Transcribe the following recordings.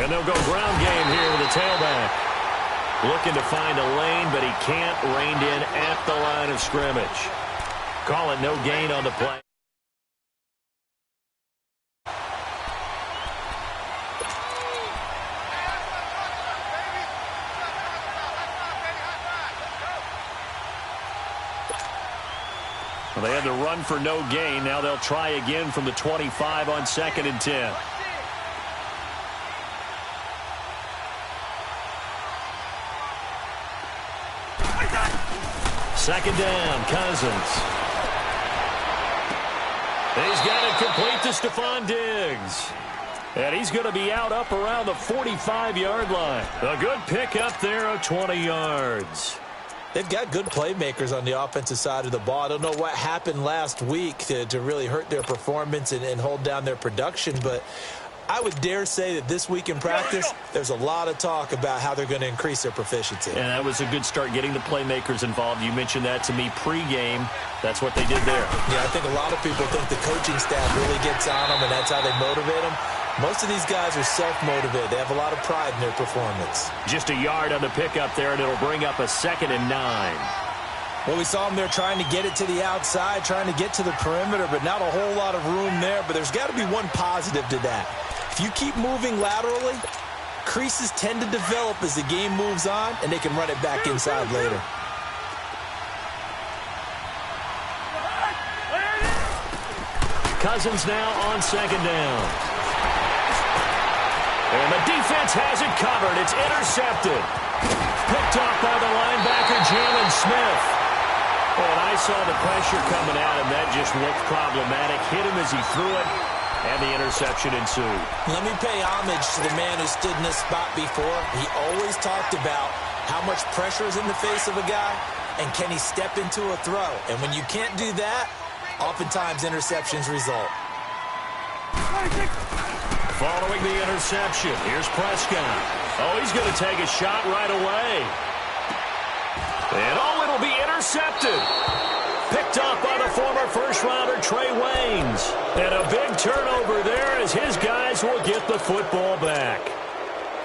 And they'll go ground game here with the tailback. Looking to find a lane, but he can't. Reined in at the line of scrimmage. Call it no gain on the play. Well, they had to run for no gain. Now they'll try again from the 25 on 2nd and 10. Second down, Cousins. He's got it complete to Stephon Diggs. And he's going to be out up around the 45-yard line. A good pickup there of 20 yards. They've got good playmakers on the offensive side of the ball. I don't know what happened last week to really hurt their performance and hold down their production, but I would dare say that this week in practice, there's a lot of talk about how they're going to increase their proficiency. And that was a good start, getting the playmakers involved. You mentioned that to me pregame. That's what they did there. Yeah, I think a lot of people think the coaching staff really gets on them, and that's how they motivate them. Most of these guys are self-motivated. They have a lot of pride in their performance. Just a yard on the pickup there, and it'll bring up a 2nd and 9. Well, we saw them there trying to get it to the outside, trying to get to the perimeter, but not a whole lot of room there. But there's got to be one positive to that. If you keep moving laterally, creases tend to develop as the game moves on, and they can run it back inside later. Cousins now on 2nd down. And the defense has it covered. It's intercepted. Picked off by the linebacker, Jalen Smith. And I saw the pressure coming at him. That just looked problematic. Hit him as he threw it, and the interception ensued. Let me pay homage to the man who stood in this spot before. He always talked about how much pressure is in the face of a guy, and can he step into a throw. And when you can't do that, oftentimes interceptions result. Following the interception, here's Prescott. Oh, he's going to take a shot right away. And oh, it'll be intercepted. Picked up by the former first-rounder Trey Waynes. And a big turnover there as his guys will get the football back.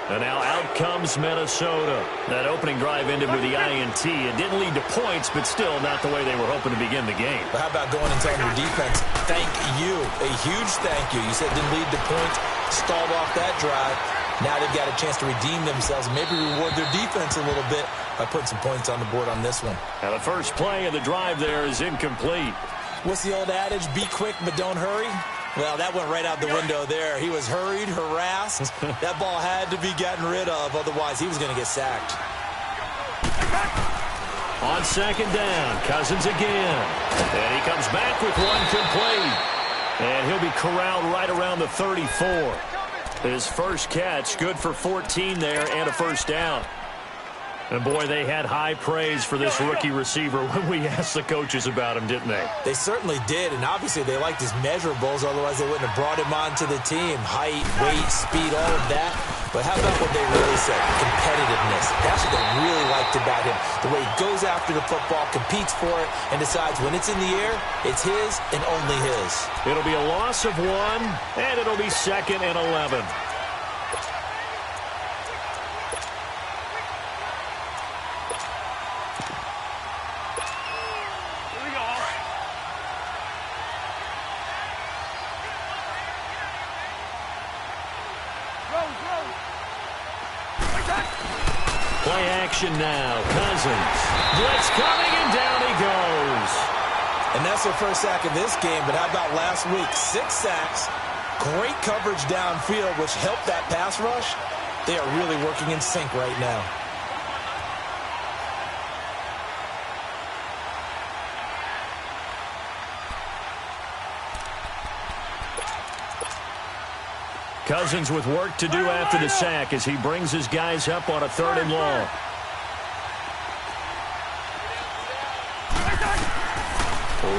And now out comes Minnesota. That opening drive ended with the INT. It didn't lead to points, but still not the way they were hoping to begin the game. But how about going and telling your defense, thank you, a huge thank you. You said it didn't lead to points, stalled off that drive. Now they've got a chance to redeem themselves and maybe reward their defense a little bit by putting some points on the board on this one. Now the first play of the drive there is incomplete. What's the old adage? Be quick, but don't hurry. Well, that went right out the window there. He was hurried, harassed. That ball had to be gotten rid of, otherwise he was going to get sacked. On 2nd down, Cousins again. And he comes back with one complete. And he'll be corralled right around the 34. His first catch, good for 14 there and a first down. And, boy, they had high praise for this rookie receiver when we asked the coaches about him, didn't they? They certainly did, and obviously they liked his measurables, otherwise they wouldn't have brought him onto the team. Height, weight, speed, all of that. But how about what they really said? Competitiveness. That's what they really liked about him. The way he goes after the football, competes for it, and decides when it's in the air, it's his and only his. It'll be a loss of 1, and it'll be 2nd and 11. Play action now. Cousins. Blitz coming, and down he goes. And that's their first sack of this game, but how about last week? 6 sacks, great coverage downfield, which helped that pass rush. They are really working in sync right now. Cousins with work to do after the sack as he brings his guys up on a 3rd and long.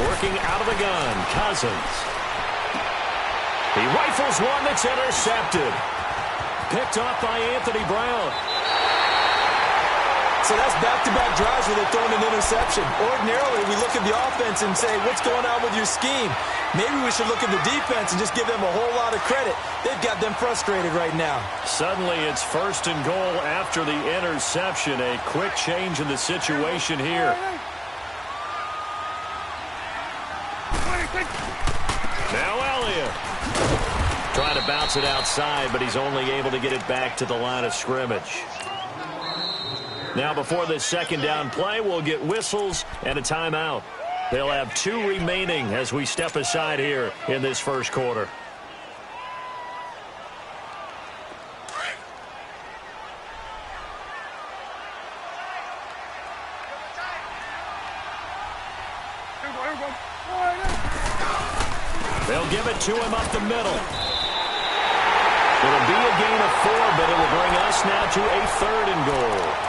Working out of the gun, Cousins. He rifles one that's intercepted. Picked off by Anthony Brown. So that's back-to-back drives where they're throwing an interception. Ordinarily, we look at the offense and say, what's going on with your scheme? Maybe we should look at the defense and just give them a whole lot of credit. They've got them frustrated right now. Suddenly, it's 1st and goal after the interception. A quick change in the situation here. Now Elliott. Trying to bounce it outside, but he's only able to get it back to the line of scrimmage. Now, before this 2nd down play, we'll get whistles and a timeout. They'll have 2 remaining as we step aside here in this 1st quarter. They'll give it to him up the middle. It'll be a gain of 4, but it'll bring us now to a 3rd and goal.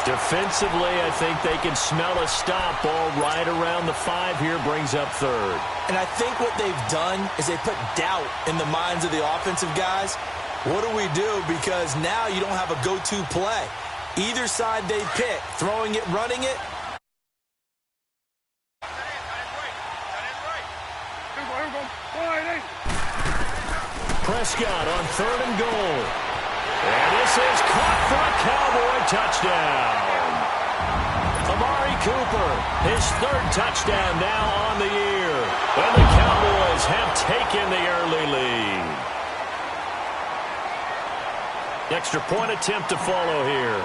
Defensively, I think they can smell a stop. Ball right around the 5 here, brings up 3rd. And I think what they've done is they put doubt in the minds of the offensive guys. What do we do? Because now you don't have a go-to play. Either side they pick, throwing it, running it. Prescott on 3rd and goal. And this is caught for a Cowboy touchdown. Amari Cooper, his 3rd touchdown now on the year. And the Cowboys have taken the early lead. Extra point attempt to follow here.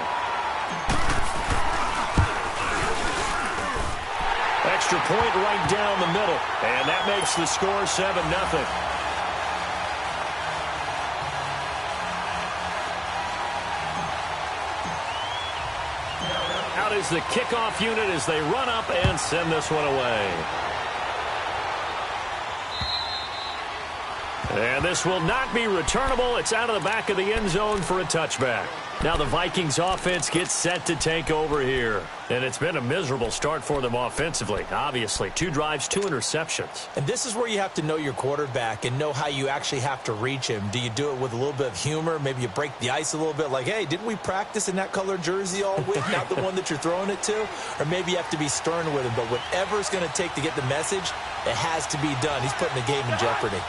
Extra point right down the middle. And that makes the score 7-0. Out is the kickoff unit as they run up and send this one away. And this will not be returnable. It's out of the back of the end zone for a touchback. Now the Vikings offense gets set to take over here. And it's been a miserable start for them offensively. Obviously, 2 drives, 2 interceptions. And this is where you have to know your quarterback and know how you actually have to reach him. Do you do it with a little bit of humor? Maybe you break the ice a little bit like, hey, didn't we practice in that color jersey all week? Not the one that you're throwing it to? Or maybe you have to be stern with him. But whatever it's going to take to get the message, it has to be done. He's putting the game in jeopardy.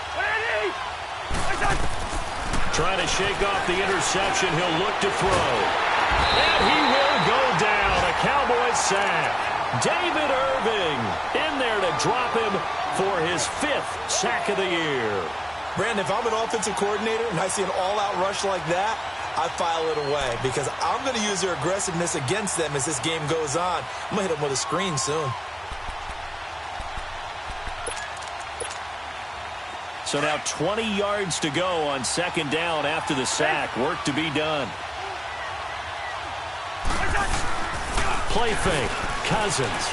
Trying to shake off the interception. He'll look to throw. And he will go down. A Cowboys sack. David Irving in there to drop him for his 5th sack of the year. Brandon, if I'm an offensive coordinator and I see an all-out rush like that, I file it away because I'm going to use their aggressiveness against them as this game goes on. I'm going to hit them with a screen soon. So now 20 yards to go on 2nd down after the sack. Work to be done. Play fake. Cousins.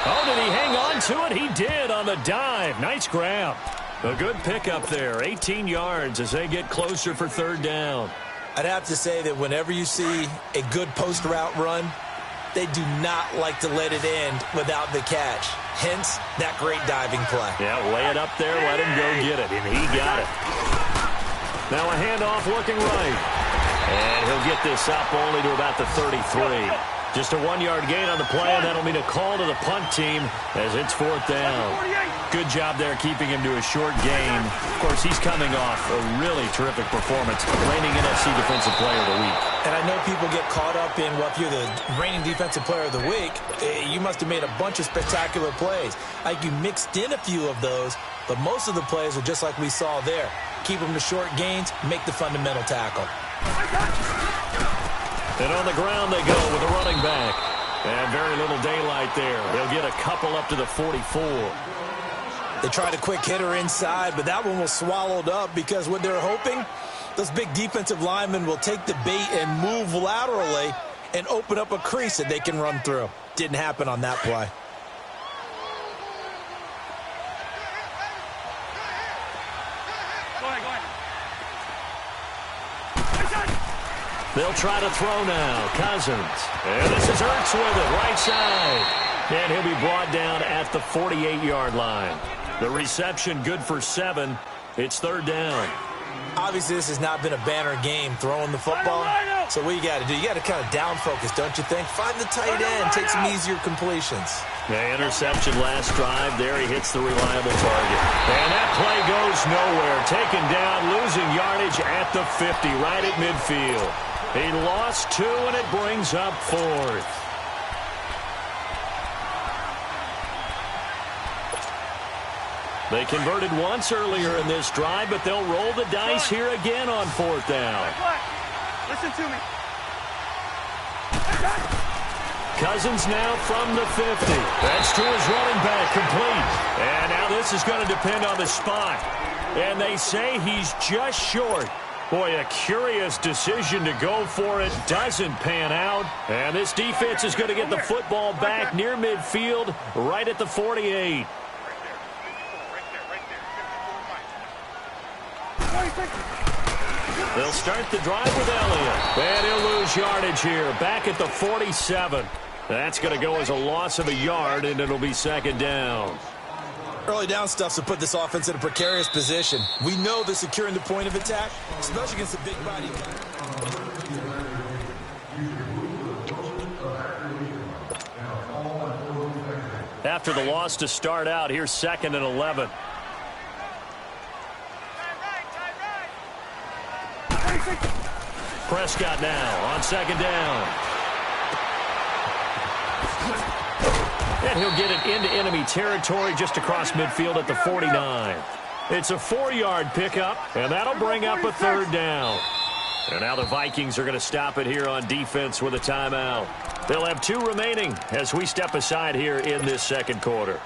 Oh, did he hang on to it? He did on the dive. Nice grab. A good pickup there. 18 yards as they get closer for 3rd down. I'd have to say that whenever you see a good post route run, they do not like to let it end without the catch. Hence, that great diving play. Yeah, lay it up there, let him go get it, and he got it. Now a handoff looking right. And he'll get this up only to about the 33. Just a 1-yard gain on the play, and that'll mean a call to the punt team as it's 4th down. Good job there keeping him to a short gain. Of course, he's coming off a really terrific performance, reigning NFC Defensive Player of the Week. And I know people get caught up in, well, if you're the reigning Defensive Player of the Week, you must have made a bunch of spectacular plays. Like you mixed in a few of those, but most of the plays are just like we saw there. Keep them to short gains, make the fundamental tackle. And on the ground they go with a running back. And very little daylight there. He'll get a couple up to the 44. They tried a quick hitter inside, but that one was swallowed up because what they're hoping, those big defensive linemen will take the bait and move laterally and open up a crease that they can run through. Didn't happen on that play. They'll try to throw now. Cousins. And this is Ertz with it, right side. And he'll be brought down at the 48-yard line. The reception good for 7. It's 3rd down. Obviously, this has not been a banner game throwing the football. So what you got to do, you got to kind of down focus, don't you think? Find the tight end, take some easier completions. The interception last drive. There he hits the reliable target. And that play goes nowhere. Taken down, losing yardage at the 50, right at midfield. He lost 2, and it brings up 4th. They converted once earlier in this drive, but they'll roll the dice here again on 4th down. Listen to me. Cousins now from the 50. That's to his running back, complete. And now this is going to depend on the spot. And they say he's just short. Boy, a curious decision to go for it. Doesn't pan out. And this defense is going to get the football back near midfield, right at the 48. They'll start the drive with Elliott. And he'll lose yardage here, back at the 47. That's going to go as a loss of a yard, and it'll be 2nd down. Early down stuff's to put this offense in a precarious position. We know they're securing the point of attack, especially against a big body. After the loss to start out, here's 2nd and 11. Prescott now on 2nd down. And he'll get it into enemy territory just across midfield at the 49. It's a 4-yard pickup, and that'll bring up a 3rd down. And now the Vikings are going to stop it here on defense with a timeout. They'll have 2 remaining as we step aside here in this 2nd quarter.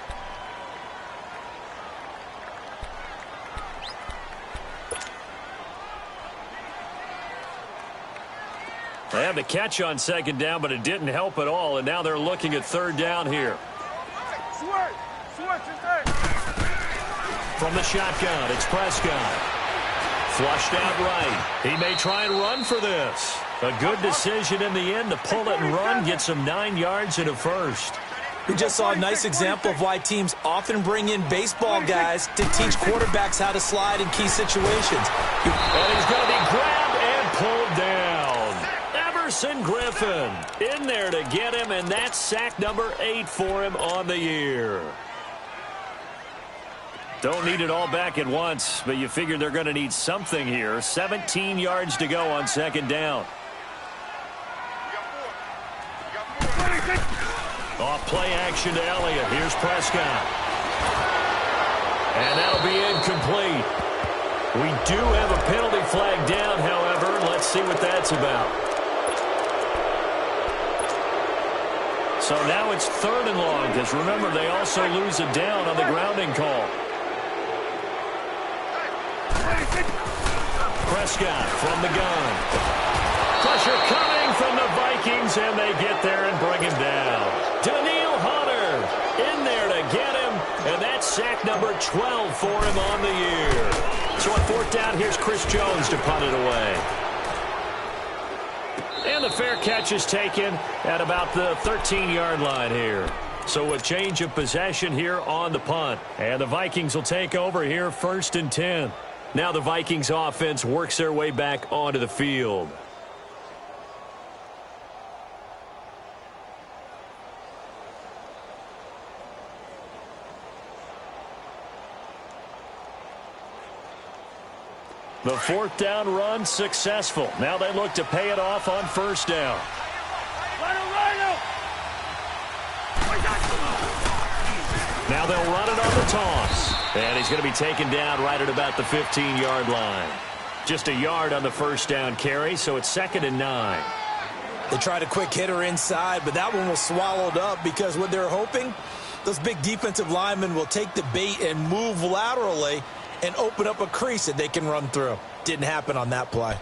They had the catch on 2nd down, but it didn't help at all, and now they're looking at 3rd down here. From the shotgun, it's Prescott. Flushed out right. He may try and run for this. A good decision in the end to pull it and run, get some 9 yards and a 1st. We just saw a nice example of why teams often bring in baseball guys to teach quarterbacks how to slide in key situations. And he's going to be grabbed and pulled down. Griffin in there to get him, and that's sack number 8 for him on the year. Don't need it all back at once, but you figure they're going to need something here. 17 yards to go on 2nd down. Off play action to Elliott. Here's Prescott. And that'll be incomplete. We do have a penalty flag down, however. Let's see what that's about. So now it's 3rd and long, because remember, they also lose it down on the grounding call. Prescott from the gun. Pressure coming from the Vikings, and they get there and bring him down. Daniil Hunter in there to get him, and that's sack number 12 for him on the year. So on 4th down, here's Chris Jones to punt it away. And the fair catch is taken at about the 13-yard line here. So a change of possession here on the punt. And the Vikings will take over here 1st and 10. Now the Vikings offense works their way back onto the field. The 4th down run successful. Now they look to pay it off on 1st down. Now they'll run it on the toss. And he's going to be taken down right at about the 15-yard line. Just a yard on the 1st down carry, so it's 2nd and 9. They tried a quick hitter inside, but that one was swallowed up because what they're hoping, those big defensive linemen will take the bait and move laterally and open up a crease that they can run through. Didn't happen on that play.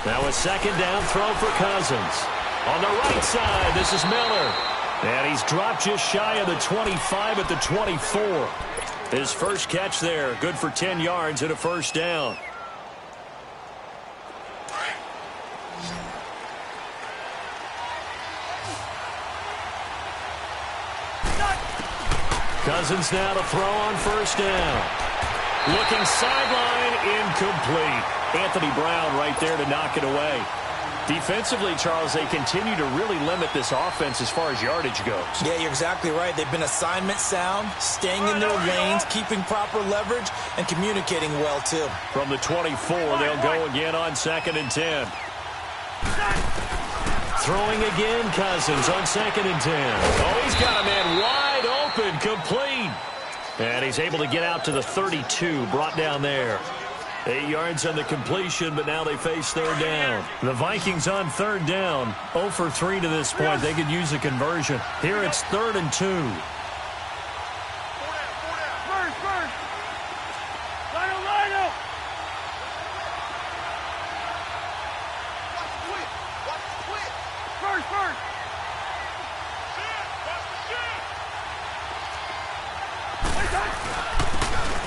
Now a 2nd down throw for Cousins. On the right side, this is Miller. And he's dropped just shy of the 25 at the 24. His first catch there, good for 10 yards and a 1st down. Cousins now to throw on first down. Looking sideline, incomplete. Anthony Brown right there to knock it away. Defensively, Charles, they continue to really limit this offense as far as yardage goes. Yeah, you're exactly right. They've been assignment sound, staying in their lanes, keeping proper leverage, and communicating well, too. From the 24, they'll go again on 2nd and 10. Throwing again, Cousins on 2nd and 10. Oh, he's got a man wide open, complete. And he's able to get out to the 32, brought down there. 8 yards on the completion, but now they face 3rd down. The Vikings on 3rd down, 0 for 3 to this point. They could use a conversion. Here it's 3rd and 2.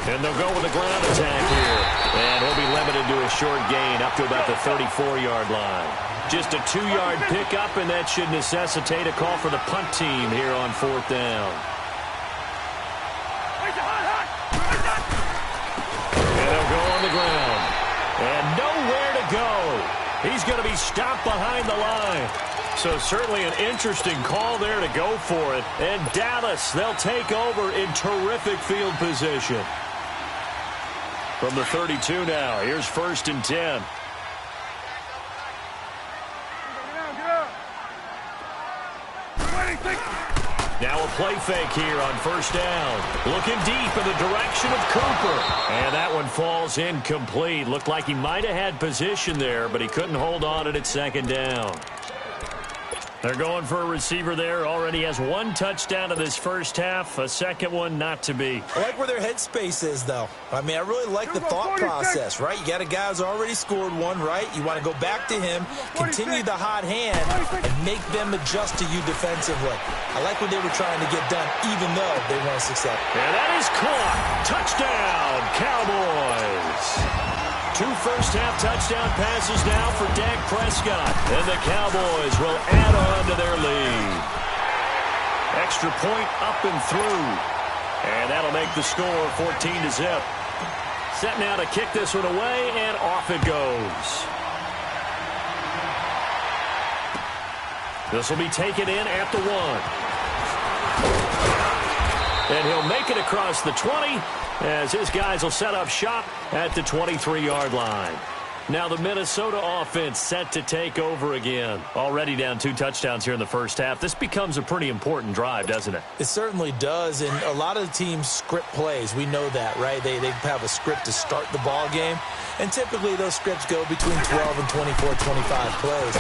And they'll go with a ground attack here. And he'll be limited to a short gain up to about the 34-yard line. Just a 2-yard pickup, and that should necessitate a call for the punt team here on 4th down. And they'll go on the ground. And nowhere to go. He's going to be stopped behind the line. So certainly an interesting call there to go for it. And Dallas, they'll take over in terrific field position. From the 32 now, here's 1st and 10. Now a play fake here on 1st down. Looking deep in the direction of Cooper. And that one falls incomplete. Looked like he might have had position there, but he couldn't hold on it at 2nd down. They're going for a receiver there. Already has 1 touchdown in this first half. A second one not to be. I like where their headspace is, though. I mean, I really like the thought process, right? You got a guy who's already scored 1, right? You want to go back to him, continue the hot hand, and make them adjust to you defensively. I like what they were trying to get done, even though they weren't successful. And that is caught. Touchdown, Cowboys. 2 first-half touchdown passes now for Dak Prescott. And the Cowboys will add on to their lead. Extra point up and through. And that'll make the score 14-0. Set now to kick this one away, and off it goes. This will be taken in at the 1. And he'll make it across the 20. As his guys will set up shop at the 23-yard line. Now the Minnesota offense set to take over again. Already down 2 touchdowns here in the first half. This becomes a pretty important drive, doesn't it? It certainly does, and a lot of the teams script plays. We know that, right? They have a script to start the ball game, and typically those scripts go between 12 and 24, 25 plays.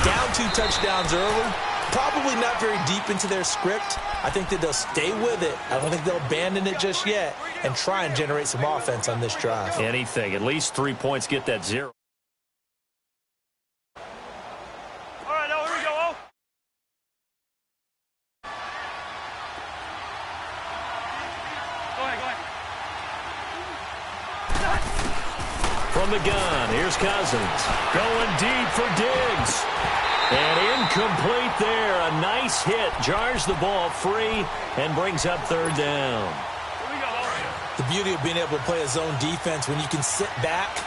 Down 2 touchdowns early, probably not very deep into their script. I think that they'll stay with it. I don't think they'll abandon it just yet and try and generate some offense on this drive. Anything. At least 3 points, get that 0. All right, now here we go. Go ahead. From the gun, here's Cousins. Going deep for Diggs. And incomplete there. A nice hit. Jars the ball free and brings up 3rd down. The beauty of being able to play a zone defense when you can sit back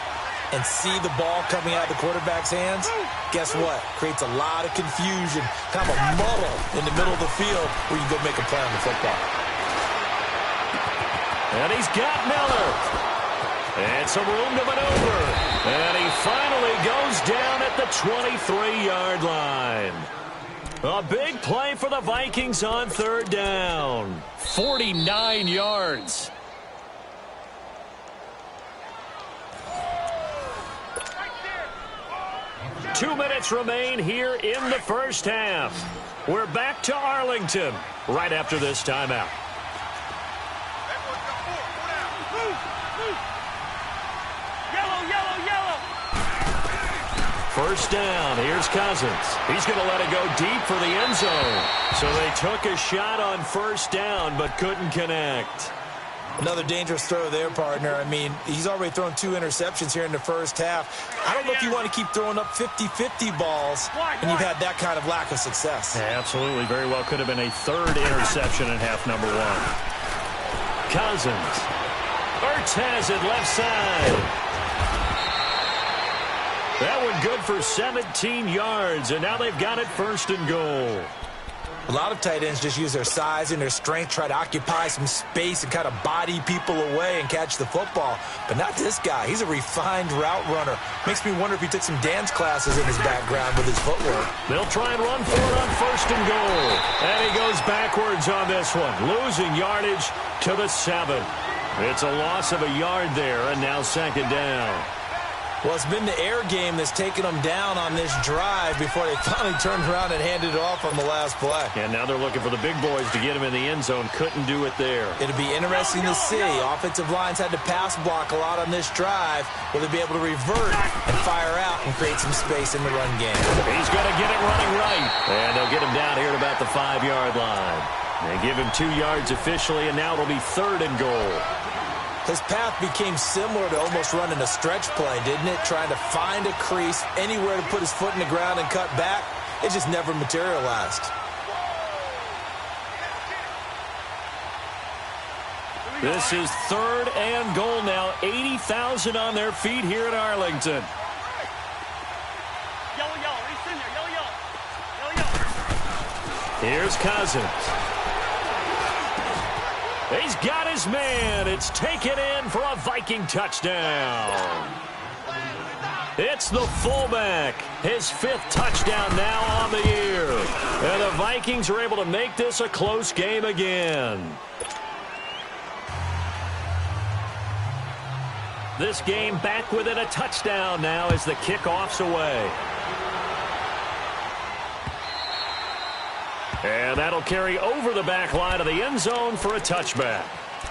and see the ball coming out of the quarterback's hands, guess what? Creates a lot of confusion, kind of a muddle in the middle of the field where you go make a play on the football. And he's got Miller. And some room to maneuver. And he finally goes down at the 23-yard line. A big play for the Vikings on 3rd down. 49 yards. Two minutes remain here in the first half. We're back to Arlington right after this timeout. First down, here's Cousins. He's going to let it go deep for the end zone. So they took a shot on first down but couldn't connect. Another dangerous throw there, partner. I mean, he's already thrown 2 interceptions here in the first half. I don't know if you want to keep throwing up 50-50 balls, and you've had that kind of lack of success. Yeah, absolutely. Very well could have been a 3rd interception in half number 1. Cousins. Ertz has it left side. That one good for 17 yards, and now they've got it 1st and goal. A lot of tight ends just use their size and their strength, try to occupy some space and kind of body people away and catch the football. But not this guy. He's a refined route runner. Makes me wonder if he took some dance classes in his background with his footwork. They'll try and run for it on 1st and goal. And he goes backwards on this one, losing yardage to the 7. It's a loss of a yard there, and now 2nd down. Well, it's been the air game that's taken them down on this drive before they finally turned around and handed it off on the last play. And now they're looking for the big boys to get him in the end zone. Couldn't do it there. It'll be interesting to see. Offensive lines had to pass block a lot on this drive. Will they be able to revert and fire out and create some space in the run game? He's going to get it running right. And they'll get him down here at about the 5-yard line. They give him 2 yards officially, and now it'll be 3rd and goal. His path became similar to almost running a stretch play, didn't it? Trying to find a crease, anywhere to put his foot in the ground and cut back. It just never materialized. This is 3rd and goal now. 80,000 on their feet here at Arlington. Yellow, yellow. He's in there. Yellow, yellow. Yellow, yellow. Here's Cousins. He's got his man. It's taken in for a Viking touchdown. It's the fullback. His 5th touchdown now on the year. And the Vikings are able to make this a close game again. This game back within a touchdown now as the kickoff's away. And that'll carry over the back line of the end zone for a touchback.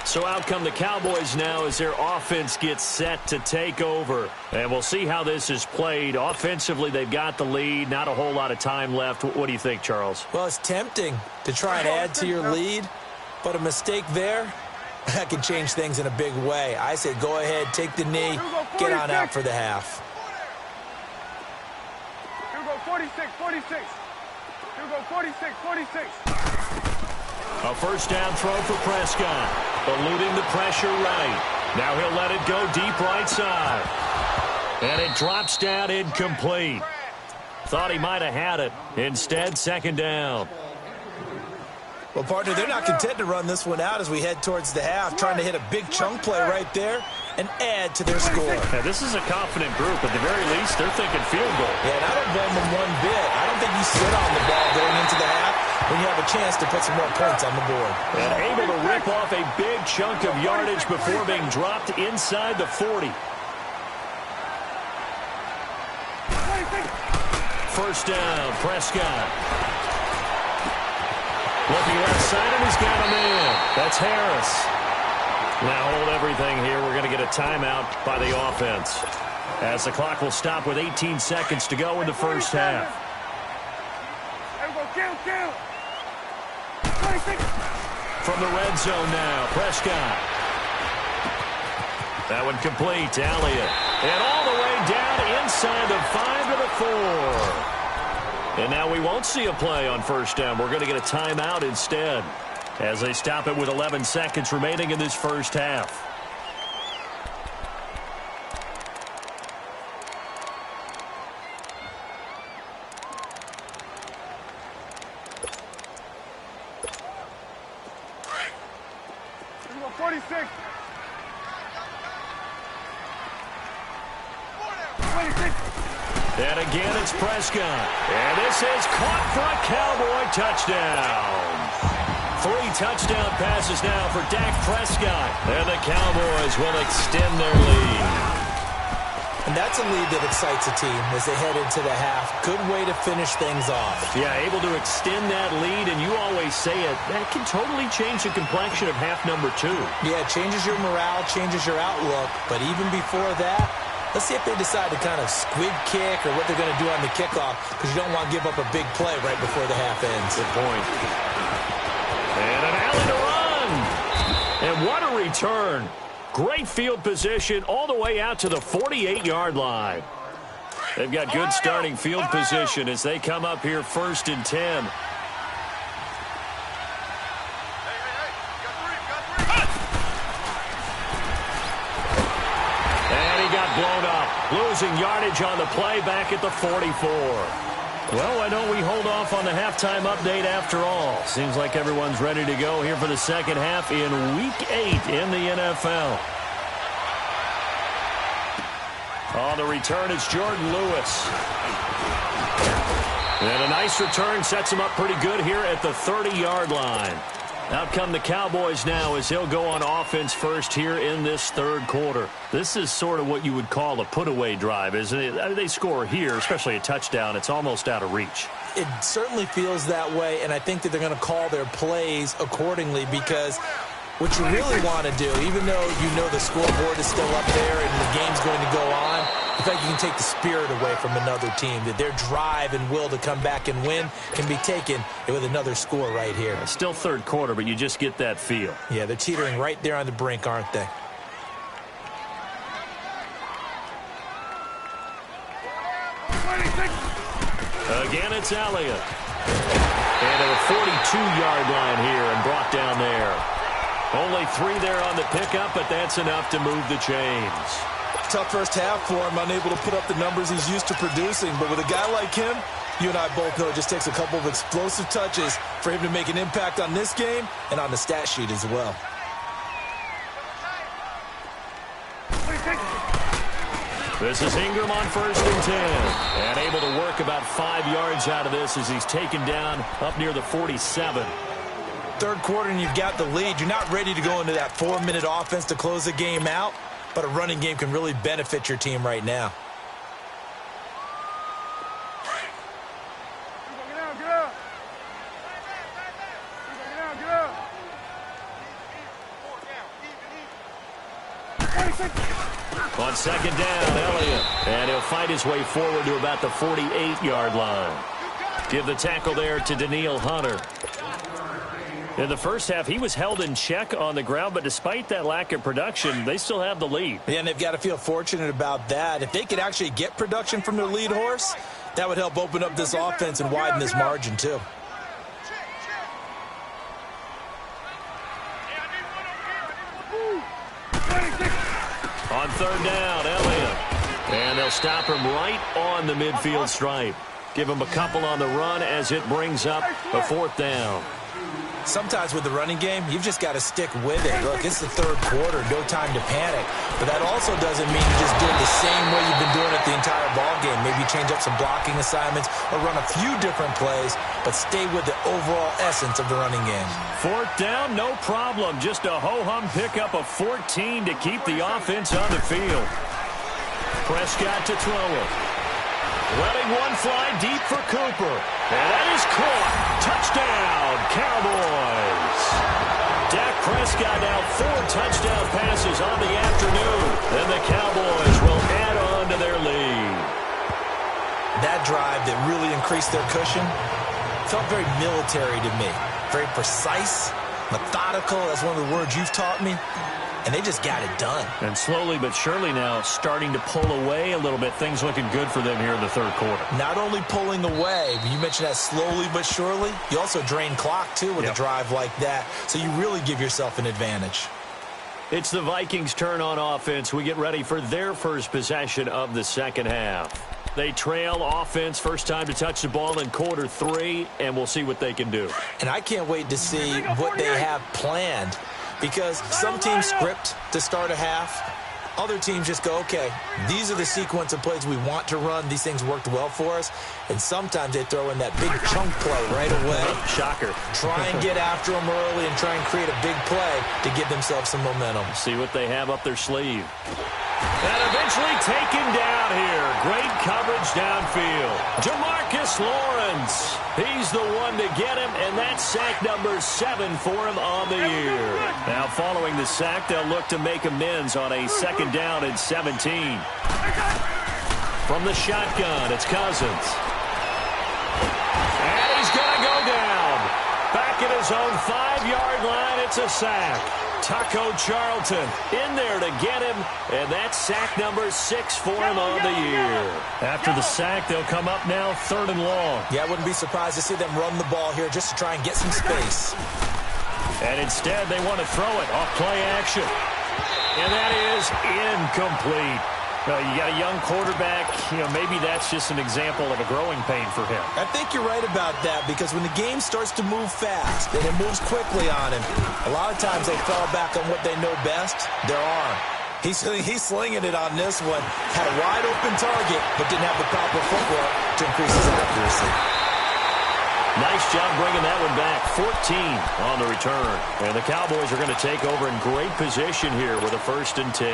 So out come the Cowboys now as their offense gets set to take over. And we'll see how this is played. Offensively, they've got the lead. Not a whole lot of time left. What do you think, Charles? Well, it's tempting to try and add to your lead, but a mistake there, that can change things in a big way. I say go ahead, take the knee, get on out for the half. Here we go, 46, 46. Here we go, 46, 46. A 1st down throw for Prescott. Eluding the pressure right. Now he'll let it go deep right side. And it drops down incomplete. Thought he might have had it. Instead, 2nd down. Well, partner, they're not content to run this one out as we head towards the half, trying to hit a big chunk play right there and add to their score. Yeah, this is a confident group. At the very least, they're thinking field goal. Yeah, and I don't blame them one bit. I don't think you sit on the ball going into the half when you have a chance to put some more points on the board. And able to rip off a big chunk of yardage before being dropped inside the 40. 1st down, Prescott. Looking left side, and he's got him in. That's Harris. Now hold everything here. We're going to get a timeout by the offense, as the clock will stop with 18 seconds to go in the first half. From the red zone now, Prescott. That one complete to Elliott. And all the way down inside the 5 to the 4. And now we won't see a play on 1st down. We're going to get a timeout instead, as they stop it with 11 seconds remaining in this first half. Here we go, 46. 26. And again, it's Prescott. And this is caught for a Cowboy touchdown. 3 touchdown passes now for Dak Prescott. And the Cowboys will extend their lead. And that's a lead that excites a team as they head into the half. Good way to finish things off. Yeah, able to extend that lead, and you always say it, that can totally change the complexion of half number 2. Yeah, it changes your morale, changes your outlook. But even before that, let's see if they decide to kind of squib kick or what they're going to do on the kickoff, because you don't want to give up a big play right before the half ends. Good point. And an alley to run. And what a return. Great field position all the way out to the 48-yard line. They've got good starting field position as they come up here 1st and 10. Blown up, losing yardage on the play back at the 44. Well, why don't we hold off on the halftime update after all? Seems like everyone's ready to go here for the second half in Week 8 in the NFL. On the return, it's Jordan Lewis. And a nice return sets him up pretty good here at the 30-yard line. Out come the Cowboys now as he'll go on offense first here in this third quarter. This is sort of what you would call a put-away drive, isn't it? I mean, they score here, especially a touchdown. It's almost out of reach. It certainly feels that way, and I think that they're going to call their plays accordingly because what you really want to do, even though you know the scoreboard is still up there and the game's going to go on, in fact, you can take the spirit away from another team, that their drive and will to come back and win can be taken with another score right here. It's still third quarter, but you just get that feel. Yeah, they're teetering right there on the brink, aren't they? Again, it's Elliott. And at a 42-yard line here and brought down there. Only 3 there on the pickup, but that's enough to move the chains. Tough first half for him, unable to put up the numbers he's used to producing. But with a guy like him, you and I both know it just takes a couple of explosive touches for him to make an impact on this game and on the stat sheet as well. This is Ingram on 1st and 10. And able to work about 5 yards out of this as he's taken down up near the 47. Third quarter and you've got the lead. You're not ready to go into that 4-minute offense to close the game out. But a running game can really benefit your team right now. On 2nd down, Elliott. And he'll fight his way forward to about the 48-yard line. Give the tackle there to Daniil Hunter. In the first half, he was held in check on the ground, but despite that lack of production, they still have the lead. Yeah, and they've got to feel fortunate about that. If they could actually get production from their lead horse, that would help open up this offense and widen this margin, too. On 3rd down, Elliott. And they'll stop him right on the midfield stripe. Give him a couple on the run as it brings up a 4th down. Sometimes with the running game, you've just got to stick with it. Look, it's the third quarter, no time to panic. But that also doesn't mean you just do it the same way you've been doing it the entire ball game. Maybe change up some blocking assignments or run a few different plays, but stay with the overall essence of the running game. 4th down, no problem. Just a ho-hum pickup of 14 to keep the offense on the field. Prescott to throw it. Letting one fly deep for Cooper. And that is caught. Touchdown, Cowboys. Dak Prescott now 4 touchdown passes on the afternoon. And the Cowboys will add on to their lead. That drive that really increased their cushion felt very military to me. Very precise, methodical. That's one of the words you've taught me. And they just got it done. And slowly but surely now starting to pull away a little bit. Things looking good for them here in the third quarter. Not only pulling away, but you mentioned that slowly but surely. You also drain clock, too, with a drive like that. So you really give yourself an advantage. It's the Vikings' turn on offense. We get ready for their first possession of the second half. They trail offense, first time to touch the ball in quarter 3, and we'll see what they can do. And I can't wait to see what they have planned. Because some teams script to start a half. Other teams just go, okay, these are the sequence of plays we want to run. These things worked well for us. And sometimes they throw in that big chunk play right away. Shocker. Try and get after them early and try and create a big play to give themselves some momentum. See what they have up their sleeve. And eventually taken down here. Great coverage downfield. Jamarcus Lawrence. He's the one to get him, and that's sack number 7 for him on the year. Now following the sack, they'll look to make amends on a 2nd down and 17. From the shotgun, it's Cousins. And he's going to go down. Back back at his own 5-yard line. It's a sack. Taco Charlton in there to get him, and that's sack number 6 for him on the year. After the sack, they'll come up now 3rd and long. Yeah, I wouldn't be surprised to see them run the ball here just to try and get some space. And instead, they want to throw it off play action. And that is incomplete. You got a young quarterback. Maybe that's just an example of a growing pain for him. I think you're right about that, because when the game starts to move fast and it moves quickly on him, a lot of times they fall back on what they know best, their arm. He's slinging it on this one. Had a wide-open target, but didn't have the proper footwork to increase his accuracy. Nice job bringing that one back. 14 on the return. And the Cowboys are going to take over in great position here with a 1st and 10.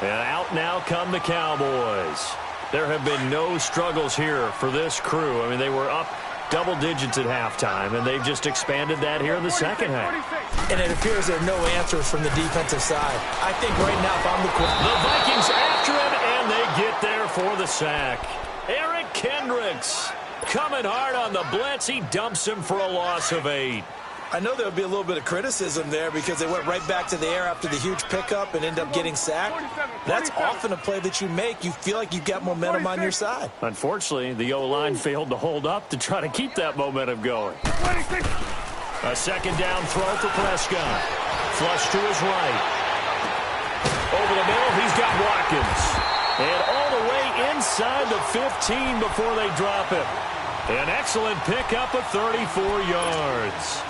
And out now come the Cowboys. There have been no struggles here for this crew. I mean, they were up double digits at halftime, and they've just expanded that here in the second half. And it appears there are no answers from the defensive side. I think right now, if I'm the quarterback... The Vikings after him, and they get there for the sack. Eric Kendricks coming hard on the blitz. He dumps him for a loss of 8. I know there'll be a little bit of criticism there because they went right back to the air after the huge pickup and end up getting sacked. That's often a play that you make. You feel like you've got momentum on your side. Unfortunately, the O-line failed to hold up to try to keep that momentum going. A 2nd down throw for Prescott. Flush to his right. Over the middle, he's got Watkins. And all the way inside the 15 before they drop him. An excellent pickup of 34 yards.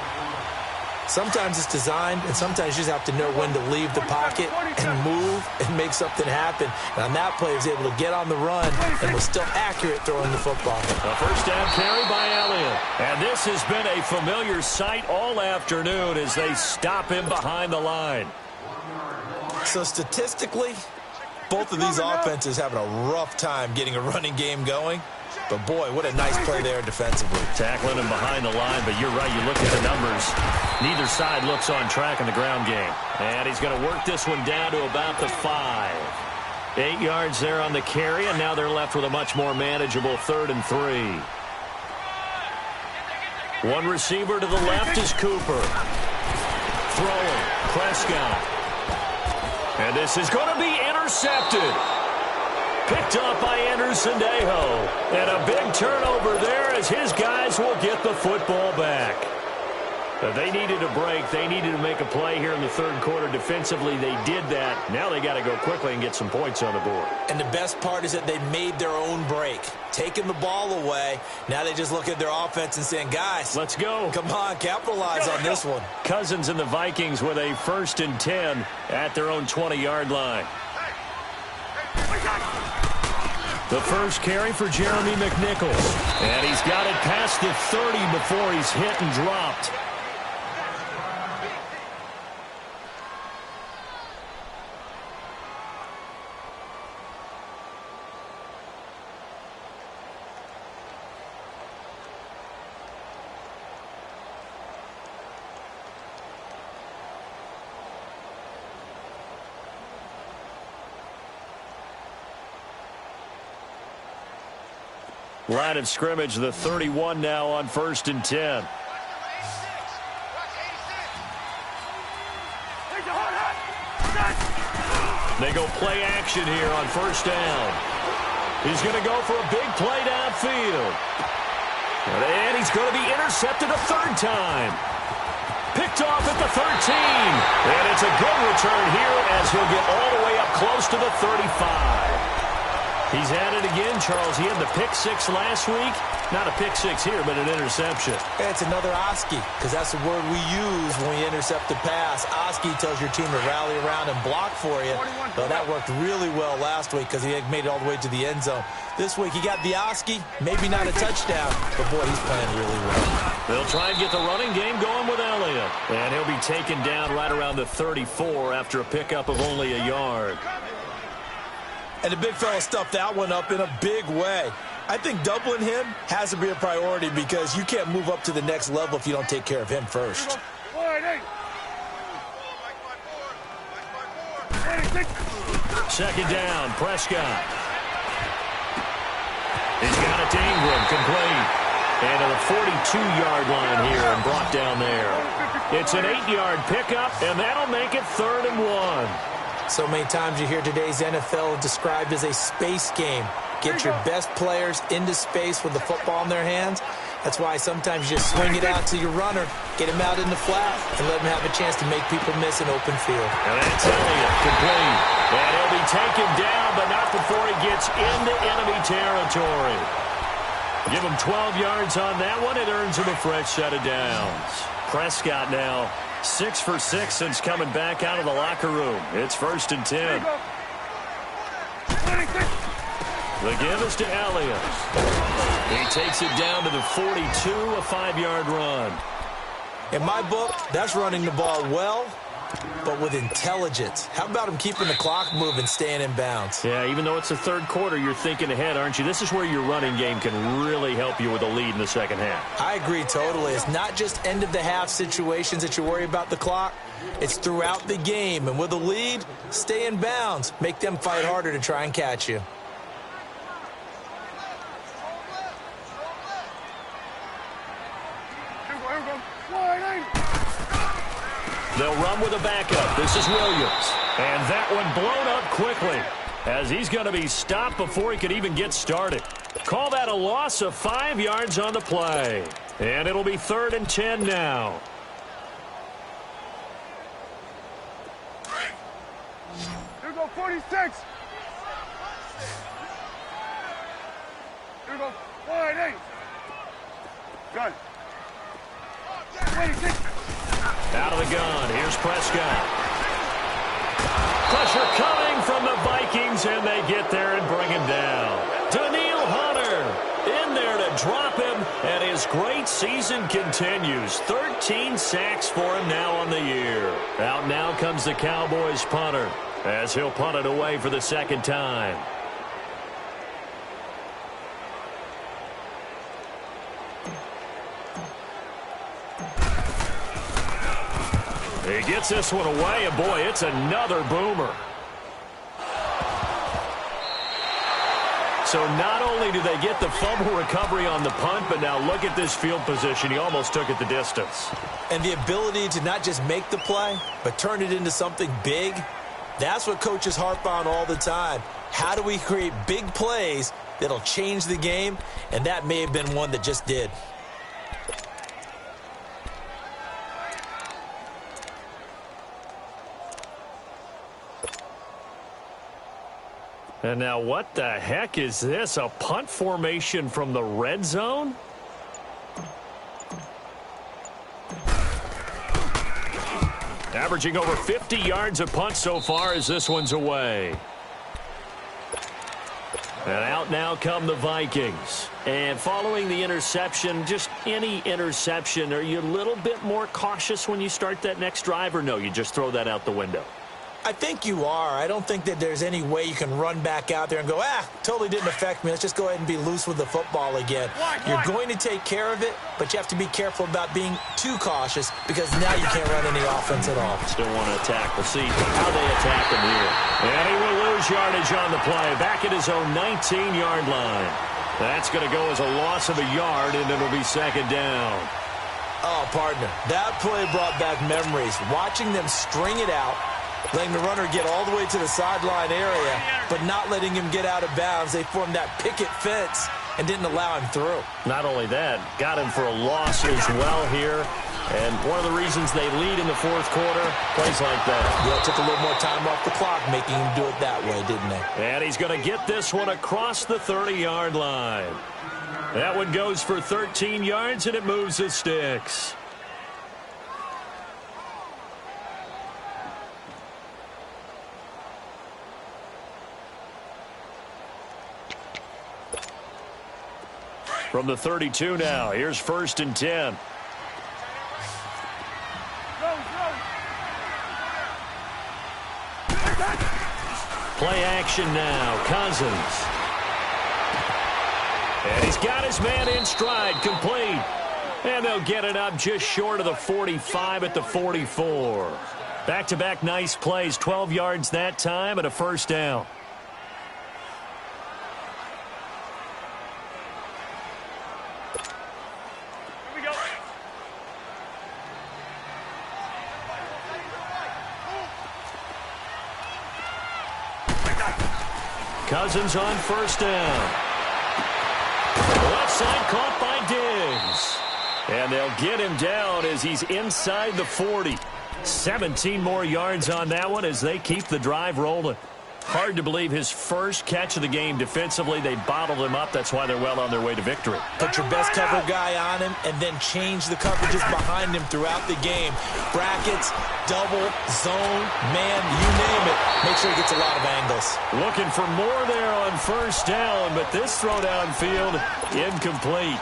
Sometimes it's designed, and sometimes you just have to know when to leave the pocket and move and make something happen. And on that play, he was able to get on the run and was still accurate throwing the football. A 1st down carry by Elliott. And this has been a familiar sight all afternoon as they stop him behind the line. So statistically, both of these offenses having a rough time getting a running game going. But, boy, what a nice play there defensively. Tackling him behind the line, but you're right. You look at the numbers. Neither side looks on track in the ground game. And he's going to work this one down to about the 5. 8 yards there on the carry, and now they're left with a much more manageable 3rd and 3. One receiver to the left is Cooper. Throwing, Prescott. And this is going to be intercepted. Picked up by Anderson-Dejo. And a big turnover there as his guys will get the football back. But they needed a break. They needed to make a play here in the 3rd quarter. Defensively, they did that. Now they got to go quickly and get some points on the board. And the best part is that they made their own break. Taking the ball away. Now they just look at their offense and saying, guys, let's go. Come on, capitalize on this one. Cousins and the Vikings with a 1st and 10 at their own 20-yard line. The first carry for Jeremy McNichols. And he's got it past the 30 before he's hit and dropped. Line of scrimmage, the 31 now on 1st and 10. They go play action here on 1st down. He's going to go for a big play downfield. And he's going to be intercepted a 3rd time. Picked off at the 13. And it's a good return here as he'll get all the way up close to the 35. He's at it again, Charles. He had the pick 6 last week. Not a pick 6 here, but an interception. It's another Oski, because that's the word we use when we intercept a pass. Oski tells your team to rally around and block for you. Well, that worked really well last week because he made it all the way to the end zone. This week he got the Oski, maybe not a touchdown, but boy, he's playing really well. They'll try and get the running game going with Elliott. And he'll be taken down right around the 34 after a pickup of only a yard. And the big fella stuffed that one up in a big way. I think doubling him has to be a priority because you can't move up to the next level if you don't take care of him first. Second down, Prescott. He's got it to Ingram, complete. And to the 42-yard line here and brought down there. It's an 8-yard pickup, and that'll make it 3rd and 1. So many times you hear today's NFL described as a space game. Get your best players into space with the football in their hands. That's why sometimes you just swing it out to your runner, get him out in the flat, and let him have a chance to make people miss an open field. And that's Elliott, complete. And he'll be taken down, but not before he gets into enemy territory. Give him 12 yards on that one. It earns him a fresh set of downs. Prescott now 6 for 6 since coming back out of the locker room. It's 1st and 10. The give is to Elliott. He takes it down to the 42, a 5-yard run. In my book, that's running the ball well, but with intelligence. How about him keeping the clock moving, staying in bounds? Yeah, even though it's the 3rd quarter, you're thinking ahead, aren't you? This is where your running game can really help you with a lead in the second half. I agree totally. It's not just end-of-the-half situations that you worry about the clock. It's throughout the game. And with a lead, stay in bounds. Make them fight harder to try and catch you. They'll run with a backup. This is Williams. And that one blown up quickly as he's going to be stopped before he could even get started. Call that a loss of 5 yards on the play. And it'll be 3rd and 10 now. Here we go, 46. Here we go, 48. Good. 26. Out of the gun, here's Prescott. Pressure coming from the Vikings, and they get there and bring him down. Daniil Hunter in there to drop him, and his great season continues. 13 sacks for him now on the year. Out now comes the Cowboys punter, as he'll punt it away for the 2nd time. He gets this one away, and boy, it's another boomer. So not only do they get the fumble recovery on the punt, but now look at this field position. He almost took it the distance. And the ability to not just make the play, but turn it into something big, that's what coaches harp on all the time. How do we create big plays that'll change the game? And that may have been one that just did. And now what the heck is this? A punt formation from the red zone? Averaging over 50 yards a punt so far as this one's away. And out now come the Vikings. And following the interception, just any interception, are you a little bit more cautious when you start that next drive, or no, you just throw that out the window? I think you are. I don't think that there's any way you can run back out there and go, totally didn't affect me. Let's just go ahead and be loose with the football again. You're going to take care of it, but you have to be careful about being too cautious because now you can't run any offense at all. Still want to attack. We'll see how they attack him here. And he will lose yardage on the play. Back at his own 19-yard line. That's going to go as a loss of a yard, and it'll be 2nd down. Oh, partner, that play brought back memories. Watching them string it out, letting the runner get all the way to the sideline area, but not letting him get out of bounds. They formed that picket fence and didn't allow him through. Not only that, got him for a loss as well here. And one of the reasons they lead in the 4th quarter, plays like that. Yeah, it took a little more time off the clock making him do it that way, didn't they? And he's going to get this one across the 30-yard line. That one goes for 13 yards, and it moves the sticks. From the 32 now, here's 1st and 10. Play action now, Cousins. And he's got his man in stride, complete. And they'll get it up just short of the 45 at the 44. Back-to-back nice plays, 12 yards that time and a 1st down. Cousins on first down. Left side caught by Diggs. And they'll get him down as he's inside the 40. 17 more yards on that one as they keep the drive rolling. Hard to believe his first catch of the game defensively. They bottled him up. That's why they're well on their way to victory. Put your best cover guy on him and then change the coverages behind him throughout the game. Brackets, double, zone, man, you name it. Make sure he gets a lot of angles. Looking for more there on first down, but this throw downfield incomplete.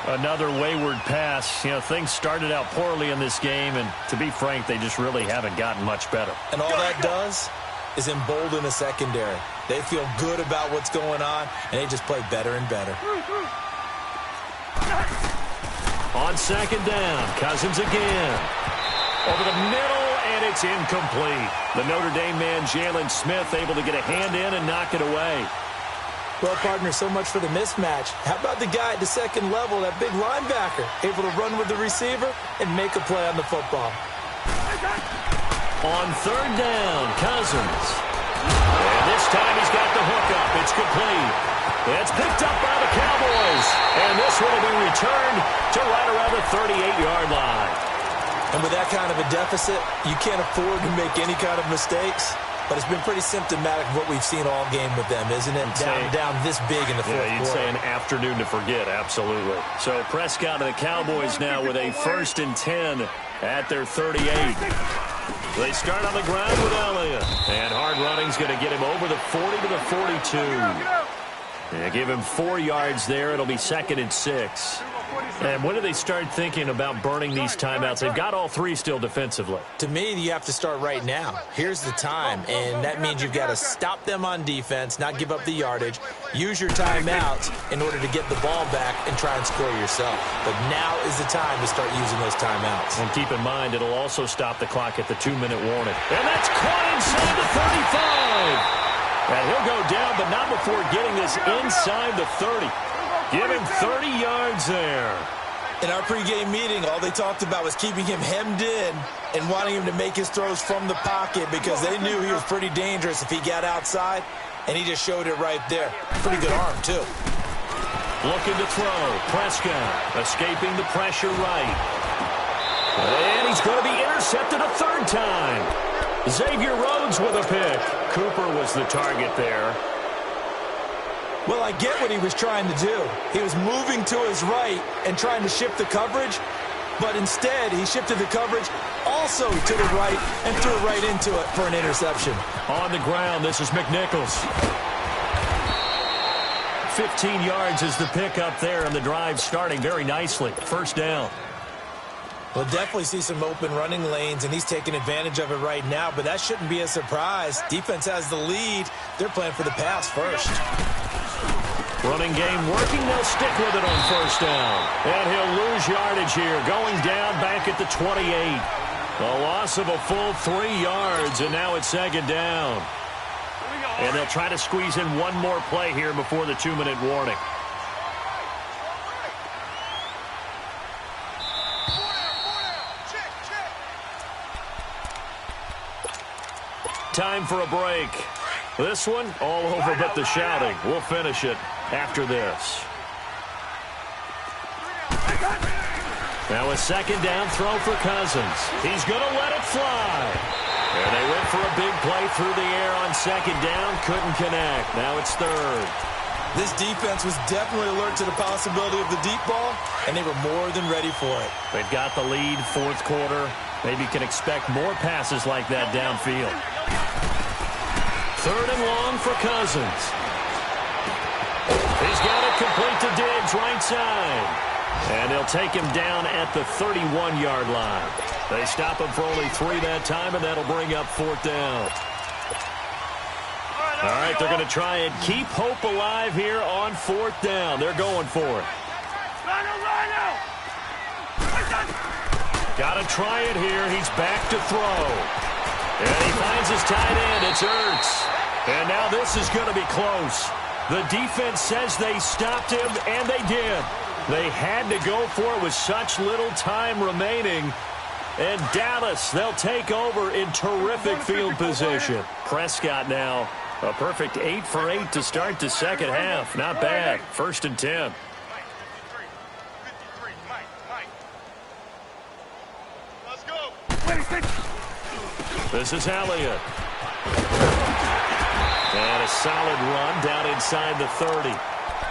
Another wayward pass. You know, things started out poorly in this game, and to be frank, they just really haven't gotten much better. And all that does is embolden the secondary. They feel good about what's going on, and they just play better and better. On second down, Cousins again. Over the middle, and it's incomplete. The Notre Dame man, Jalen Smith, able to get a hand in and knock it away. Well, partner, so much for the mismatch. How about the guy at the second level, that big linebacker, able to run with the receiver and make a play on the football? On third down, Cousins. And this time he's got the hookup. It's complete. It's picked up by the Cowboys. And this one will be returned to right around the 38-yard line. And with that kind of a deficit, you can't afford to make any kind of mistakes. But it's been pretty symptomatic of what we've seen all game with them, isn't it? Down this big in the fourth quarter. Yeah, you'd say an afternoon to forget, absolutely. So Prescott and the Cowboys now with a 1st and 10 at their 38. They start on the ground with Elliott. And hard running's going to get him over the 40 to the 42. Yeah, give him 4 yards there. It'll be 2nd and 6. And when do they start thinking about burning these timeouts? They've got all 3 still defensively. To me, you have to start right now. Here's the time, and that means you've got to stop them on defense, not give up the yardage, use your timeouts in order to get the ball back and try and score yourself. But now is the time to start using those timeouts. And keep in mind, it'll also stop the clock at the 2-minute warning. And that's caught inside the 35. And he'll go down, but not before getting this inside the 30. Give him 30 yards there. In our pregame meeting, all they talked about was keeping him hemmed in and wanting him to make his throws from the pocket because they knew he was pretty dangerous if he got outside, and he just showed it right there. Pretty good arm, too. Looking to throw. Prescott escaping the pressure right. And he's going to be intercepted a 3rd time. Xavier Rhodes with a pick. Cooper was the target there. Well, I get what he was trying to do. He was moving to his right and trying to shift the coverage, but instead he shifted the coverage also to the right and threw right into it for an interception. On the ground, this is McNichols. 15 yards is the pickup there, and the drive starting very nicely. 1st down. We'll definitely see some open running lanes, and he's taking advantage of it right now, but that shouldn't be a surprise. Defense has the lead. They're playing for the pass first. Running game working. They'll stick with it on 1st down. And he'll lose yardage here, going down back at the 28. A loss of a full 3 yards, and now it's 2nd down. And they'll try to squeeze in one more play here before the 2-minute warning. Time for a break. This one, all over but the shouting. We'll finish it after this. Now a 2nd down throw for Cousins. He's going to let it fly. And they went for a big play through the air on 2nd down. Couldn't connect. Now it's 3rd. This defense was definitely alert to the possibility of the deep ball, and they were more than ready for it. They've got the lead, 4th quarter. Maybe can expect more passes like that downfield. 3rd and long for Cousins. He's got it complete to Diggs, right side. And they'll take him down at the 31-yard line. They stop him for only 3 that time, and that'll bring up 4th down. All right, they're going to try and keep hope alive here on 4th down. They're going for it. Got to try it here. He's back to throw. And he finds his tight end. It's Ertz. And now this is going to be close. The defense says they stopped him, and they did. They had to go for it with such little time remaining. And Dallas, they'll take over in terrific field position. Prescott now A perfect 8 for 8 to start the second half. Not bad. 1st and 10. Let's go. 26. This is Elliott. And a solid run down inside the 30.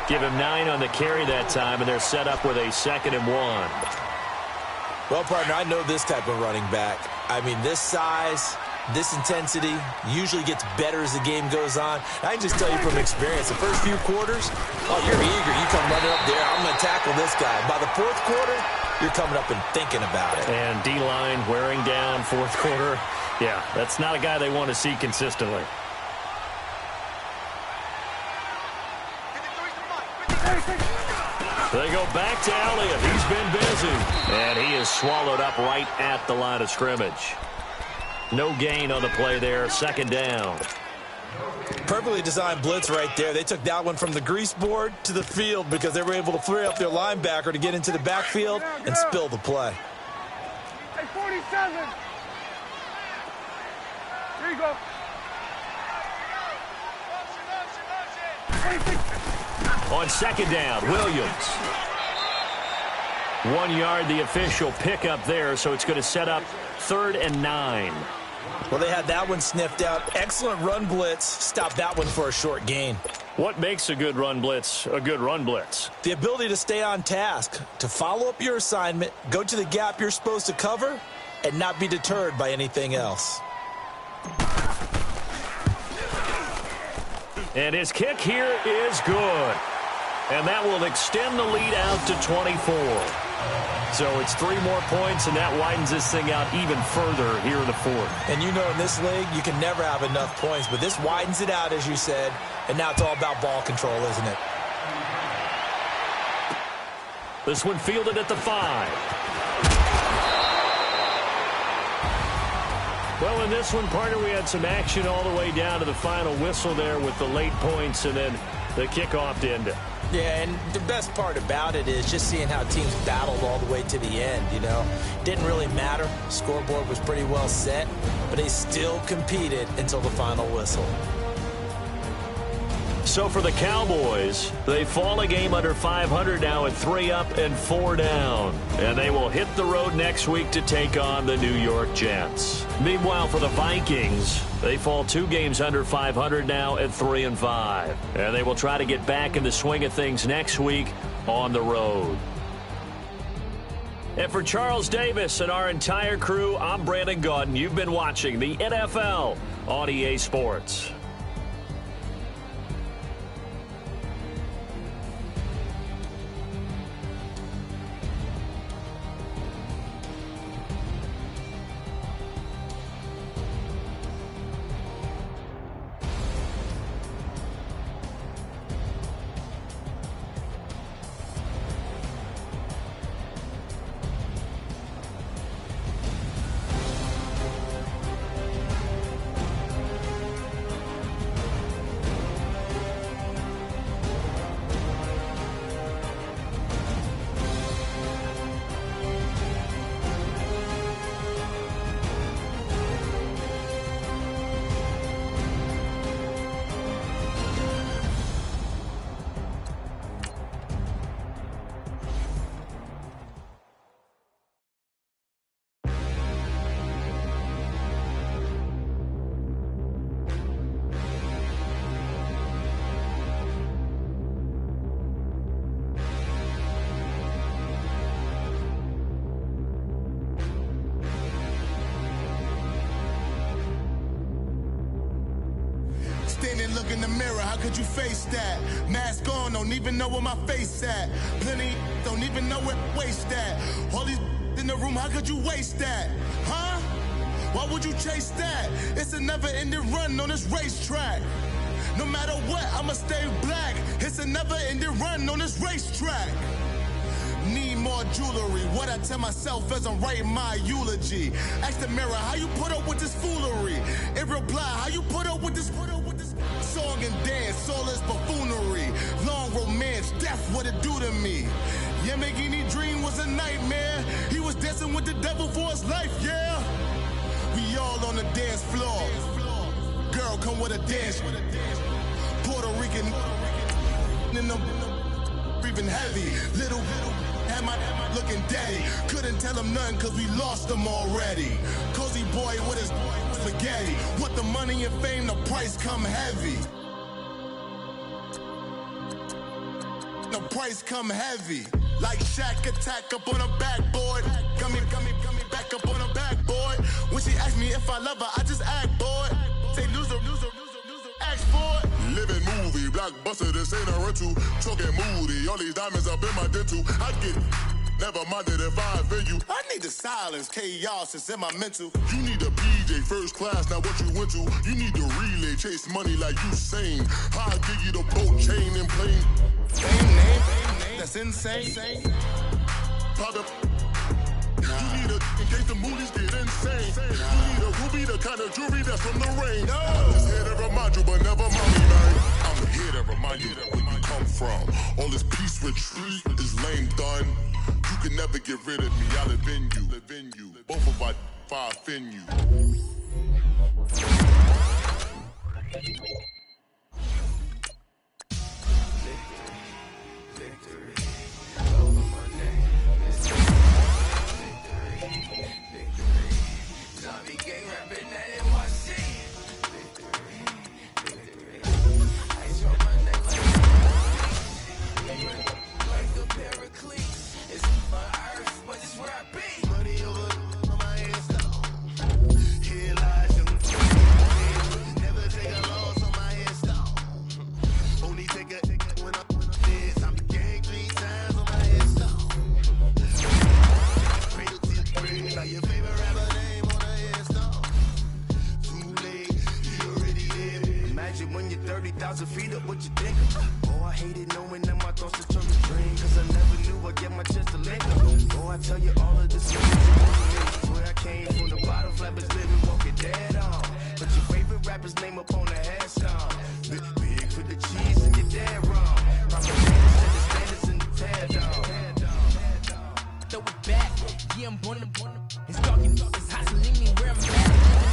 Give him 9 on the carry that time, and they're set up with a 2nd and 1. Well, partner, I know this type of running back. I mean, this size, this intensity usually gets better as the game goes on. I can just tell you from experience, the first few quarters, oh, you're eager. You come running up there, I'm going to tackle this guy. By the 4th quarter, you're coming up and thinking about it. And D-line wearing down 4th quarter. Yeah, that's not a guy they want to see consistently. They go back to Elliott. He's been busy. And he is swallowed up right at the line of scrimmage. No gain on the play there. 2nd down. Perfectly designed blitz right there. They took that one from the grease board to the field because they were able to free up their linebacker to get into the backfield and spill the play. Hey, 47. Here you go. 26. On 2nd down, Williams. 1 yard, the official pickup there, so it's going to set up 3rd and 9. Well, they had that one sniffed out. Excellent run blitz. Stop that one for a short gain. What makes a good run blitz a good run blitz? The ability to stay on task, to follow up your assignment, go to the gap you're supposed to cover, and not be deterred by anything else. And his kick here is good. And that will extend the lead out to 24. So it's 3 more points, and that widens this thing out even further here in the 4th. And you know in this league, you can never have enough points, but this widens it out, as you said, and now it's all about ball control, isn't it? This one fielded at the 5. Well, in this one, partner, we had some action all the way down to the final whistle there with the late points and then the kickoff to end it. Yeah, and the best part about it is just seeing how teams battled all the way to the end, you know. Didn't really matter. Scoreboard was pretty well set, but they still competed until the final whistle. So for the Cowboys, they fall a game under 500 now at 3 up and 4 down. And they will hit the road next week to take on the New York Jets. Meanwhile, for the Vikings, they fall 2 games under 500 now at 3 and 5. And they will try to get back in the swing of things next week on the road. And for Charles Davis and our entire crew, I'm Brandon Gaudin. You've been watching the NFL on EA Sports. Look in the mirror, how could you face that? Mask on, don't even know where my face at. Plenty don't even know where waste at. All these in the room, how could you waste that? Huh? Why would you chase that? It's a never-ending run on this racetrack. No matter what, I'ma stay black. It's a never-ending run on this racetrack. Need more jewelry. What I tell myself as I'm writing my eulogy. Ask the mirror, how you put up with this foolery? In reply, how you put up with this song and dance, all this buffoonery. Long romance, death, what it do to me? Yamagini dream was a nightmare. He was dancing with the devil for his life, yeah. We all on the dance floor. Girl, come with a dance. Puerto Rican in them breathing heavy. Little had my looking daddy. Couldn't tell him nothing cause we lost him already. Cozy boy with his spaghetti. With the money and fame, the price come heavy. The price come heavy. Like Shaq attack up on a backboard. Gummy, back up on a backboard. When she asked me if I love her, I just act bored. Say loser, ask for it. Living movie, blockbuster, this ain't a rental. Talking moody, all these diamonds up in my dental. I get never minded if I offend you. I need the silence, chaos is in my mental. You need a PJ, first class, not what you went to. You need the relay, chase money like you sane. I'll give you the boat, chain, and plane. Fame name, that's insane. Pop up. You need a, in case the moodies get insane. You need a ruby, the kind of jewelry that's from the rain. I'm just here to remind you, but never mind me, man. I'm here to remind you where you come from. All this peace retreat is lame done. You can never get rid of me, I live in you. Both of our five in you. Feet up, what you think? Oh, I hated knowing that my thoughts just turned to dream. Cause I never knew I'd get my chance to link up. Oh, I tell you all of this. Where I came from, the bottom flappers living, walking dead on. But your favorite rapper's name up on the headstone. Big for the cheese and you're dead wrong. Propaganda set the standards in the tear down. Throw it back, yeah, I'm born to. It's talking, it's hustling me where I'm at.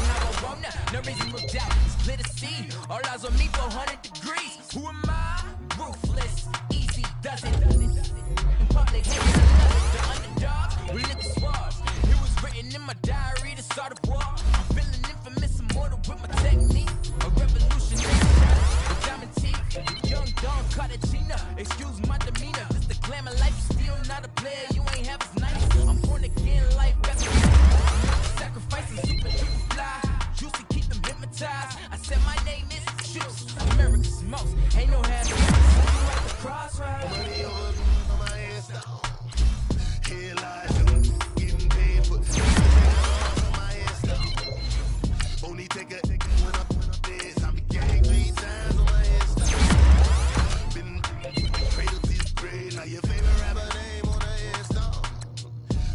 How I want now, no reason to look out. It's clear to see. All eyes on me for 100 degrees. Who am I? Ruthless, easy, does it. In public, hate it, I love it. The underdog, we lit the swords. It was written in my diary to start a war. I'm feeling infamous, immortal with my technique. A revolutionary shot with diamond teeth. Young Don Cartagena, excuse my demeanor. This the glamour life, you still not a player. You ain't half as nice. I'm born again, life that's sacrificing super fly. Juicy, keep them hypnotized. I said my name is Juice. America's most. Ain't no half. See you at the crossroads. Money over my head stone. Here lies getting paid for on my head stone. Only take a when I'm dead. I be gang 3 times on my head stone. Been cradle to the grave. Now your favorite rapper name on the head stone.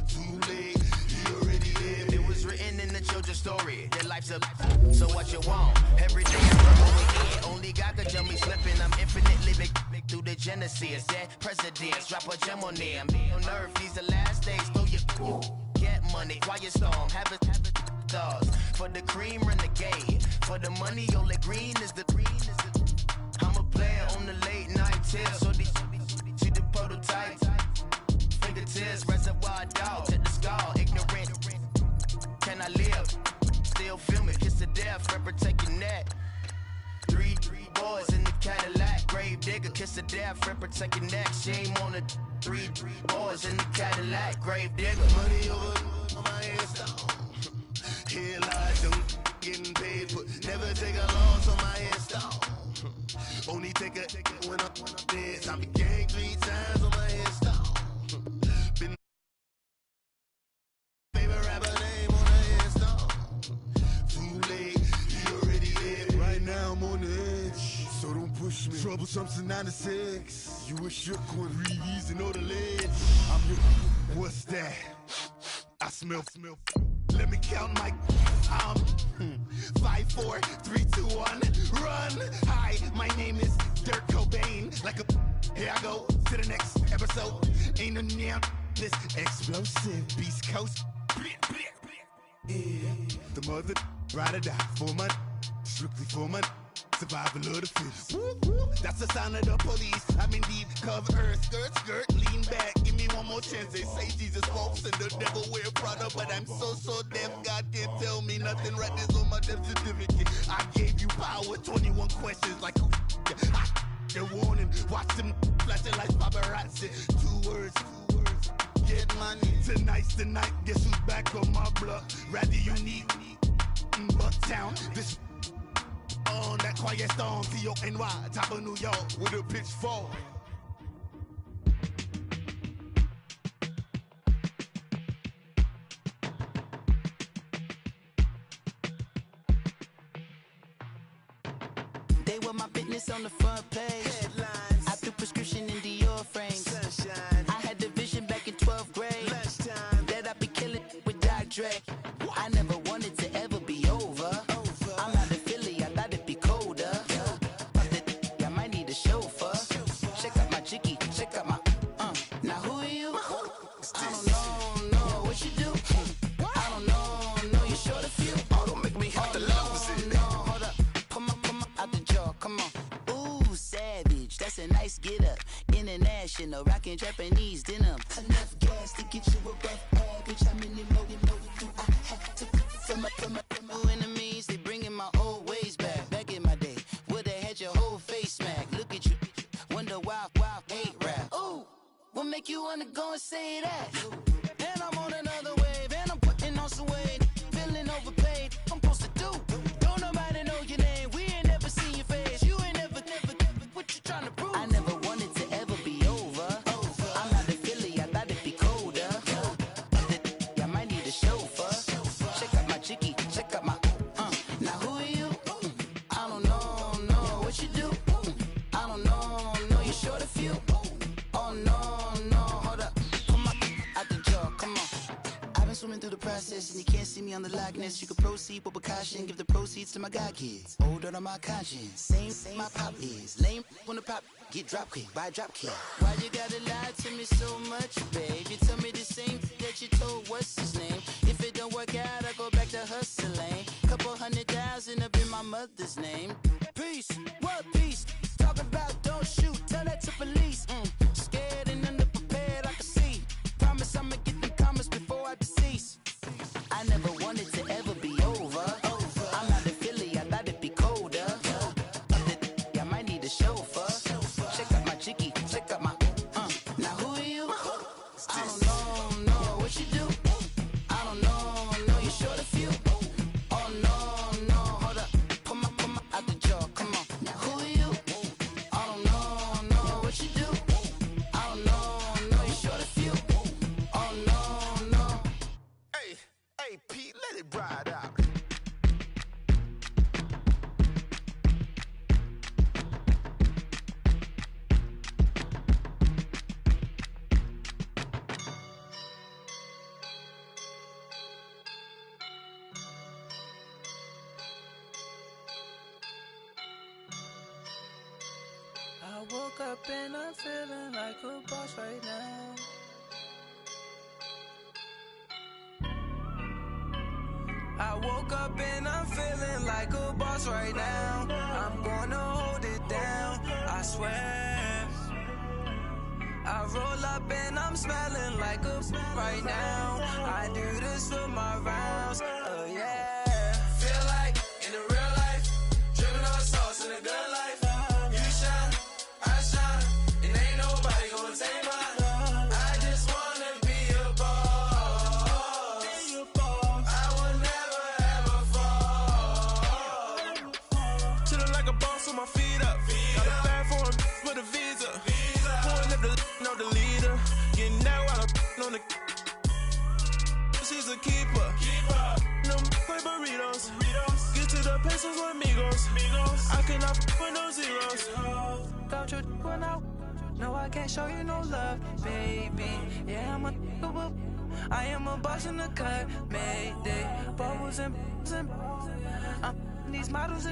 Too late, you already lived. It was written in the children's story. Their life's a life. So what you want? Everything is struggle with it. Only God could jump me slipping. I'm infinitely big through the genesis. Dead presidents, drop a gem on them. On earth, these the last days. Throw your get money, quiet storm. Have it dogs. For the cream, renegade. For the money, only green is the green. I'm a player on the late night tier. So these see the prototype. Fingertips, reservoir dog. Check the skull, ignorant. Can I live? Still film it, kiss to death, rep protect your neck. Three boys in the Cadillac, grave digger, kiss to death, rep protect your neck. Shame on the three boys in the Cadillac, grave digger. Money over on my head stone. Here lies them getting paid, but never take a loss on my head stone. Only take a when I'm dead. I be gang 3 times on my head stone. Been favorite rapper name on the head stone. Too late, you already lived. Right now I'm on the edge, so don't push me. Troublesome to 96. You a shook one, breathe easy, know the ledge. I'm your, what's that? I smell. Let me count my 5, 4, 3, 2, 1, run. Hi, my name is Dirk Cobain. Like a, here I go to the next episode. Ain't no damn this explosive Beast Coast. Yeah. The mother ride or die for my strictly For my survival of the fittest. That's the sound of the police. I'm in deep cover, skirt, lean back. Give me one more chance. They say Jesus walks and the devil wear Prada, but I'm so deaf. God can't tell me nothing. Right there's on my death certificate. I gave you power. 21 questions like a warning. Watch them flashing like paparazzi. Two words. Get money. Tonight's the night. Guess who's back on my block? Rather unique. Bucktown. This on that quiet storm, T-O-N-Y, top of New York with a pitchfork. They were my business on the front page. Headlines. I threw prescription in Dior frames. Sunshine. I had the vision back in 12th grade. Lunchtime. That I'd be killing with Dr. Dre. I never wanted to ever be over. I'm out of Philly, I thought it'd be colder. I might need a chauffeur. Check out my jiggy, check out my Now who are you? I don't know what you do. I don't know you short a few. Oh, don't make me have to lose it. No, hold up, come on, out the jaw, come on. Ooh, savage, that's a nice get up. International, rockin' Japanese denim. Enough gas to get you above average. How many more do I have to from my enemies? They bringing my old ways back. Back in my day, would've had your whole face smack. Look at you, wonder why hate rap. Ooh, what make you wanna go and say that? And I'm on another wave, and I'm putting on some weight. Feeling overpaid, I'm supposed to do. Don't nobody know your name, we ain't never seen your face. You ain't never, what you trying to prove? I never wanted to ever be over. I'm out of Philly, I thought it'd be colder. I might need a chauffeur. Check out my jiggy, check out my Now who are you? I don't know what you do. I don't know you short a few. Oh no, hold up, come on, out the jaw, come on. I've been swimming through the process and you can't see me on the Loch Ness. You can proceed with precaution, give the proceeds to my god kids. Older on my conscience, same my pop is. Lame when the pop get drop kick, buy drop kick. Why you gotta lie to me so much, babe? You tell me the same that you told what's his name. If it don't work out, I go back to hustling. Couple 100,000 up in my mother's name. Peace, what peace? Talk about don't shoot, tell that to police. Scared and underprepared, I can see. Promise I'ma get them comments before I decease. I never wanted to ever be over. I'm out of Philly, I thought it'd be colder. I might need a chauffeur. Check out my jiggy, check out my Now who are you? I don't know what you do. I don't know you short a few. Oh no, hold up, come on, out the jaw, come on. Now who are you? I don't know what you do. I don't know you short a few. Oh no. Hey, Pete, let it ride out. I woke up and I'm feeling like a boss right now. I woke up and I'm feeling like a boss right now. I'm gonna hold it down, I swear. I roll up and I'm smelling like a right now. I do this for my rounds, oh yeah. Feel like in the real life, dripping on sauce in a good life. You shine, I shine, and ain't nobody gonna take mine. I just wanna be a boss. I will never ever fall. Chillin' like a boss with my feet up. Got a bag for him with a visa. Pulling up the leader. Getting that while I'm on the. She's a keeper. No play burritos. Get to the pesos with amigos. I cannot with no zeros. Don't you when no, I can't show you no love, baby. Yeah, I am a boss in the cut, Mayday. Bubbles and these models.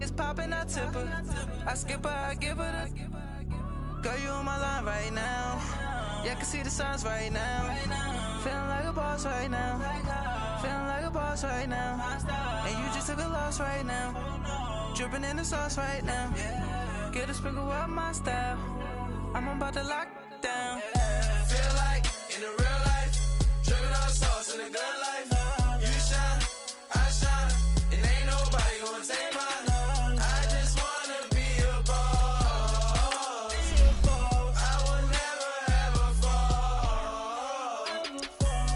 It's popping, I tip her. I skip her, I give her the. Girl, you on my line right now. Yeah, I can see the signs right now. Feeling like a boss right now. Feeling like a boss right now. And you just took a loss right now. Dripping in the sauce right now. Get a sprinkle of my style. I'm about to lock down. Feel like in the real life, dripping all sauce in the good life. You shine, I shine, and ain't nobody gonna take mine. I just wanna be a boss. I will never ever fall.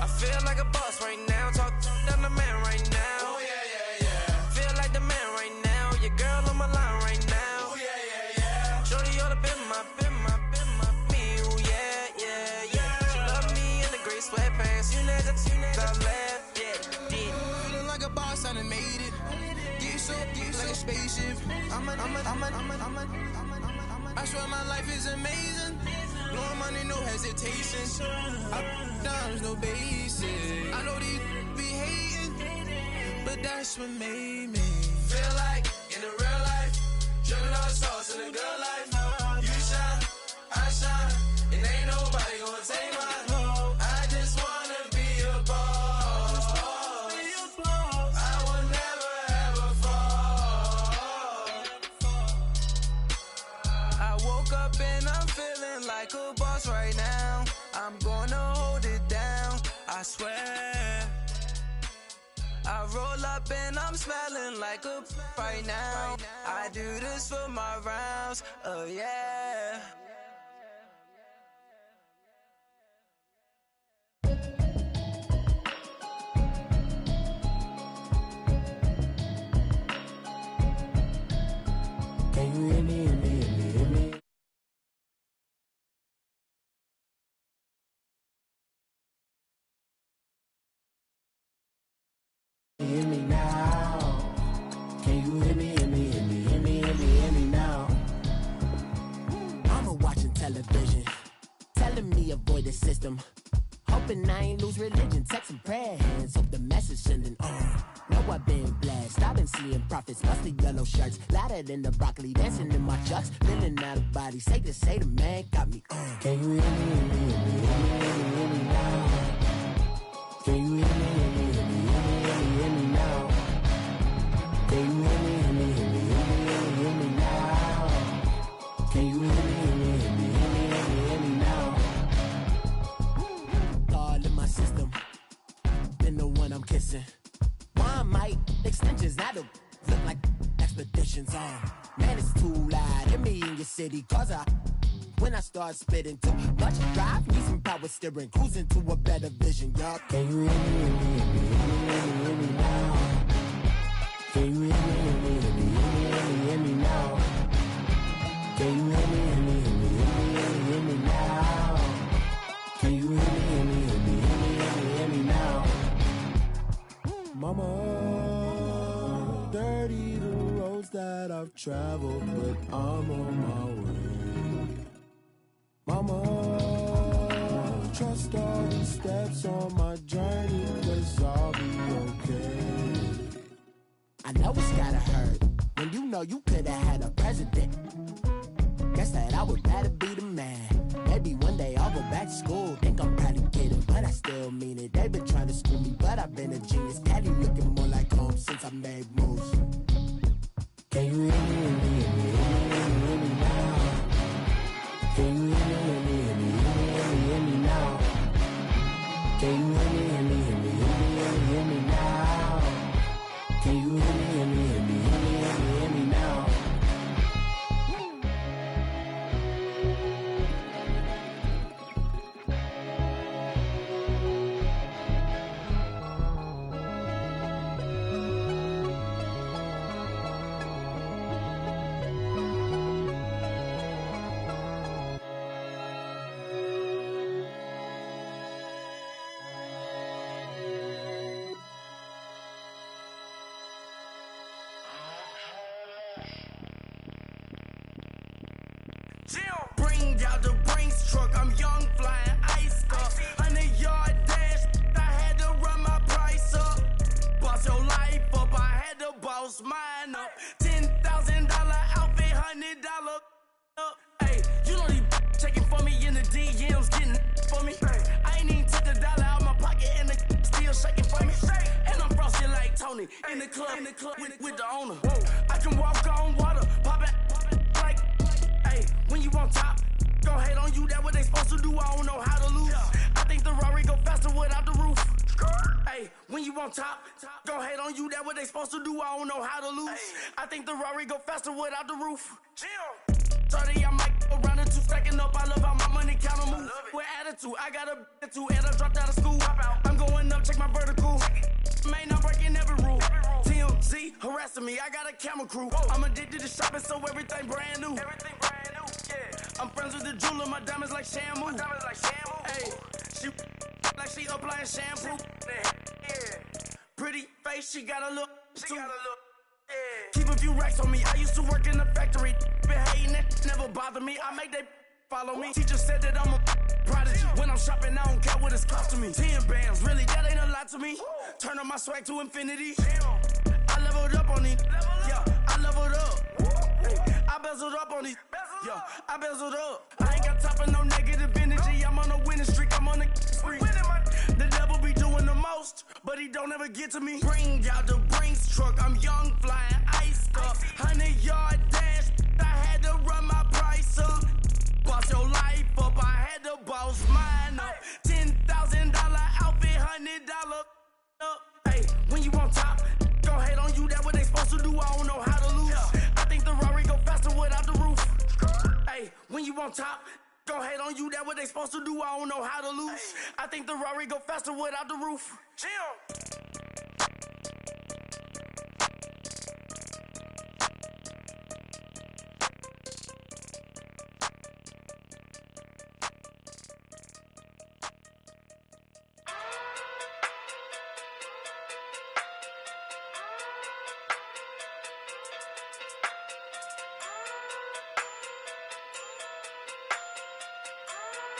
I feel like a boss right now. Talk down the man right now. Oh yeah, yeah, yeah. Feel like the man right now. Your girl on my line right now. Oh yeah, yeah, yeah. Shorty all up in my me. Oh yeah, yeah, yeah. She love me in the gray sweatpants. You never left. Yeah, did. Feeling like a boss, I done made it. Get so like a spaceship. I swear my life is amazing. Blowing money, no hesitation. Dimes, no basic. I know these be hating, but that's what made me feel like in the real life, dripping all sauce in the good life. You shine, I shine, and ain't nobody gonna take mine. I just wanna be a boss. I will never ever fall. I woke up and I'm feeling like a boss right now. I'm gonna hold it down, I swear. I roll up and I'm smelling like a right now. I do this for my rounds, oh yeah. Can you hear me, hear me, hear me, hear me? Hear me now. Can you hear me, hear me, hear me, hear me, hear me, hear me now? Mama watching television, telling me avoid the system. Hoping I ain't lose religion, texting prayer hands, hope the message sending on. Know I've been blessed, I've been seeing prophets, mostly yellow shirts, louder than the broccoli, dancing in my chucks, feeling out of body, say the man got me on. Can you hear me, hear me, hear me, hear me, hear me, hear me now? Can you hear me, hear me, hear me, hear me, hear me, hear me now? Can you hear me, hear me, hear me, hear me, hear me, hear me now? Can you hear me, hear me, hear me, hear me, hear me, hear me now? All in my system, then the one I'm kissing. One might extensions, that'll look like expeditions on. Man, it's too loud. Hear me in your city, cause when I start spitting too much drive, need some power steering, cruising to a better vision, y'all. Can you hear me, hear me, hear me, hear me, hear me, hear me now? Can you hear me, hear me, hear me, hear me, hear me, hear me now? Can you hear me, hear me, hear me, hear me, hear me, hear me now? Can you hear me, hear me, hear me, hear me, hear me, hear me now? Mama, dirty the roads that I've traveled, but I'm on my way. Mama, trust all the steps on my journey, 'cause I'll be okay. I know it's gotta hurt when you know you could've had a president. Guess that I would rather be the man. Maybe one day I'll go back to school. Think I'm probably kidding, but I still mean it. They've been trying to school me, but I've been a genius. Caddy looking more like home since I made moves. Can you hear me, hear me, hear me, hear me, hear me, hear me now? Can you hear me, hear me, hear me, hear me, hear me, hear me now? Can you hear me, hear me, hear me, hear me, hear me, hear me now? Can you hear me, hear me, hear me, hear me, hear me, hear me now? Bring out the Brinks truck, I'm young, flying ice up. 100-yard dash, I had to run my price up. Boss your life up, I had to boss mine up. $10,000 outfit, $100 up. Hey, you know these checking for me in the DMs, getting for me. I ain't even took $1 out my pocket and the still still shaking for me. And I'm frosty like Tony in the club with the owner. I can walk on water, pop it like, hey, when you on top, gon' hate on you, that what they supposed to do, I don't know how to lose. I think the Rari go faster without the roof. Hey, when you on top, gon' hate on you, that what they supposed to do, I don't know how to lose. I think the Rari go faster without the roof. 30, I might go around and two stacking up. I love how my money counter move. With attitude, I got a attitude, and I dropped out of school. I'm going up, check my vertical. Man, I'm breaking every rule. TMZ harassing me, I got a camera crew. I'm addicted to shopping, so everything brand new. I'm friends with the jeweler, my diamonds like Shamu. Hey, she like she applying shampoo. Pretty face, she got a look. Keep a few racks on me. I used to work in the factory. Been hating it, never bother me. I make they follow me. Teacher said that I'm a prodigy. When I'm shopping, I don't care what it's costing me. 10 bands, really, that ain't a lot to me. Turn up my swag to infinity. I leveled up on these. Yeah, I leveled up. I bezeled up on these. Yeah, I bezeled up. I ain't got time for no negative energy. I'm on a winning streak. I'm on a spree. The devil be doing the most, but he don't ever get to me. Bring out the Brinks truck. I'm young, flying, iced up. 100-yard dash. I had to run my price up. Boss your life up. I had to boss mine up. $10,000 outfit, $100 up. Hey, when you on top, gon' hate on you. That what they supposed to do. I don't know how to lose. I think the Rari go faster without the roof. Hey, when you on top, gon' hate on you, that what they supposed to do, I don't know how to lose. I think the Rari go faster without the roof.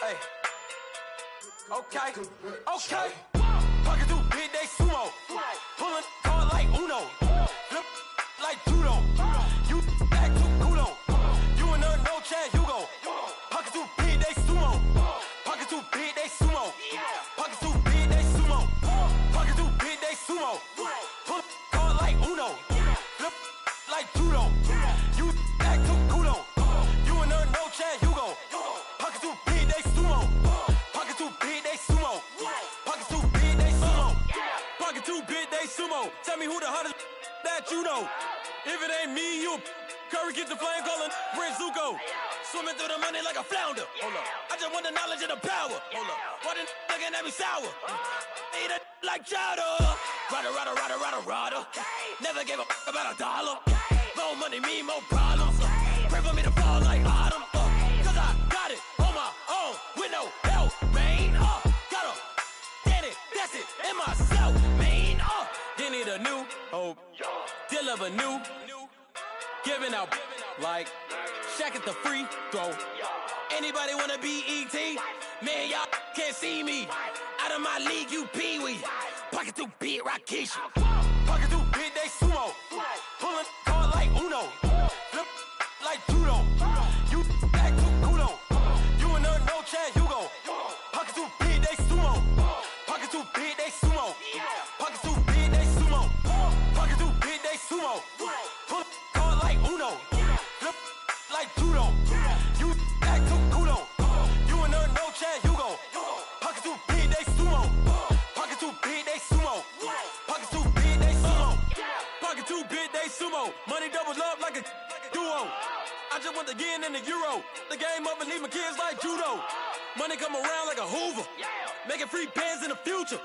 Hey. Okay. Pocket through big day sumo. Pulling hard like Uno. Flip like judo. You back to kudo. You and her no Chad Hugo. Pocket through big day sumo. Pocket through big day sumo. Pocket through big day sumo. Pocket through big day sumo. Pull hard like Uno. Flip like judo. You back to kudo. You and her no Chad Hugo. Pocket through big day sumo. Pocket through big day sumo. Pocket through big day sumo. Pocket through big day sumo. Tell me who the hottest that you know. If it ain't me, you Curry get the flame calling Prince Zuko. Swimming through the money like a flounder. Hold up. I just want the knowledge and the power. Hold up. Why the looking at me sour? Eat it like chowder. Rada. Never gave a about $1. More money mean more problems. Pray for me to fall like autumn. Cause I got it on my own with no help, man. Got a daddy, that's it, in myself, man. They need a new hope. Deal of a new. Giving out like Shaq at the free throw. Anybody wanna be E.T.? Man, y'all can't see me. Out of my league, you pee-wee. Pocket through beat Rakishi. Pocket through big day sumo. Pulling hard like Uno. Flip like judo. You back to kudo. You and her no Chad Hugo. Pocket through big day sumo. Pocket through big day sumo. Pocket through big day sumo. Pocket through big day sumo. Pull hard like Uno. Flip like judo. You back to kudo. You and her no Chad Hugo. Pocket through big day sumo. Pocket through big day sumo. Pocket through big day sumo. Pocket through big day sumo. Money doubles up like a duo. I just want the yen and the euro. The game up and leave my kids like judo. Money come around like a Hoover. Making free bands in the future.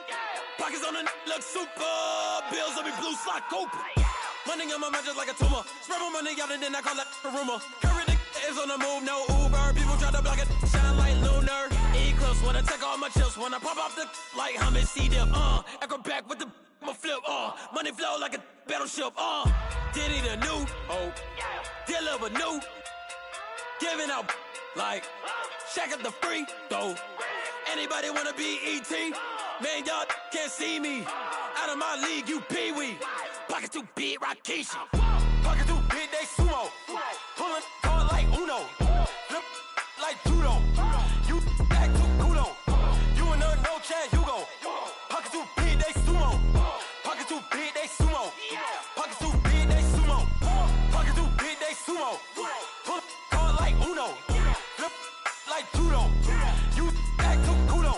Pockets on the look super. Bills on me blue slot Cooper. Money on my mind just like a tumor. Spread my money out and then I call that a rumor. Curry the is on the move, no Uber. People try to block it, shine like lunar. Eclipse wanna take all my chips. When I pop off the like Hummus C-dip. Echo back with the I'ma flip. Money flow like a battleship. Diddy the new hope. Deliver new. Giving out like Shaq at the free throw. Anybody wanna be E.T.? Man, y'all can't see me. Out of my league, you pee-wee. Pocket too big, Rakishi. Pocket too big, they sumo. Pulling hard like Uno. Flip like judo. You back to kudo. You and her no Chad Hugo. Pocket too big, they sumo. Pull up card like Uno. Flip like judo. You act too kudo.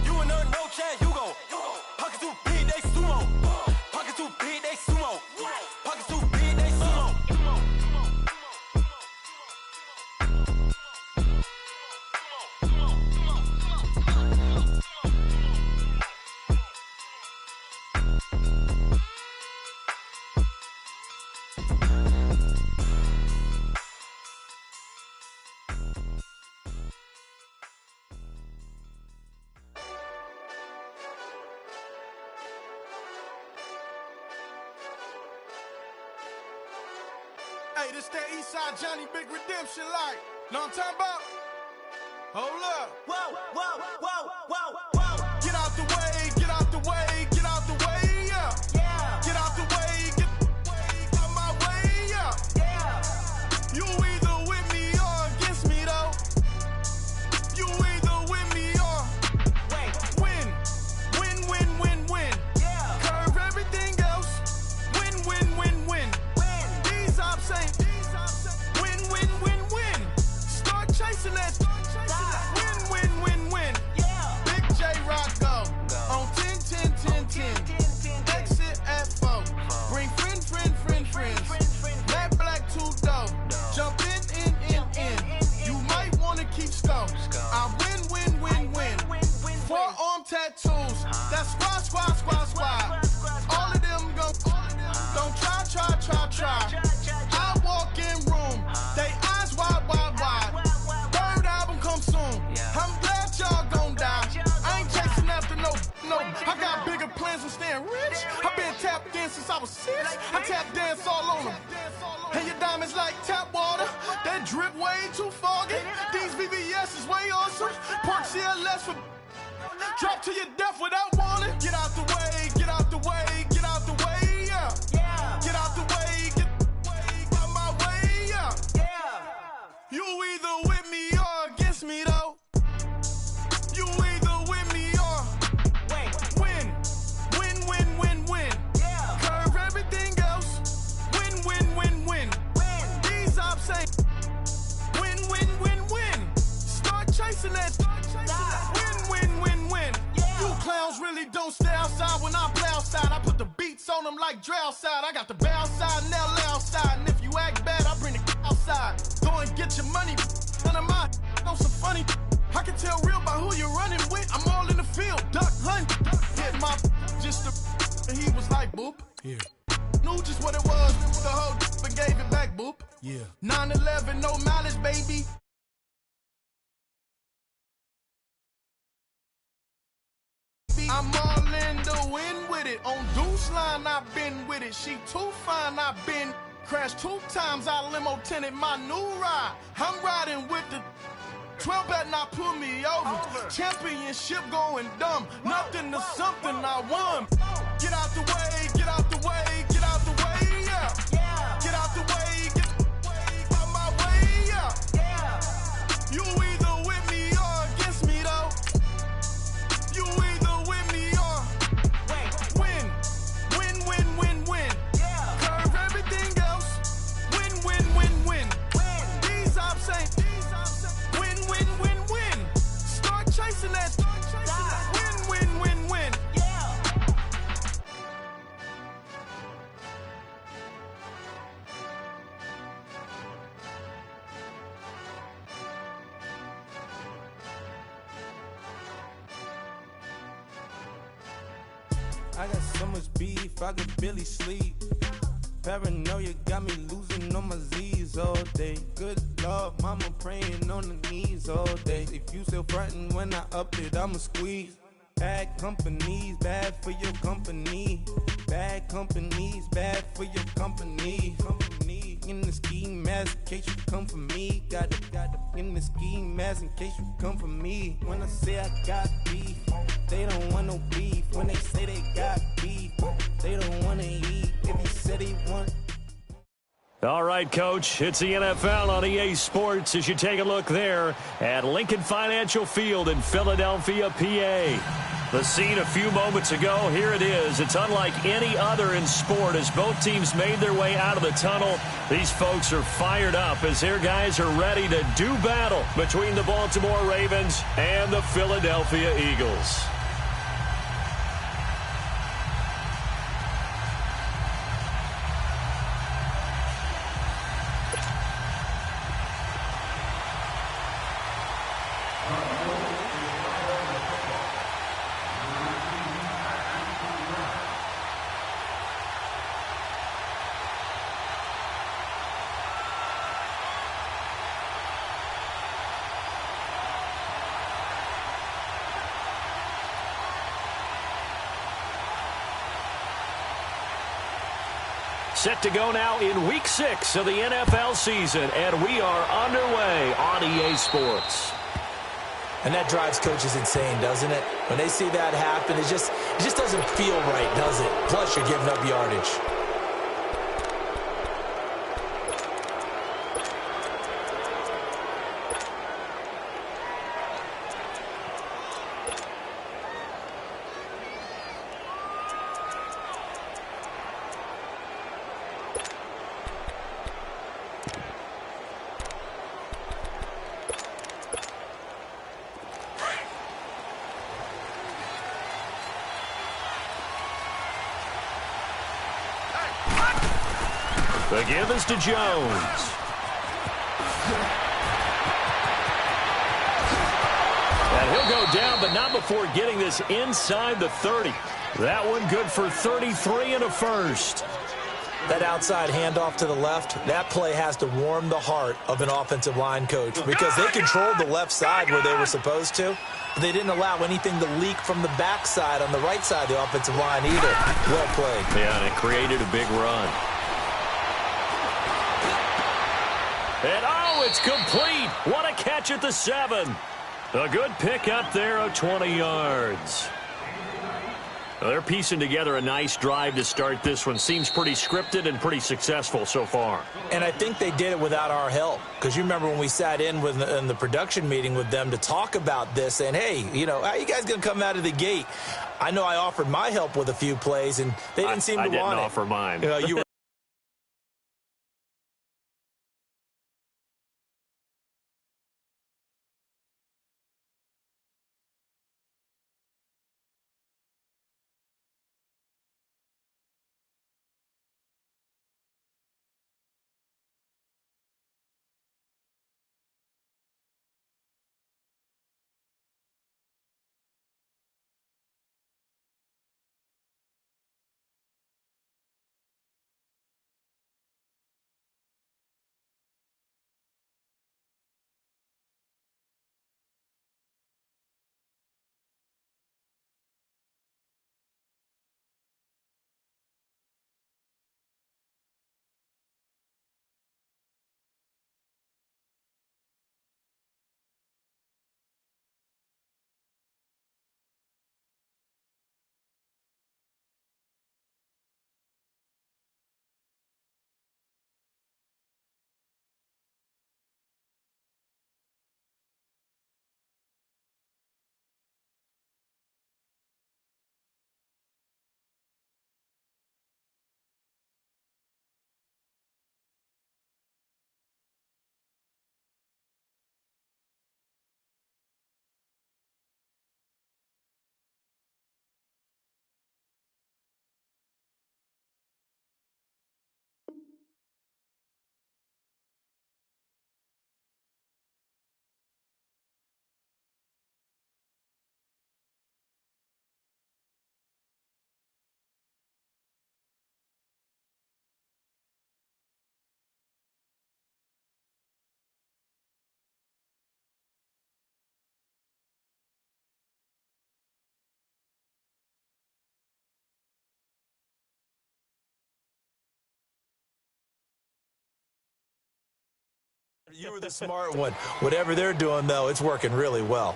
You in there, no chance, you go. Pockets too big, they sumo. Pockets too big, they sumo. Pockets too big, they sumo. Hey, this that Eastside Johnny Big Redemption like. Know what I'm talking about? Hold up. Whoa, whoa, whoa, whoa, whoa. Get out the way, get out the way, get out the way, yeah. Yeah, Get out the way, get out my way, yeah. yeah. You either with me or against me, though. You either with me or win. Win, win, win, win. Yeah. Curve everything else. Win, win, win, win. These ops ain't. Win, win, win, win. Start chasing that. Win, win, win, win. Yeah. Big J Rock go. On 10, 10, 10, 10. Exit at 4. Bring friends. Matt Black 2 dough. Jump in. You might wanna keep score. I win. Forearm tattoos. That's squad. All of them go. Don't try. I walk in room. They eyes wide. Third album come soon. I'm glad y'all gon' die. I ain't chasing after no. I got bigger plans than staying rich. I've been tapped in since I was 6. I tap dance all on them. And your diamonds like tap water. That drip way too foggy. These VVS is way awesome. Park CLS for drop to your death without warning. Get out the way, get out the way, get out the way, yeah. Yeah, Get out the way, get out my way, yeah. yeah. You either with me or against me, though. You either with me or win. Win. Yeah. Curve everything else. Win. These ops ain't. Win. Start chasing that. Win. Yeah. You clowns really don't stay outside when I play outside. I put the beats on them like Dre outside. I got the bow side and LA outside. And if you act bad, I bring the outside. Go and get your money. None of my know some funny. I can tell real by who you're running with. I'm all in the field. Duck hunt. Hit my just and he was like boop. Yeah. Knew just what it was. The whole and gave it back boop. Yeah. 9/11, no mileage, baby. I'm all in the wind with it. On Deuce Line, I've been with it. She too fine, I've been crashed 2 times. I limo tinted my new ride. I'm riding with the 12 better not pull me over. Championship going dumb. Nothing to something I won. Get out the way, get out the way, get out the way, yeah. Yeah. Get out the way, get out my way, yeah. Yeah. You either with me or against me, though. You either with me or win. Yeah. Curve everything else. Win. These ops ain't. Win. Start chasing that. Win. Yeah. I got so much beef, I could barely sleep. Paranoia got me losing on my Z's all day. Good Lord, mama praying on the knees all day. If you still frontin' when I up it, I'ma squeeze. Bad companies, bad for your company. Bad companies, bad for your company. In the ski mask, in case you come for me. Got it in the ski mask, in case you come for me. When I say I got beef, they don't want no beef. When they say they got beef, they don't want to eat. If he said he want. All right, Coach, it's the NFL on EA Sports as you take a look there at Lincoln Financial Field in Philadelphia, PA. The scene a few moments ago, here it is. It's unlike any other in sport as both teams made their way out of the tunnel. These folks are fired up as their guys are ready to do battle between the Baltimore Ravens and the Philadelphia Eagles. Set to go now in Week 6 of the NFL season, and we are underway on EA Sports. And that drives coaches insane, doesn't it? When they see that happen, it just doesn't feel right, does it? Plus, you're giving up yardage. The give is to Jones. And he'll go down, but not before getting this inside the 30. That one good for 33 and a first. That outside handoff to the left, that play has to warm the heart of an offensive line coach because they controlled the left side where they were supposed to, but they didn't allow anything to leak from the backside on the right side of the offensive line either. Well played. Yeah, and it created a big run. And, oh, it's complete. What a catch at the 7. A good pick up there of 20 yards. Well, they're piecing together a nice drive to start this one. Seems pretty scripted and pretty successful so far. And I think they did it without our help. Because you remember when we sat in the production meeting with them to talk about this, and, hey, you know, how are you guys going to come out of the gate? I know I offered my help with a few plays, and they didn't seem to want it. I didn't offer mine. You know, you were You were the smart one. Whatever they're doing, though, it's working really well.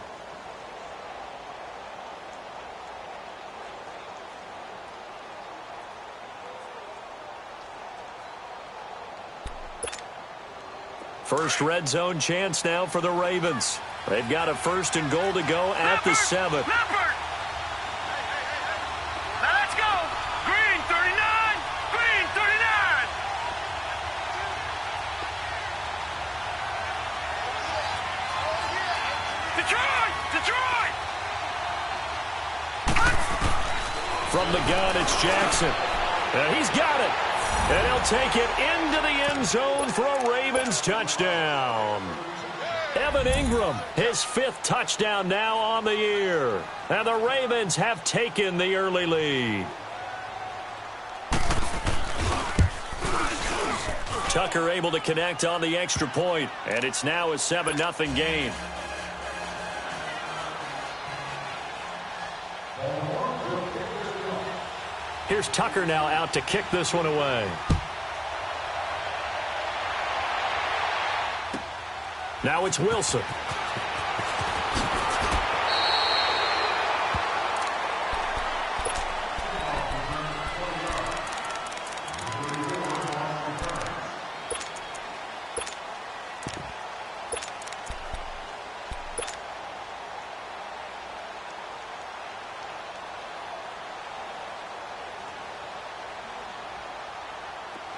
First red zone chance now for the Ravens. They've got a 1st and goal to go at the 7. From the gun, it's Jackson. And he's got it. And he'll take it into the end zone for a Ravens touchdown. Evan Ingram, his 5th touchdown now on the year. And the Ravens have taken the early lead. Tucker able to connect on the extra point, and it's now a 7-0 game. Here's Tucker now out to kick this one away. Now it's Wilson.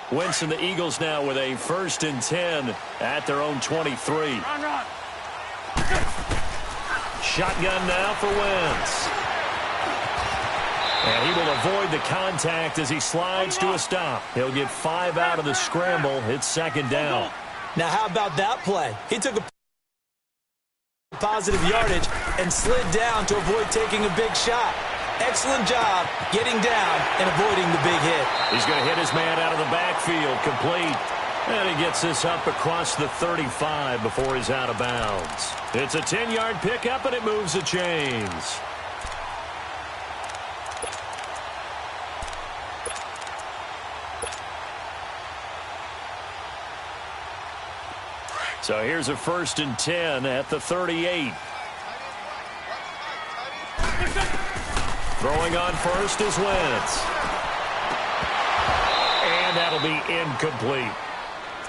Wentz and the Eagles now with a 1st and 10 at their own 23. Shotgun now for Wentz. And he will avoid the contact as he slides to a stop. He'll get 5 out of the scramble. It's 2nd down. Now how about that play? He took a positive yardage and slid down to avoid taking a big shot. Excellent job getting down and avoiding the big hit. He's going to hit his man out of the backfield, complete. And he gets this up across the 35 before he's out of bounds. It's a 10-yard pickup, and it moves the chains. So here's a 1st and 10 at the 38. Throwing on first is Wentz. And that'll be incomplete.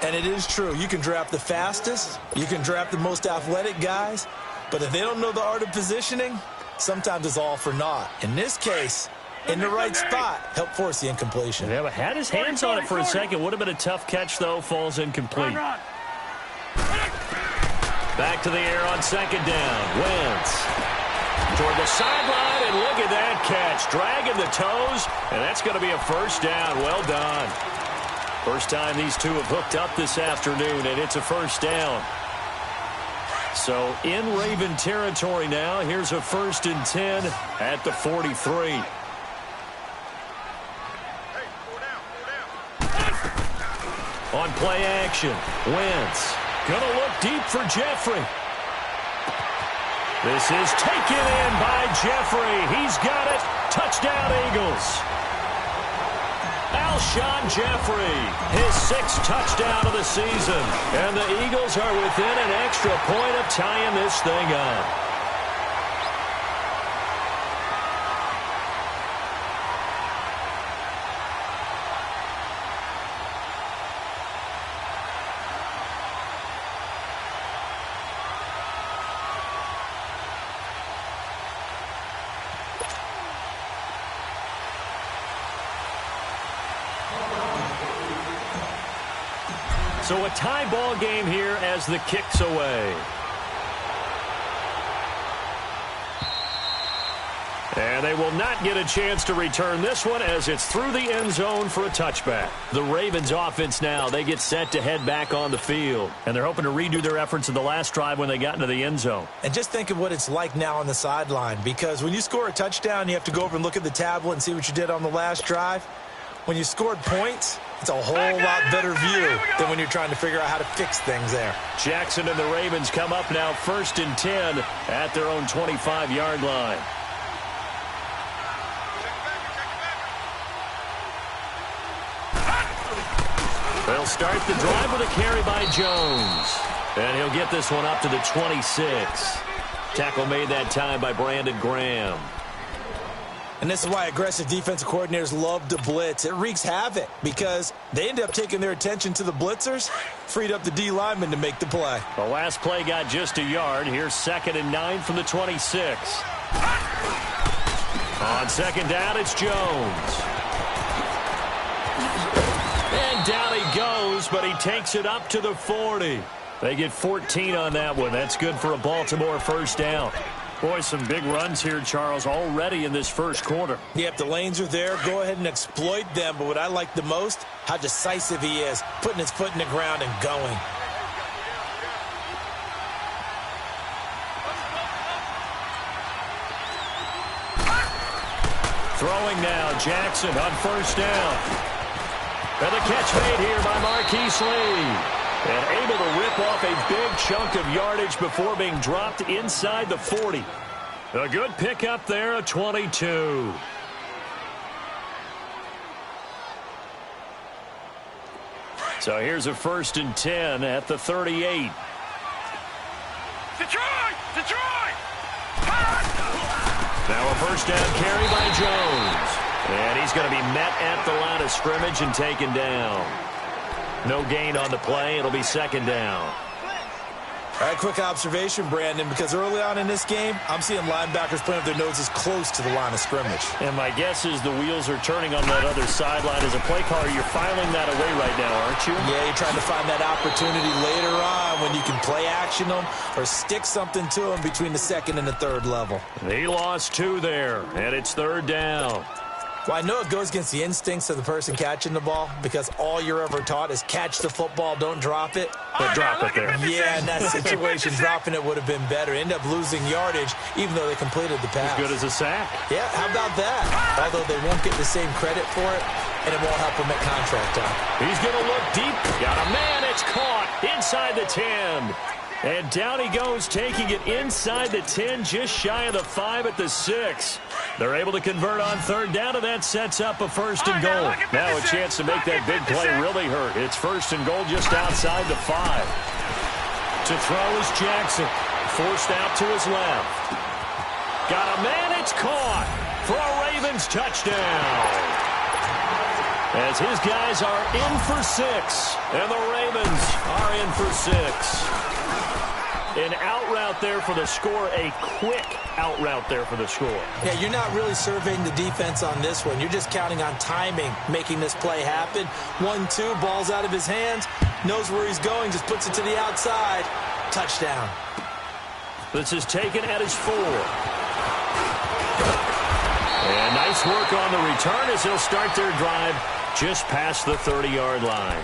And it is true. You can draft the fastest. You can draft the most athletic guys. But if they don't know the art of positioning, sometimes it's all for naught. In this case, in the right spot, helped force the incompletion. Yeah, but had his hands on it for a second. Would have been a tough catch, though. Falls incomplete. Back to the air on 2nd down. Wentz toward the sideline, and look at that catch. Dragging the toes, and that's going to be a 1st down. Well done. First time these two have hooked up this afternoon, and it's a 1st down. So in Raven territory now, here's a 1st and 10 at the 43. On play action, Wentz going to look deep for Jeffrey. This is taken in by Jeffrey. He's got it. Touchdown, Eagles. Alshon Jeffrey, his 6th touchdown of the season. And the Eagles are within an extra point of tying this thing up. So a tie ball game here as the kick's away. And they will not get a chance to return this one as it's through the end zone for a touchback. The Ravens offense now, they get set to head back on the field. And they're hoping to redo their efforts in the last drive when they got into the end zone. And just think of what it's like now on the sideline, because when you score a touchdown, you have to go over and look at the tablet and see what you did on the last drive. When you scored points, it's a whole lot better view than when you're trying to figure out how to fix things there. Jackson and the Ravens come up now 1st and 10 at their own 25-yard line. They'll start the drive with a carry by Jones. And he'll get this one up to the 26. Tackle made that time by Brandon Graham. And this is why aggressive defensive coordinators love to blitz. It wreaks havoc because they end up taking their attention to the blitzers, freed up the D lineman to make the play. The last play got just a yard. Here's 2nd and 9 from the 26. On 2nd down, it's Jones. And down he goes, but he takes it up to the 40. They get 14 on that one. That's good for a Baltimore first down. Boy, some big runs here, Charles, already in this first quarter. Yep, the lanes are there. Go ahead and exploit them. But what I like the most, how decisive he is, putting his foot in the ground and going. Throwing now, Jackson on first down. And the catch made here by Marquise Lee. And able to rip off a big chunk of yardage before being dropped inside the 40. A good pickup there, a 22. So here's a 1st and 10 at the 38. Detroit! Detroit! Now a first down carry by Jones. And he's going to be met at the line of scrimmage and taken down. No gain on the play. It'll be 2nd down. All right, quick observation, Brandon, because early on in this game, I'm seeing linebackers playing with their noses close to the line of scrimmage. And my guess is the wheels are turning on that other sideline. As a play caller, you're filing that away right now, aren't you? Yeah, you're trying to find that opportunity later on when you can play action them or stick something to them between the 2nd and the 3rd level. He lost 2 there, and it's 3rd down. Well, I know it goes against the instincts of the person catching the ball because all you're ever taught is catch the football, don't drop it. But drop it there. Yeah, in that situation, dropping it would have been better. End up losing yardage, even though they completed the pass. As good as a sack. Yeah, how about that? Although they won't get the same credit for it, and it won't help them at contract time. He's going to look deep. Got a man. It's caught inside the 10. And down he goes, taking it inside the 10, just shy of the 5 at the 6. They're able to convert on 3rd down, and that sets up a 1st and goal. Now a chance to make that big play really hurt. It's 1st and goal just outside the 5. To throw is Jackson. Forced out to his left. Got a man. It's caught for a Ravens touchdown. As his guys are in for 6, and the Ravens are in for 6. An out route there for the score, a quick out route there for the score. Yeah, you're not really surveying the defense on this one. You're just counting on timing, making this play happen. 1-2, ball's out of his hands, knows where he's going, just puts it to the outside. Touchdown. This is taken at his 4. And nice work on the return as he'll start their drive just past the 30-yard line.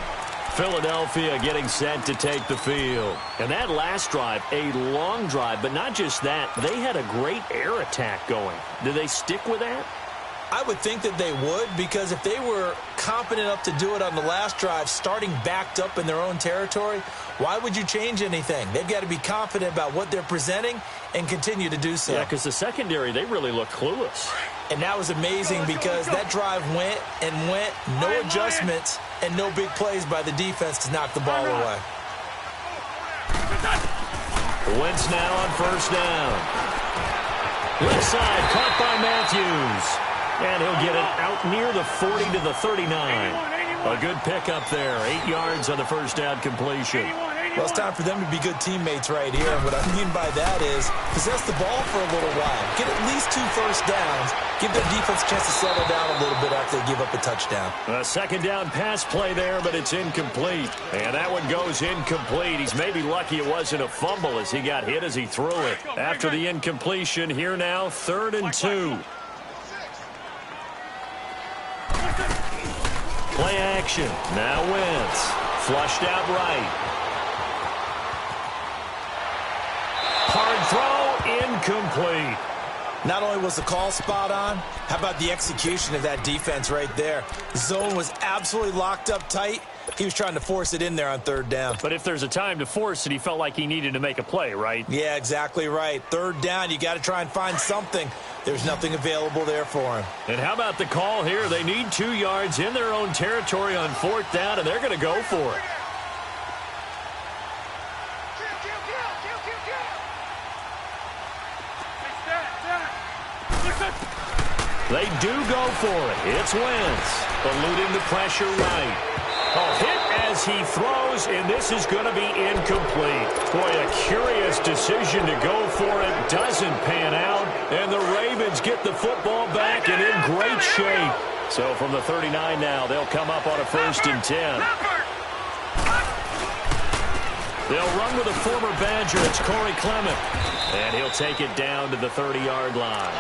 Philadelphia getting set to take the field. And that last drive, a long drive, but not just that. They had a great air attack going. Do they stick with that? I would think that they would, because if they were competent enough to do it on the last drive, starting backed up in their own territory, why would you change anything? They've got to be confident about what they're presenting and continue to do so. Yeah, because the secondary, they really look clueless. And that was amazing because that drive went and went, no adjustments, and no big plays by the defense to knock the ball away. Wentz now on 1st down. Left side, caught by Matthews. And he'll get it out near the 40 to the 39. A good pickup there. 8 yards on the 1st down completion. Well, it's time for them to be good teammates right here. And what I mean by that is possess the ball for a little while. Get at least 2 first downs. Give their defense a chance to settle down a little bit after they give up a touchdown. A 2nd down pass play there, but it's incomplete. And that one goes incomplete. He's maybe lucky it wasn't a fumble as he got hit as he threw it. After the incompletion, here now, 3rd and 2. Play action. Now Wentz. Flushed out right. Hard throw, incomplete. Not only was the call spot on, how about the execution of that defense right there? The zone was absolutely locked up tight. He was trying to force it in there on 3rd down. But if there's a time to force it, he felt like he needed to make a play, right? Yeah, exactly right. 3rd down, you got to try and find something. There's nothing available there for him. And how about the call here? They need 2 yards in their own territory on 4th down, and they're going to go for it. They do go for it. It's Wentz, eluding the pressure right. A hit as he throws, and this is going to be incomplete. Boy, a curious decision to go for it. Doesn't pan out, and the Ravens get the football back and in great shape. So from the 39 now, they'll come up on a 1st and 10. They'll run with a former Badger. It's Corey Clement. And he'll take it down to the 30-yard line.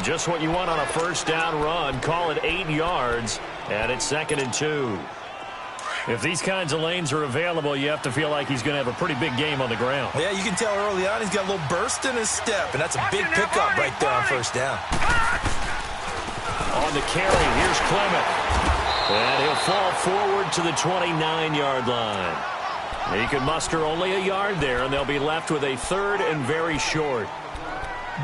Just what you want on a first down run. Call it 8 yards, and it's 2nd and 2. If these kinds of lanes are available, you have to feel like he's going to have a pretty big game on the ground. Yeah, you can tell early on he's got a little burst in his step, and that's a big pickup right there on first down. On the carry, here's Clement. And he'll fall forward to the 29-yard line. He can muster only a yard there, and they'll be left with a 3rd and very short.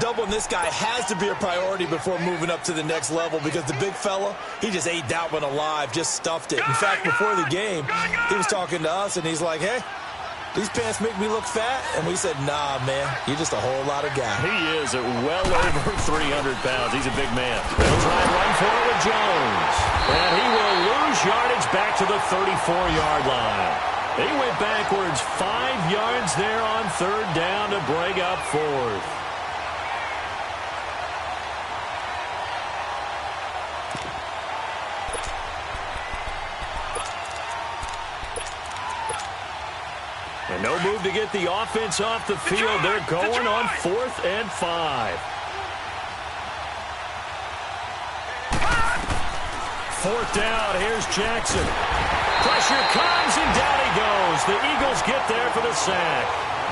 Doubling this guy has to be a priority before moving up to the next level because the big fella, he just ate that one alive, just stuffed it. In fact, before the game, he was talking to us, and he's like, hey, these pants make me look fat? And we said, nah, man, you're just a whole lot of guy. He is at well over 300 pounds. He's a big man. They'll try and run for it with Jones. And he will lose yardage back to the 34-yard line. He went backwards 5 yards there on 3rd down to break up 4th. And no move to get the offense off the field. They're going on 4th and 5. 4th down. Here's Jackson. Pressure comes, and down he goes. The Eagles get there for the sack.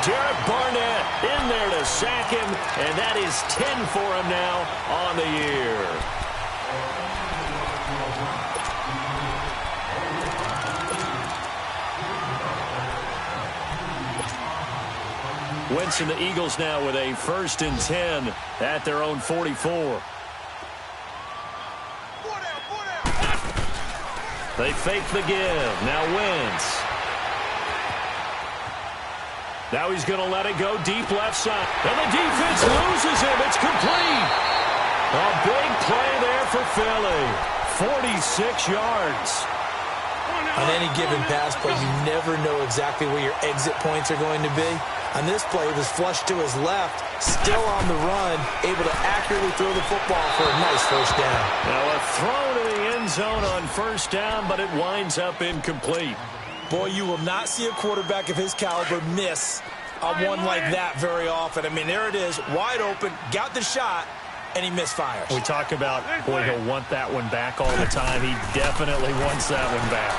Derek Barnett in there to sack him, and that is 10 for him now on the year. Wentz and the Eagles now with a 1st and 10 at their own 44. They fake the give. Now Wentz. Now he's going to let it go deep left side. And the defense loses him. It's complete. A big play there for Philly. 46 yards. On any given pass play, you never know exactly where your exit points are going to be. On this play, it was flushed to his left, still on the run, able to accurately throw the football for a nice first down. Now a throw to the end zone on first down, but it winds up incomplete. Boy, you will not see a quarterback of his caliber miss on one like that very often. I mean, there it is, wide open, got the shot, and he misfires. We talk about, boy, he'll want that one back all the time. He definitely wants that one back.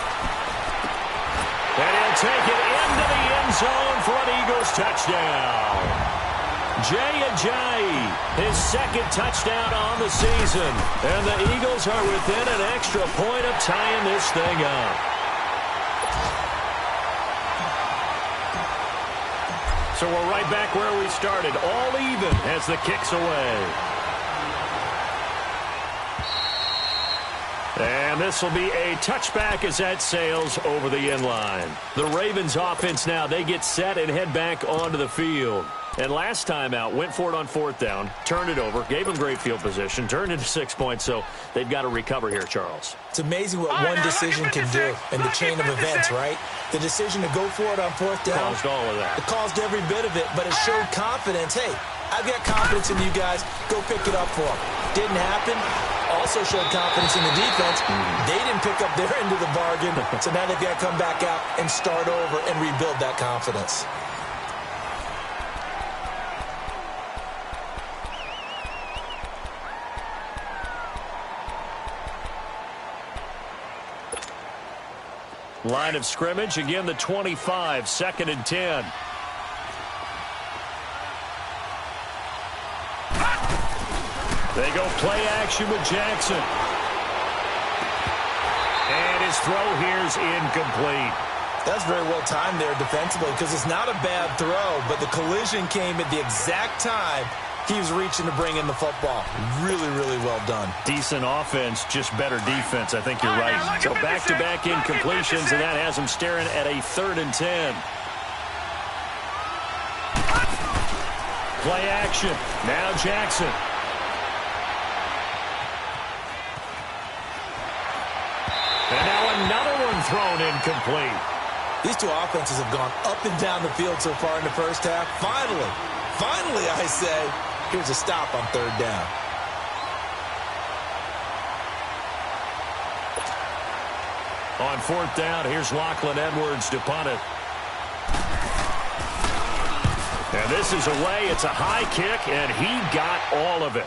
And he'll take it into the end zone for an Eagles touchdown. Jay Ajayi, his 2nd touchdown on the season. And the Eagles are within an extra point of tying this thing up. So we're right back where we started, all even as the kick's away. And this will be a touchback as that sails over the end line. The Ravens offense now, they get set and head back onto the field. And last time out, went for it on 4th down, turned it over, gave them great field position, turned into 6 points, so they've got to recover here, Charles. It's amazing what one decision can do in the chain of events, right? The decision to go for it on 4th down. Caused all of that. It caused every bit of it, but it showed confidence. Hey, I've got confidence in you guys. Go pick it up for them. Didn't happen. Also showed confidence in the defense. They didn't pick up their end of the bargain, so now they've got to come back out and start over and rebuild that confidence. Line of scrimmage, again the 25, 2nd and 10. They go play action with Jackson. And his throw here's incomplete. That's very well timed there defensively because it's not a bad throw, but the collision came at the exact time he was reaching to bring in the football. Really, really well done. Decent offense, just better defense. I think you're right. So back-to-back incompletions, and that has them staring at a 3rd and 10. Play action. Now Jackson. And now another one thrown incomplete. These two offenses have gone up and down the field so far in the first half. Finally, I say, here's a stop on 3rd down. On 4th down, here's Lachlan Edwards to punt it. And this is away. It's a high kick, and he got all of it.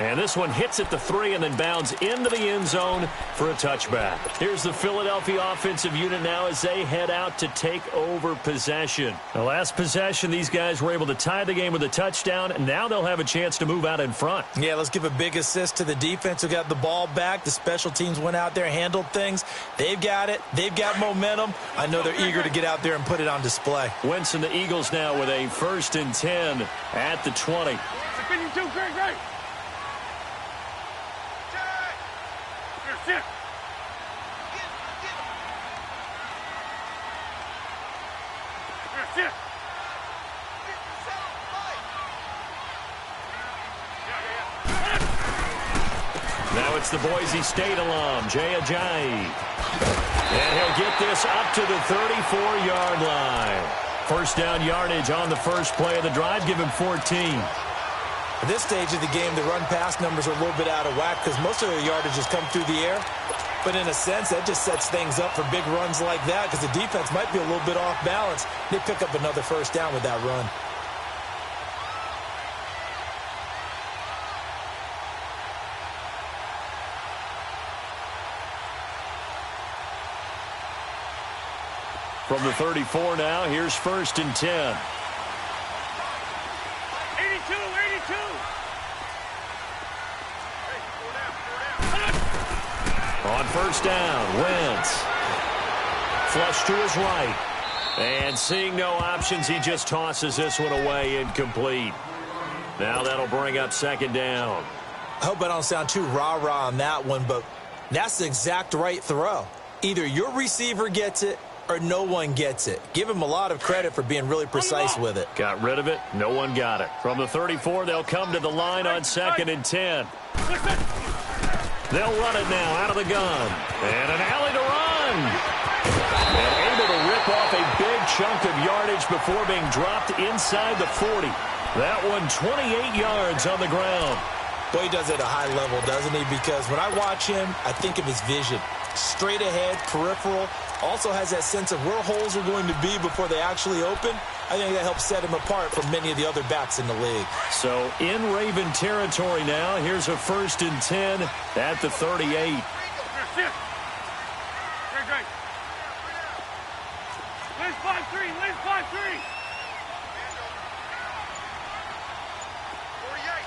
And this one hits at the 3 and then bounds into the end zone for a touchback. Here's the Philadelphia offensive unit now as they head out to take over possession. The last possession, these guys were able to tie the game with a touchdown, and now they'll have a chance to move out in front. Yeah, let's give a big assist to the defense who got the ball back. The special teams went out there, handled things. They've got it. They've got momentum. I know they're eager to get out there and put it on display. Wentz and the Eagles now with a 1st and 10 at the 20. 52, great. Sit. Sit. Now it's the Boise State alum, Jay Ajayi. And he'll get this up to the 34-yard line. First down yardage on the first play of the drive. Give him 14. At this stage of the game, the run-pass numbers are a little bit out of whack because most of the yardage has come through the air. But in a sense, that just sets things up for big runs like that because the defense might be a little bit off balance. They pick up another first down with that run. From the 34 now, here's 1st and 10. 82. On first down, Wentz. Flush to his right. And seeing no options, he just tosses this one away, incomplete. Now that'll bring up 2nd down. I hope I don't sound too rah-rah on that one, but that's the exact right throw. Either your receiver gets it or no one gets it. Give him a lot of credit for being really precise with it. Got rid of it. No one got it. From the 34, they'll come to the line on 2nd and 10. They'll run it now out of the gun. And an alley to run. And able to rip off a big chunk of yardage before being dropped inside the 40. That one 28 yards on the ground. Boy, he does it at a high level, doesn't he? Because when I watch him, I think of his vision. Straight ahead, peripheral. Also has that sense of where holes are going to be before they actually open. I think that helps set him apart from many of the other backs in the league. So in Raven territory now, here's a 1st and 10 at the 38. Great. Liz 5-3. 48.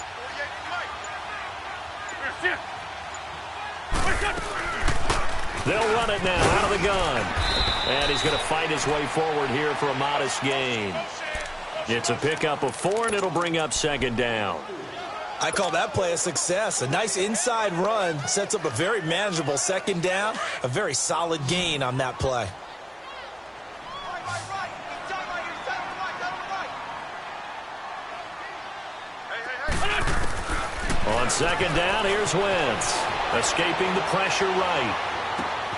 They'll run it now out of the gun. And he's going to fight his way forward here for a modest gain. It's a pickup of 4, and it'll bring up 2nd down. I call that play a success. A nice inside run sets up a very manageable 2nd down. A very solid gain on that play. On 2nd down, here's Wentz. Escaping the pressure right.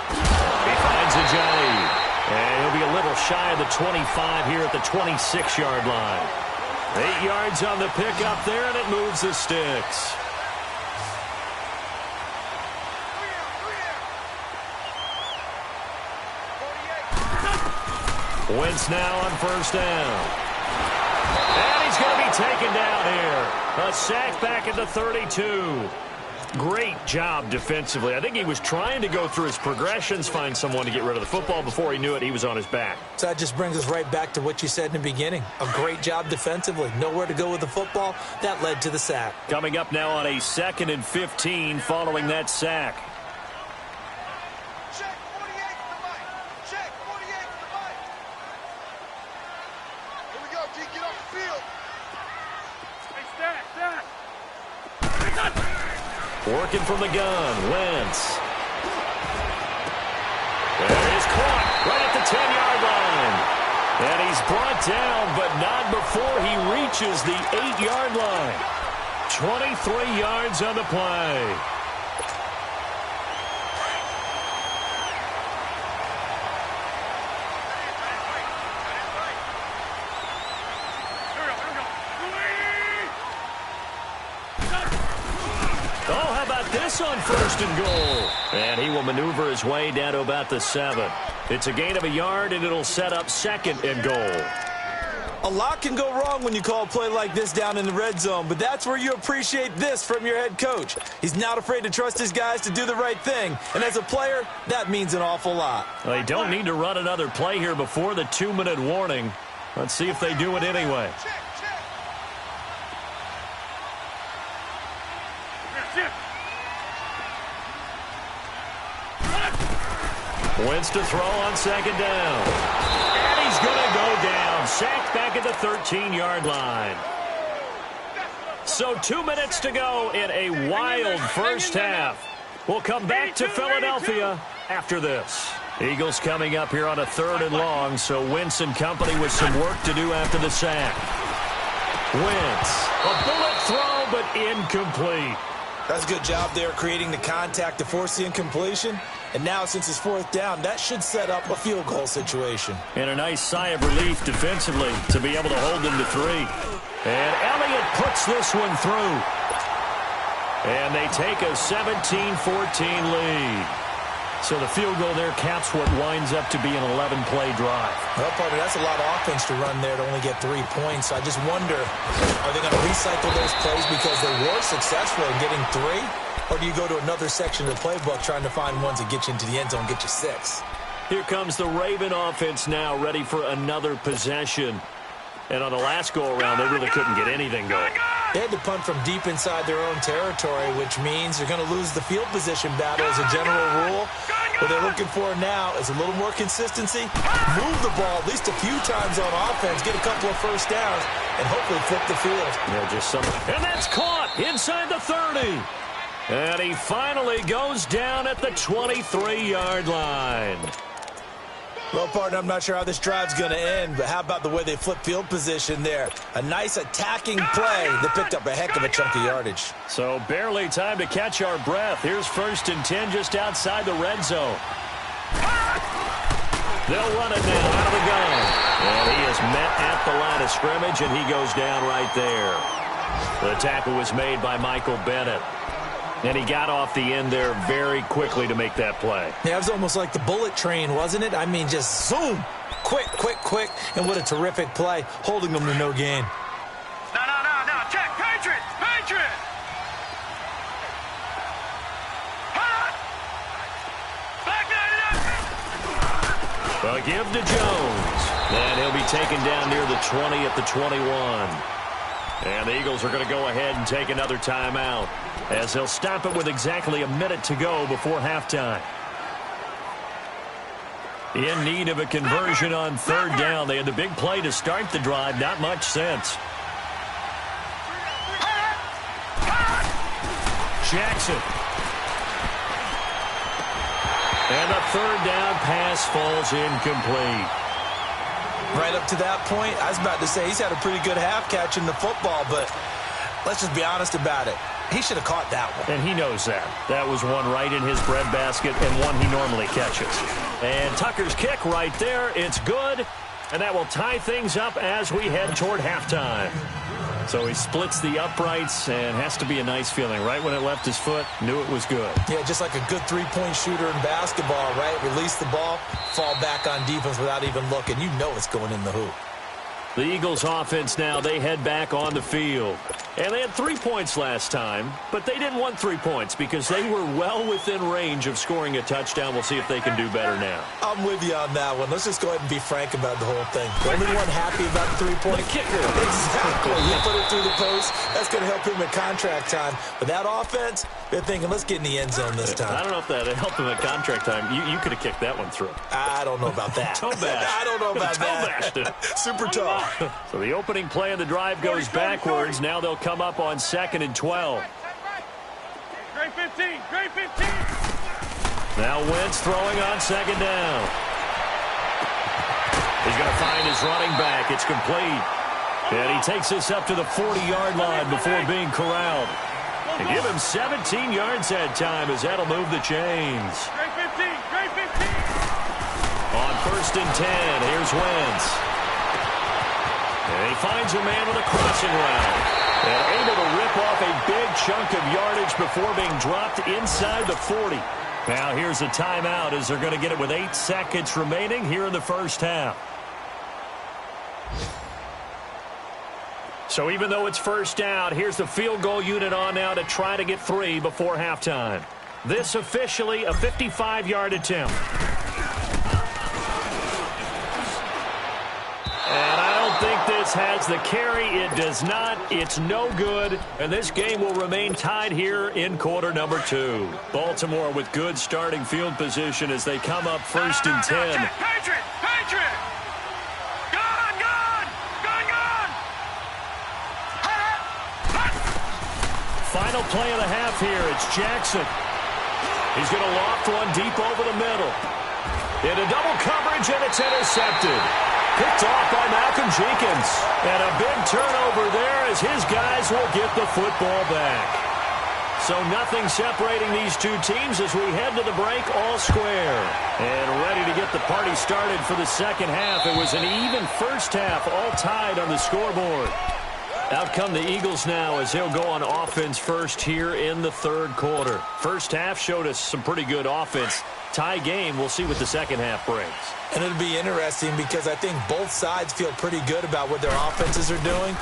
He finds Ajayi. And he'll be a little shy of the 25 here at the 26-yard line. 8 yards on the pickup there, and it moves the sticks. Wentz now on first down. And he's going to be taken down here. A sack back at the 32. Great job defensively. I think he was trying to go through his progressions, find someone to get rid of the football. Before he knew it, he was on his back. So that just brings us right back to what you said in the beginning. A great job defensively. Nowhere to go with the football. That led to the sack. Coming up now on a 2nd and 15 following that sack. Check 48 to the right. Check 48 to the right. Here we go, G. Get off the field. Hey, stack. Working from the gun, Wentz. There is caught right at the 10-yard line. And he's brought down, but not before he reaches the 8-yard line. 23 yards on the play. On 1st and goal. And he will maneuver his way down to about the 7. It's a gain of a yard, and it'll set up 2nd and goal. A lot can go wrong when you call a play like this down in the red zone, but that's where you appreciate this from your head coach. He's not afraid to trust his guys to do the right thing, and as a player, that means an awful lot. They don't need to run another play here before the 2-minute warning. Let's see if they do it anyway. Wentz to throw on 2nd down. And he's going to go down. Sacked back at the 13-yard line. So 2 minutes to go in a wild first half. We'll come back to Philadelphia after this. Eagles coming up here on a 3rd and long, so Wentz and company with some work to do after the sack. Wentz, a bullet throw, but incomplete. That's a good job there creating the contact to force the incompletion. And now, since it's 4th down, that should set up a field goal situation. And a nice sigh of relief defensively to be able to hold them to 3. And Elliott puts this one through. And they take a 17-14 lead. So the field goal there caps what winds up to be an 11-play drive. Well, partner, that's a lot of offense to run there to only get 3 points. I just wonder, are they going to recycle those plays because they were successful in getting 3? Or do you go to another section of the playbook trying to find ones that get you into the end zone and get you 6? Here comes the Raven offense now, ready for another possession. And on the last go-around, they really couldn't get anything going. They had to punt from deep inside their own territory, which means they're going to lose the field position battle as a general rule. What they're looking for now is a little more consistency, move the ball at least a few times on offense, get a couple of first downs, and hopefully flip the field. Yeah, just some. And that's caught inside the 30. And he finally goes down at the 23-yard line. Well, partner, I'm not sure how this drive's going to end, but how about the way they flip field position there? A nice attacking play that picked up a heck of a chunk of yardage. So barely time to catch our breath. Here's 1st and 10 just outside the red zone. They'll run it now out of the gun. And he is met at the line of scrimmage, and he goes down right there. The tackle was made by Michael Bennett. And he got off the end there very quickly to make that play. Yeah, it was almost like the bullet train, wasn't it? I mean, just zoom. Quick, quick, quick. And what a terrific play, holding them to no gain. No. Check. Patriots. Well, give to Jones. And he'll be taken down near the 20 at the 21. And the Eagles are going to go ahead and take another timeout as they'll stop it with exactly a minute to go before halftime. In need of a conversion on 3rd down. They had the big play to start the drive. Not much sense. Jackson. And the 3rd down pass falls incomplete. Right up to that point, I was about to say he's had a pretty good half catching the football, but let's just be honest about it. He should have caught that one. And he knows that. That was one right in his breadbasket and one he normally catches. And Tucker's kick right there. It's good. And that will tie things up as we head toward halftime. So he splits the uprights and has to be a nice feeling. Right when it left his foot, knew it was good. Yeah, just like a good three-point shooter in basketball, right? Release the ball, fall back on defense without even looking. You know it's going in the hoop. The Eagles offense now, they head back on the field. And they had 3 points last time, but they didn't want 3 points because they were well within range of scoring a touchdown. We'll see if they can do better now. I'm with you on that one. Let's just go ahead and be frank about the whole thing. The only one happy about the 3-point kicker. Exactly. He put it through the post. That's going to help him at contract time. But that offense, they're thinking, let's get in the end zone this time. I don't know if that helped him at contract time. You could have kicked that one through. I don't know about that. Toe bash. I don't know about that. Super tough. So the opening play of the drive goes backwards. Now they'll come up on 2nd and 12. Great 15. Great 15. Now Wentz throwing on 2nd down. He's going to find his running back. It's complete. And he takes this up to the 40-yard line before being corralled. And give him 17 yards that time as that'll move the chains. Great 15. Great 15. On 1st and 10, here's Wentz. And he finds a man with a crossing route. And able to rip off a big chunk of yardage before being dropped inside the 40. Now here's a timeout as they're going to get it with 8 seconds remaining here in the first half. So even though it's first down, here's the field goal unit on now to try to get 3 before halftime. This officially a 55-yard attempt. And I don't think this has the carry. It does not. It's no good. And this game will remain tied here in quarter number 2. Baltimore with good starting field position as they come up first and 10. Patriot! Patriot! Gone! Gone! Gone! Gone! Final play of the half here. It's Jackson. He's going to loft one deep over the middle. Into double coverage, and it's intercepted. Picked off by Malcolm Jenkins. And a big turnover there as his guys will get the football back. So nothing separating these two teams as we head to the break, all square. And ready to get the party started for the second half. It was an even first half, all tied on the scoreboard. Out come the Eagles now as they'll go on offense first here in the third quarter. First half showed us some pretty good offense. Tie game, we'll see what the second half brings. And it'll be interesting because I think both sides feel pretty good about what their offenses are doing.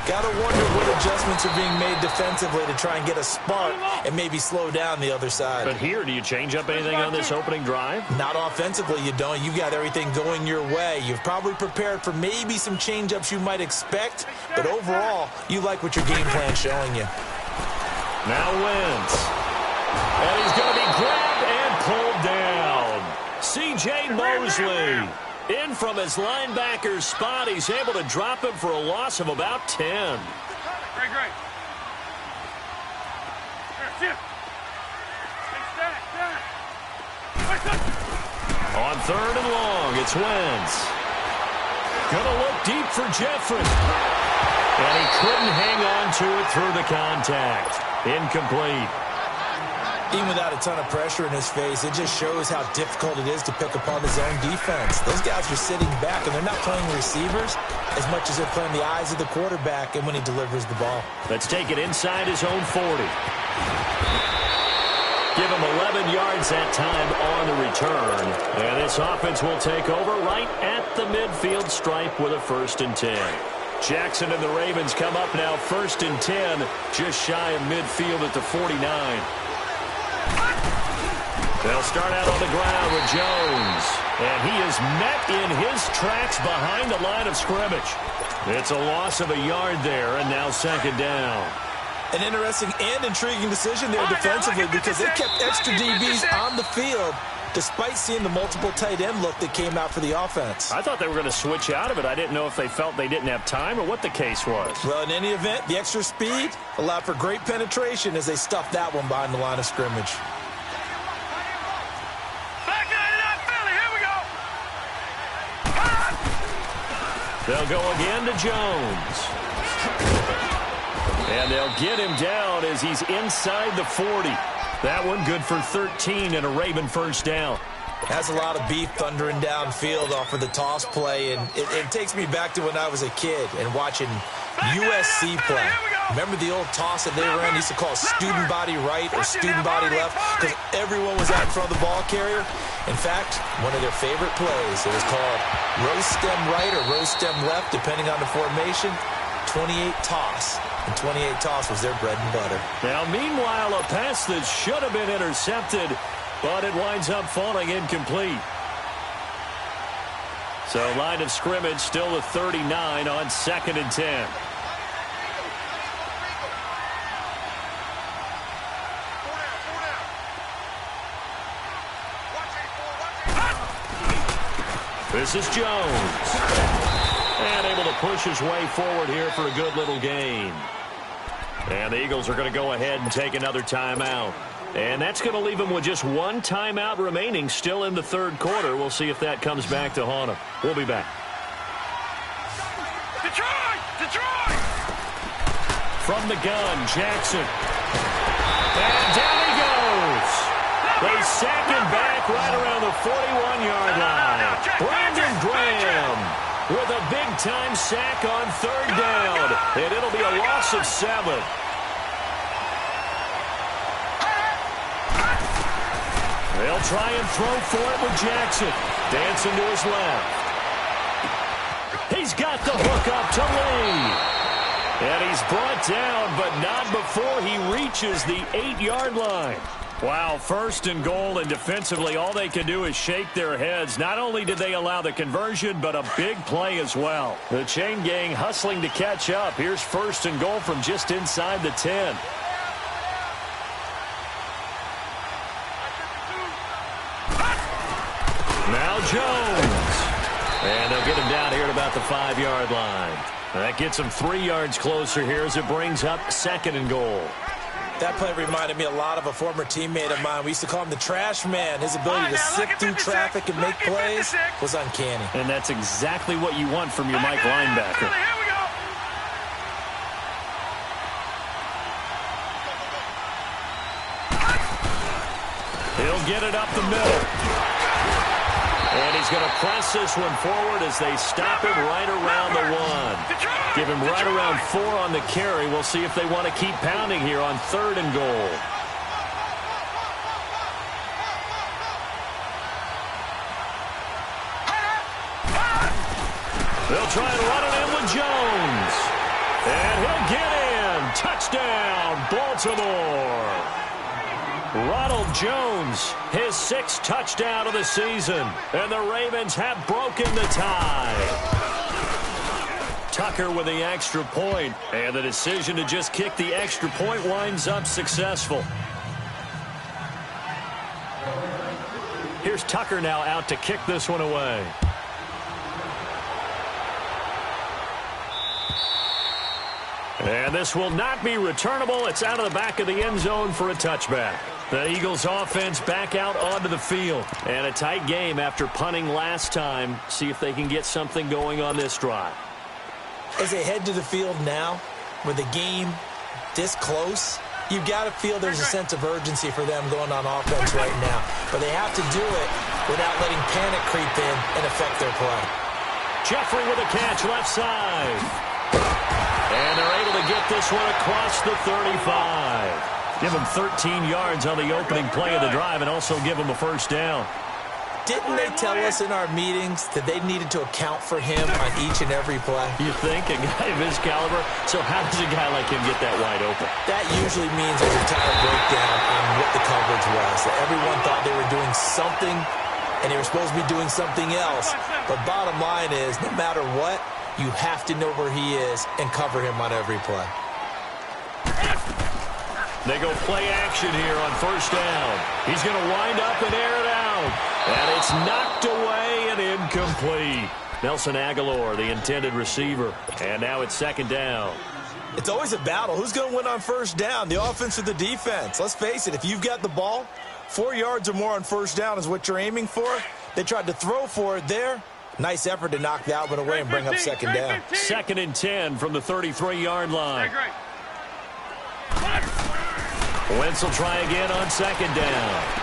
Got to wonder what adjustments are being made defensively to try and get a spark and maybe slow down the other side. But here, do you change up anything on this opening drive? Not offensively, you don't. You got everything going your way. You've probably prepared for maybe some change-ups you might expect, but overall, you like what your game plan's showing you. Now Wentz. And he's going to be grabbed and pulled down. C.J. Mosley. In from his linebacker's spot. He's able to drop him for a loss of about 10. Great, great. Here, On third and long, it's Wentz. Gonna look deep for Jeffrey. And he couldn't hang on to it through the contact. Incomplete. Even without a ton of pressure in his face, it just shows how difficult it is to pick apart his own defense. Those guys are sitting back, and they're not playing receivers as much as they're playing the eyes of the quarterback and when he delivers the ball. Let's take it inside his own 40. Give him 11 yards that time on the return. And this offense will take over right at the midfield stripe with a 1st and 10. Jackson and the Ravens come up now 1st and 10, just shy of midfield at the 49. They'll start out on the ground with Jones. And he is met in his tracks behind the line of scrimmage. It's a loss of a yard there, and now 2nd down. An interesting and intriguing decision there defensively because they kept extra DBs on the field despite seeing the multiple tight end look that came out for the offense. I thought they were going to switch out of it. I didn't know if they felt they didn't have time or what the case was. Well, in any event, the extra speed allowed for great penetration as they stuffed that one behind the line of scrimmage. They'll go again to Jones. And they'll get him down as he's inside the 40. That one good for 13 and a Raven 1st down. Has a lot of beef thundering downfield off of the toss play, and it takes me back to when I was a kid and watching USC play. Remember the old toss that they ran? They used to call it student body right or student body left because everyone was out in front of the ball carrier. In fact, one of their favorite plays, it was called rose stem right or rose stem left, depending on the formation, 28 toss. And 28 toss was their bread and butter. Now, meanwhile, a pass that should have been intercepted, but it winds up falling incomplete. So, line of scrimmage still with 39 on 2nd and 10. This is Jones. And able to push his way forward here for a good little gain. And the Eagles are going to go ahead and take another timeout. And that's going to leave them with just one timeout remaining still in the third quarter. We'll see if that comes back to haunt them. We'll be back. Detroit! Detroit! From the gun, Jackson. And down he goes. They sack him back right around the 41-yard line. Brandon Graham with a big-time sack on 3rd down. And it'll be a loss of 7. They'll try and throw for it with Jackson. Dancing to his left. He's got the hook up to Lee. And he's brought down, but not before he reaches the 8-yard line. Wow, 1st and goal, and defensively all they can do is shake their heads. Not only did they allow the conversion, but a big play as well. The chain gang hustling to catch up. Here's 1st and goal from just inside the 10. Now Jones. And they'll get him down here at about the 5-yard line. That gets him 3 yards closer here as it brings up 2nd and goal. That play reminded me a lot of a former teammate of mine. We used to call him the trash man. His ability to sift through traffic and make plays was uncanny. And that's exactly what you want from your Mike linebacker. He'll get it up the middle. And he's going to press this one forward as they stop him right around the 1. Give him right around 4 on the carry. We'll see if they want to keep pounding here on 3rd and goal. They'll try and run it in with Jones. And he'll get in. Touchdown, Baltimore. Ronald Jones, his 6th touchdown of the season. And the Ravens have broken the tie. Tucker with the extra point. And the decision to just kick the extra point winds up successful. Here's Tucker now out to kick this one away. And this will not be returnable. It's out of the back of the end zone for a touchback. The Eagles offense back out onto the field. And a tight game after punting last time. See if they can get something going on this drive. As they head to the field now, with the game this close, you've got to feel there's a sense of urgency for them going on offense right now. But they have to do it without letting panic creep in and affect their play. Jeffrey with a catch left side. And they're able to get this one across the 35. Give them 13 yards on the opening play of the drive and also give them a 1st down. Didn't they tell us in our meetings that they needed to account for him on each and every play? You think? A guy of his caliber? So how does a guy like him get that wide open? That usually means there's a entire breakdown on what the coverage was. That everyone thought they were doing something, and they were supposed to be doing something else. But bottom line is, no matter what, you have to know where he is and cover him on every play. They go play action here on 1st down. He's going to wind up and air it out. And it's knocked away and incomplete. Nelson Aguilar, the intended receiver. And now it's 2nd down. It's always a battle. Who's going to win on 1st down, the offense or the defense? Let's face it, if you've got the ball, 4 yards or more on 1st down is what you're aiming for. They tried to throw for it there. Nice effort to knock that one away and bring up 2nd down. 2nd and 10 from the 33-yard line. Wentz will try again on 2nd down.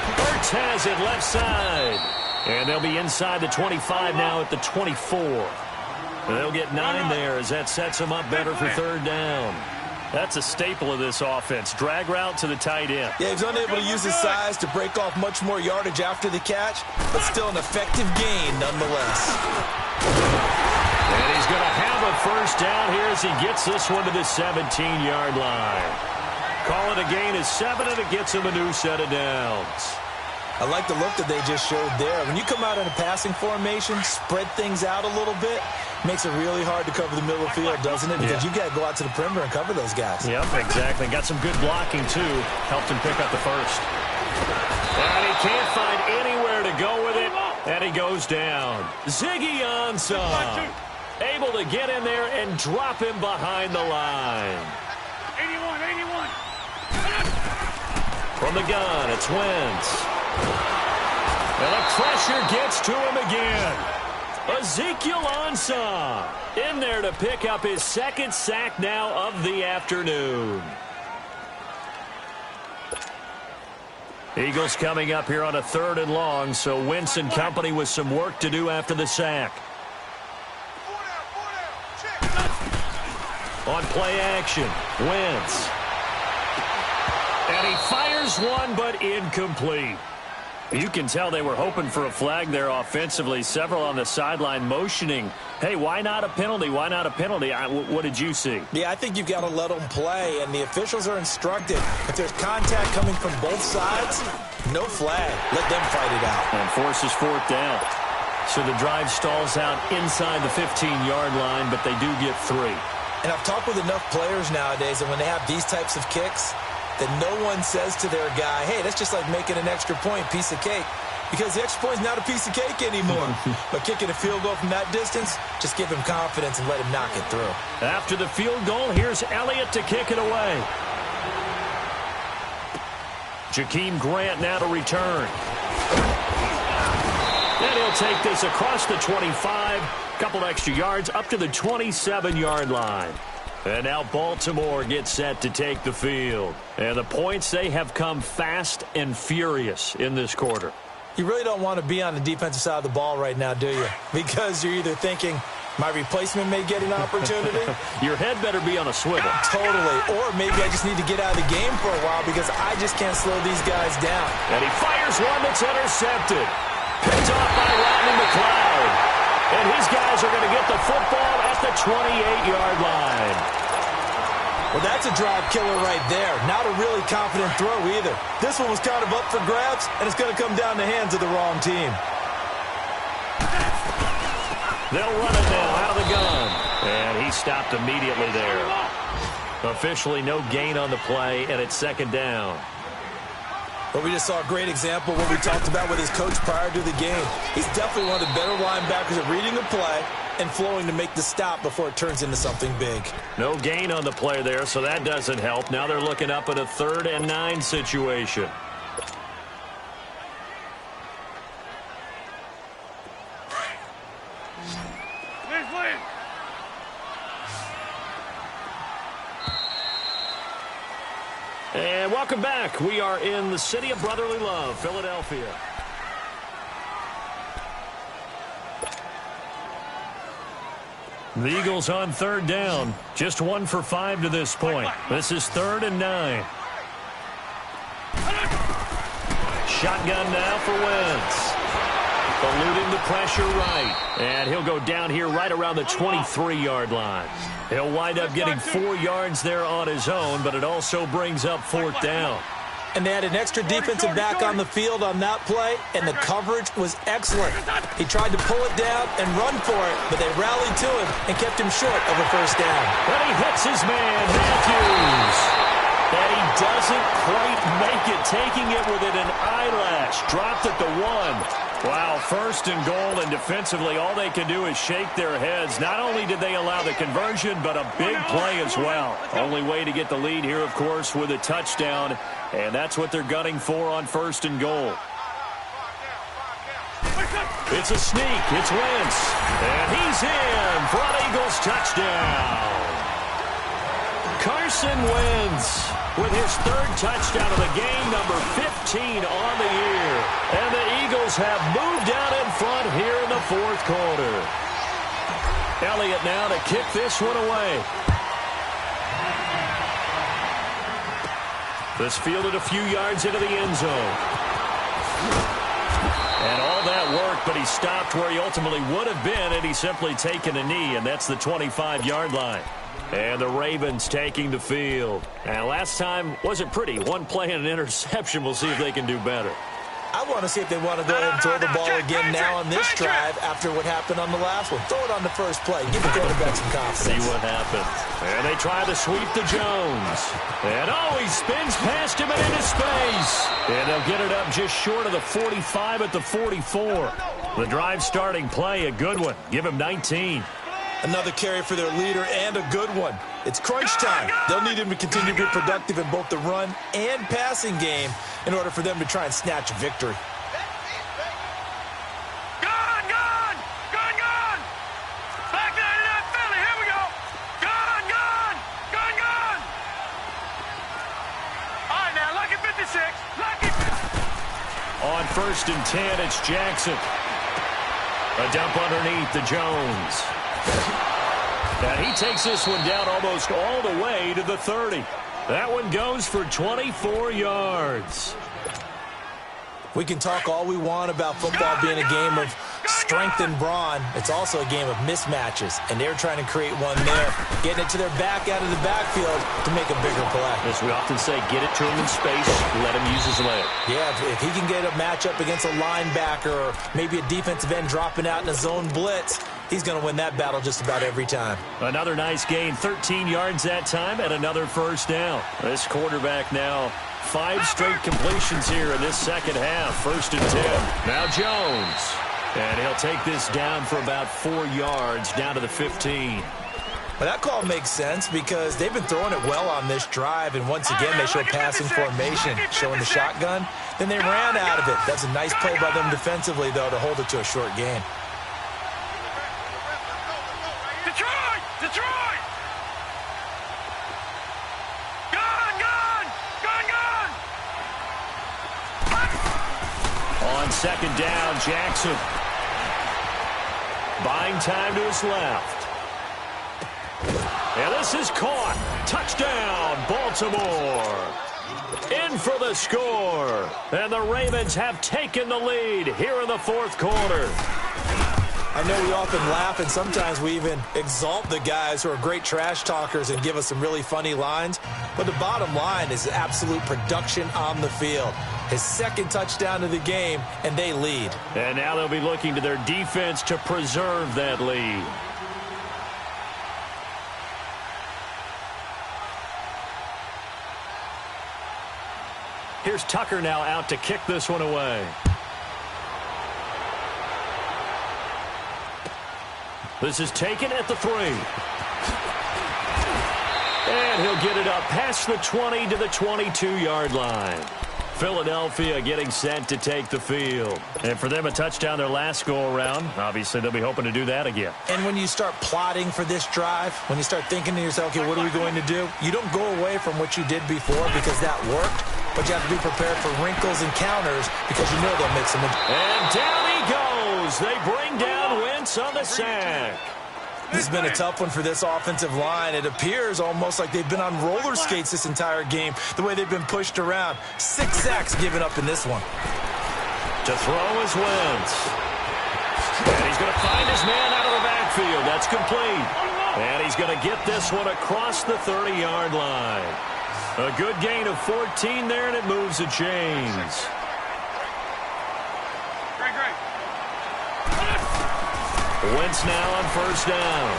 Ertz has it left side. And they'll be inside the 25 now at the 24. And they'll get 9 there as that sets them up better for 3rd down. That's a staple of this offense. Drag route to the tight end. Yeah, he's unable to use his size to break off much more yardage after the catch, but still an effective gain nonetheless. And he's going to have a 1st down here as he gets this one to the 17-yard line. Call it a gain of 7, and it gets him a new set of downs. I like the look that they just showed there. When you come out in a passing formation, spread things out a little bit, makes it really hard to cover the middle of the field, doesn't it? Because you got to go out to the perimeter and cover those guys. Yep, exactly. Got some good blocking, too. Helped him pick up the 1st. And he can't find anywhere to go with it, and he goes down. Ziggy Ansah able to get in there and drop him behind the line. 81. From the gun, it's Wentz. And the pressure gets to him again. Ezekiel Ansah in there to pick up his 2nd sack now of the afternoon. Eagles coming up here on a 3rd and long, so Wentz and company with some work to do after the sack. On play action, Wentz. And he fires one, but incomplete. You can tell they were hoping for a flag there offensively. Several on the sideline motioning, hey, why not a penalty? Why not a penalty? What did you see? Yeah, I think you've got to let them play, and the officials are instructed. If there's contact coming from both sides, no flag. Let them fight it out. And forces fourth down. So the drive stalls out inside the 15-yard line, but they do get 3. And I've talked with enough players nowadays, and when they have these types of kicks, that no one says to their guy, hey, that's just like making an extra point, piece of cake. Because the extra point is not a piece of cake anymore. But kicking a field goal from that distance, just give him confidence and let him knock it through. After the field goal, here's Elliott to kick it away. Jakeem Grant now to return. And he'll take this across the 25, couple extra yards up to the 27-yard line. And now Baltimore gets set to take the field. And the points, they have come fast and furious in this quarter. You really don't want to be on the defensive side of the ball right now, do you? Because you're either thinking, my replacement may get an opportunity. Your head better be on a swivel. Totally. Or maybe I just need to get out of the game for a while because I just can't slow these guys down. And he fires one that's intercepted. Picked off by Rodney McLeod. And his guys are going to get the football at the 28-yard line. Well, that's a drive killer right there. Not a really confident throw either. This one was kind of up for grabs, and it's going to come down the hands of the wrong team. They'll run it now out of the gun. And he stopped immediately there. Officially no gain on the play, and it's second down. But we just saw a great example of what we talked about with his coach prior to the game. He's definitely one of the better linebackers at reading the play and flowing to make the stop before it turns into something big. No gain on the play there, so that doesn't help. Now they're looking up at a 3rd and 9 situation. And welcome back. We are in the city of brotherly love, Philadelphia. The Eagles on 3rd down. Just 1 for 5 to this point. This is 3rd and 9. Shotgun now for Wentz. Eluding the pressure right. And he'll go down here right around the 23-yard line. He'll wind up getting 4 yards there on his own, but it also brings up 4th down. And they had an extra defensive back on the field on that play, and the coverage was excellent. He tried to pull it down and run for it, but they rallied to him and kept him short of a first down. And he hits his man, Matthews. And he doesn't quite make it, taking it within an eyelash. Dropped at the 1. Wow, 1st and goal, and defensively all they can do is shake their heads. Not only did they allow the conversion, but a big play as well. Only way to get the lead here, of course, with a touchdown, and that's what they're gunning for on 1st and goal. It's a sneak. It's Wentz. And he's in for an Eagles touchdown. Carson Wentz with his 3rd touchdown of the game, number 15 on the year. And the Eagles have moved out in front here in the 4th quarter. Elliott now to kick this one away. This fielded a few yards into the end zone. And all that work, but he stopped where he ultimately would have been had he simply taken a knee, and that's the 25-yard line. And the Ravens taking the field. And last time wasn't pretty. 1 play and an interception. We'll see if they can do better. I want to see if they want to go ahead and throw the ball again now on this drive after what happened on the last one. Throw it on the first play. Give the quarterback some confidence. See what happens. And they try to sweep to Jones. And he spins past him and into space. And they'll get it up just short of the 45 at the 44. The drive starting play, a good one. Give him 19. Another carry for their leader and a good one. It's crunch time. They'll need him to continue to be productive in both the run and passing game in order for them to try and snatch a victory. Gone! Back there to that Philly. Here we go. Gone! All right, now, lucky 56. Lucky. On 1st and 10, it's Jackson. A dump underneath to Jones. And he takes this one down almost all the way to the 30. That one goes for 24 yards. We can talk all we want about football being a game of strength and brawn. It's also a game of mismatches, and they're trying to create one there, getting it to their back out of the backfield to make a bigger play. As we often say, get it to him in space, let him use his leg. Yeah, if he can get a matchup against a linebacker or maybe a defensive end dropping out in a zone blitz, he's going to win that battle just about every time. Another nice gain, 13 yards that time, and another first down. This quarterback now 5 straight completions here in this second half. 1st and 10. Now Jones. And he'll take this down for about 4 yards, down to the 15. Well, that call makes sense because they've been throwing it well on this drive, and once again they show passing formation, showing the shotgun. Then they ran out of it. That's a nice play by them defensively, though, to hold it to a short gain. Detroit! Detroit! Gun! Gun! Gun! Gun! On 2nd down, Jackson. Buying time to his left. And this is caught. Touchdown, Baltimore. In for the score. And the Ravens have taken the lead here in the 4th quarter. I know we often laugh, and sometimes we even exalt the guys who are great trash talkers and give us some really funny lines. But the bottom line is absolute production on the field. His 2nd touchdown of the game, and they lead. And now they'll be looking to their defense to preserve that lead. Here's Tucker now out to kick this one away. This is taken at the 3. And he'll get it up past the 20 to the 22-yard line. Philadelphia getting set to take the field. And for them, a touchdown their last go-around. Obviously, they'll be hoping to do that again. And when you start plotting for this drive, when you start thinking to yourself, okay, what are we going to do? You don't go away from what you did before because that worked, but you have to be prepared for wrinkles and counters because you know they'll mix them in. And down he goes. They bring down Wentz on the sack. This has been a tough one for this offensive line. It appears almost like they've been on roller skates this entire game, the way they've been pushed around. 6 sacks given up in this one. To throw is Wentz. And he's going to find his man out of the backfield. That's complete. And he's going to get this one across the 30-yard line. A good gain of 14 there, and it moves the chains. Wentz now on 1st down.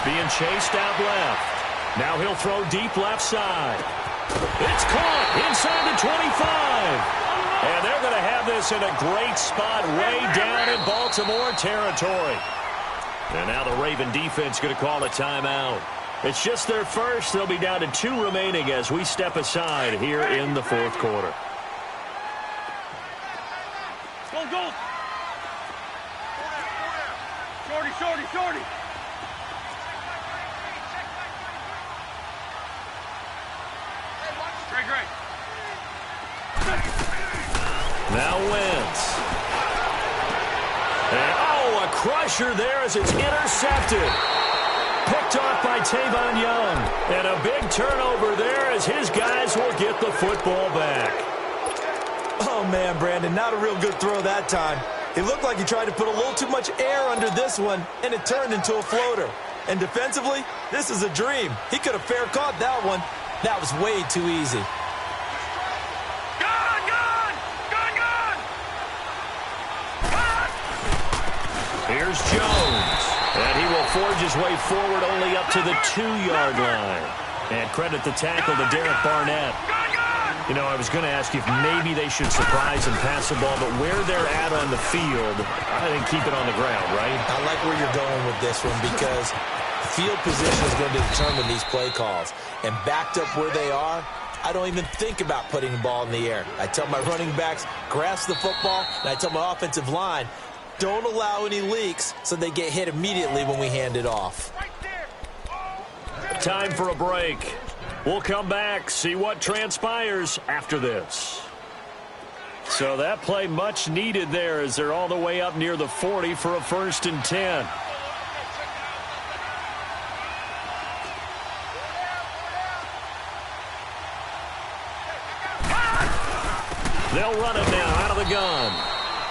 Being chased out left. Now he'll throw deep left side. It's caught inside the 25. And they're going to have this in a great spot way down in Baltimore territory. And now the Raven defense going to call a timeout. It's just their first. They'll be down to 2 remaining as we step aside here in the 4th quarter. Go, go! Shorty, shorty, shorty! Great, great. Now Wentz. And, oh, a crusher there as it's intercepted. Picked off by Tavon Young. And a big turnover there as his guys will get the football back. Oh, man, Brandon, not a real good throw that time. It looked like he tried to put a little too much air under this one, and it turned into a floater. And defensively, this is a dream. He could have fair caught that one. That was way too easy. Gun, gun! Gun, gun! Gun! Here's Jones. And he will forge his way forward only up to the 2-yard line. And credit the tackle to Derek Barnett. You know, I was going to ask you if maybe they should surprise and pass the ball, but where they're at on the field, I think keep it on the ground, right? I like where you're going with this one because field position is going to determine these play calls. And backed up where they are, I don't even think about putting the ball in the air. I tell my running backs, grasp the football, and I tell my offensive line, don't allow any leaks so they get hit immediately when we hand it off. Time for a break. We'll come back, see what transpires after this. So that play much needed there as they're all the way up near the 40 for a 1st and 10. They'll run it now out of the gun.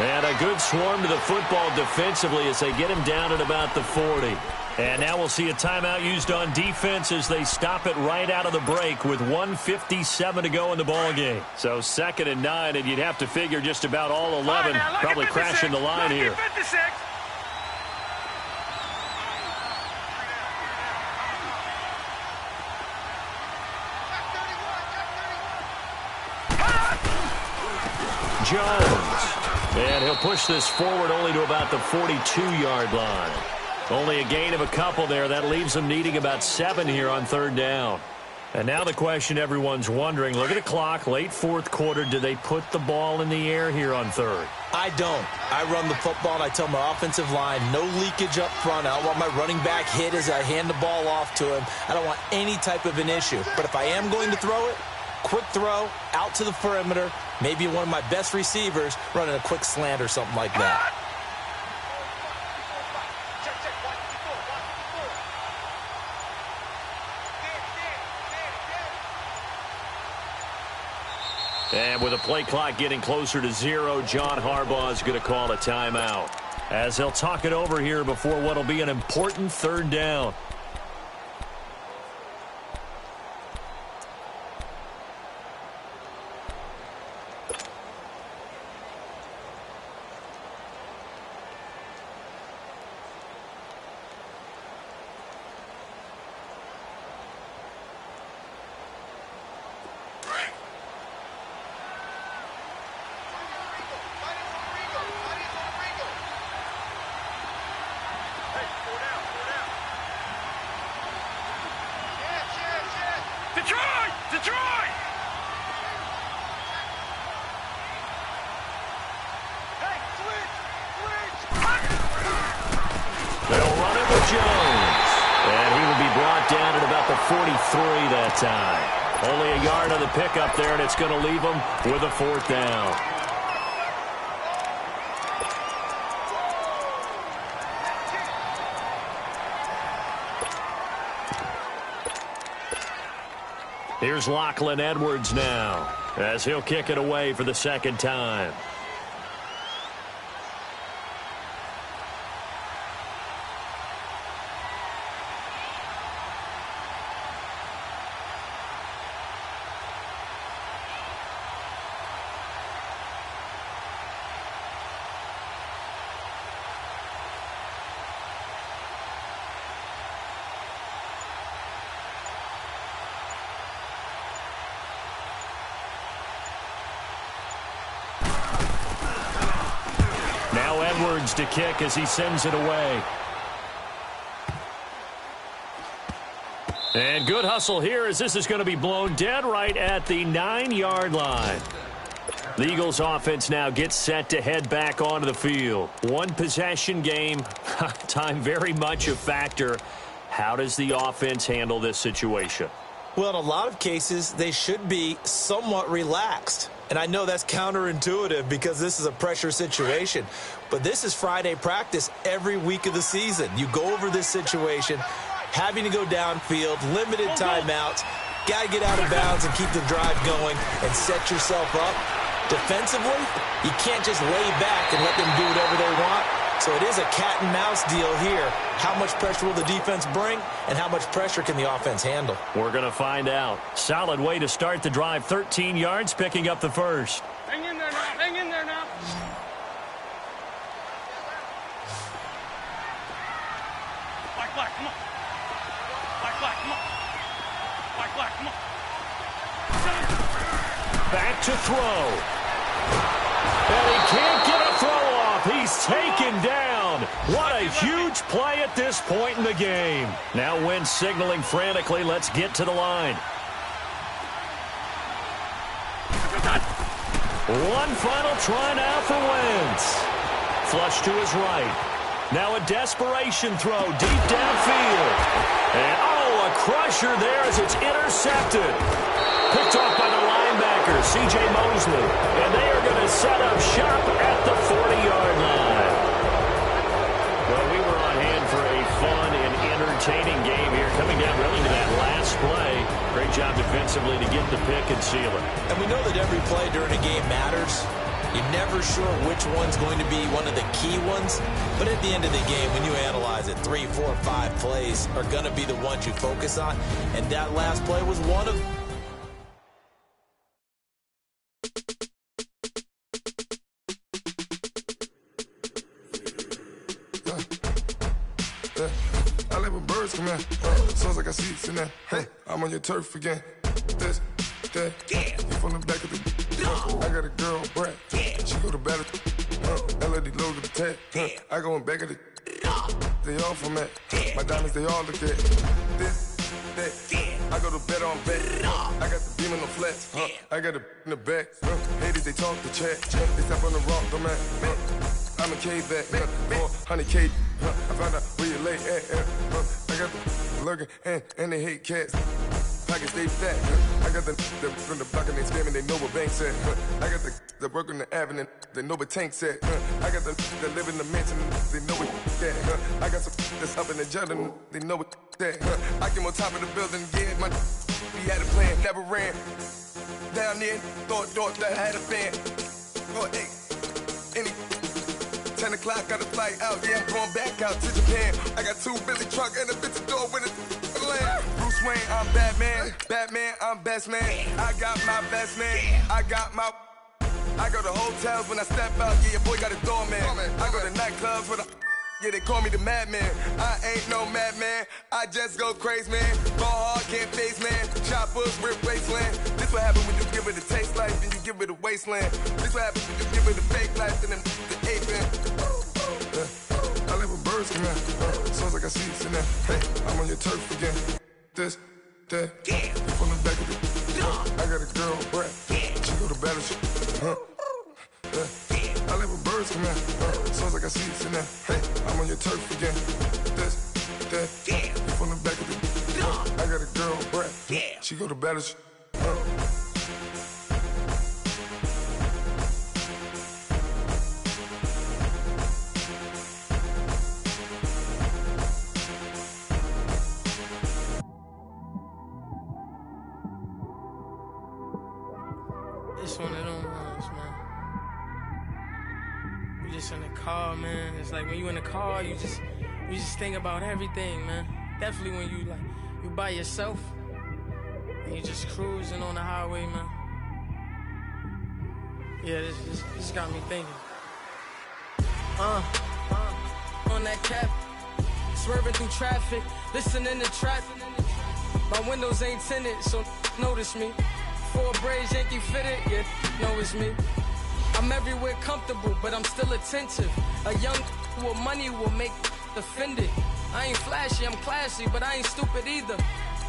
And a good swarm to the football defensively as they get him down at about the 40. And now we'll see a timeout used on defense as they stop it right out of the break with 1:57 to go in the ballgame. So 2nd and 9, and you'd have to figure just about all 11 probably crashing the line here. Jones. And he'll push this forward only to about the 42-yard line. Only a gain of a couple there. That leaves them needing about 7 here on 3rd down. And now the question everyone's wondering, look at the clock, late 4th quarter. Do they put the ball in the air here on 3rd? I don't. I run the football, and I tell my offensive line, no leakage up front. I don't want my running back hit as I hand the ball off to him. I don't want any type of an issue. But if I am going to throw it, quick throw, out to the perimeter, maybe one of my best receivers running a quick slant or something like that. And with the play clock getting closer to 0, John Harbaugh is going to call a timeout as they'll talk it over here before what will be an important 3rd down. Only a yard on the pickup there, and it's going to leave them with a 4th down. Here's Lachlan Edwards now as he'll kick it away for the 2nd time. Edwards to kick as he sends it away. And good hustle here as this is going to be blown dead right at the 9-yard line. The Eagles offense now gets set to head back onto the field. 1 possession game. Time very much a factor. How does the offense handle this situation? Well, in a lot of cases, they should be somewhat relaxed. And I know that's counterintuitive because this is a pressure situation. But this is Friday practice every week of the season. You go over this situation, having to go downfield, limited timeouts, got to get out of bounds and keep the drive going and set yourself up. Defensively, you can't just lay back and let them do whatever they want. So it is a cat and mouse deal here. How much pressure will the defense bring, and how much pressure can the offense handle? We're going to find out. Solid way to start the drive. 13 yards, picking up the first. Hang in there now. Hang in there now. Black, come on. Black, come on. Black, come on. Back to throw. And he can't get a throw off. He's taken down. What a huge play at this point in the game. Now Wentz signaling frantically, let's get to the line. One final try now for Wentz. Flush to his right. Now a desperation throw deep downfield. And, oh, a crusher there as it's intercepted. Picked off by the linebacker, C.J. Mosley. And they are going to set up shop at the 40-yard line. Well, we were on hand for a fun and entertaining game here. Coming down really to that last play. Great job defensively to get the pick and seal it. And we know that every play during a game matters. You never never sure which one's going to be one of the key ones, but at the end of the game, when you analyze it, 3, 4, 5 plays are going to be the ones you focus on, and that last play was one of... I live with birds come in. Sounds like I see seats in there. Hey, I'm on your turf again. This, that, you from the back of the. I got a girl, Brad. She go to battle. LED logo the tag. I go in back of the. They all from that. My diamonds, they all look at. This, that. I go to bet on bet. I got the beam on the flats. I got it in the back. Haters, they talk the chat. They step on the rock, don't man. I'm a cave back, 400K. I found out where you lay at. I got the lurking and they hate cats. Pockets stay fat. I got the from the block and they scamming, they know what banks at. I got the work on the avenue, they know what tanks at. I got the live in the mansion, they know what that. I got some that's up in the jungle, they know what that. I came on top of the building, yeah, my we had a plan, never ran. Down there, thought that I had a fan. Oh, hey, any 10 o'clock, got a flight out, yeah, I'm going back out to Japan. I got 2 Billy truck and a bitch door with it. Bruce Wayne, I'm Batman. Batman, I'm best man. I got my best man. I go to hotels when I step out. Yeah, your boy got a doorman. I go to nightclubs with a. Yeah, they call me the madman. I ain't no madman. I just go crazy, man. Ball hard, can't face, man. Choppers, rip wasteland. This what happen when you give it a taste life and you give it a wasteland. This what happen when you give it a fake life and then the ape in. I live with birds come in. Sounds like I see seats in there. Hey, I'm on your turf again. This, that, you from the back of the. I got a girl, Brad. She go to battle. I live with birds come in. Sounds like I see seats in there. Hey, I'm on your turf again. This, that, you from the back of the. I got a girl, Brad. She go to battle. It's one of them ones, man. You just in the car, man. It's like when you in the car, you just think about everything, man. Definitely when you by yourself and you just cruising on the highway, man. Yeah, this got me thinking. On that cap, swerving through traffic, listening to trap. My windows ain't tinted, so notice me. 4 braids, Yankee fitted, yeah, know it's me. I'm everywhere comfortable, but I'm still attentive. A young with money will make offended. I ain't flashy, I'm classy, but I ain't stupid either.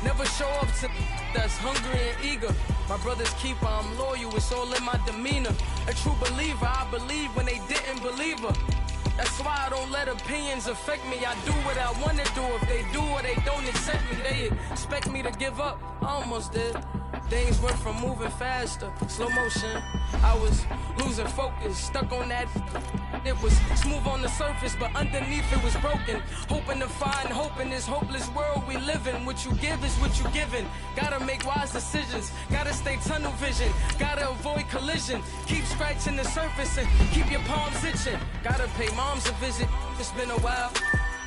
Never show up to that's hungry and eager. My brother's keeper, I'm loyal, it's all in my demeanor. A true believer, I believe when they didn't believe her. That's why I don't let opinions affect me. I do what I want to do. If they do or they don't accept me, they expect me to give up. I almost did. Things went from moving faster, slow motion. I was losing focus, stuck on that. It was smooth on the surface, but underneath it was broken. Hoping to find hope in this hopeless world we live in. What you give is what you given. Gotta make wise decisions, gotta stay tunnel vision, gotta avoid collision. Keep scratching the surface and keep your palms itching. Gotta pay moms a visit, it's been a while.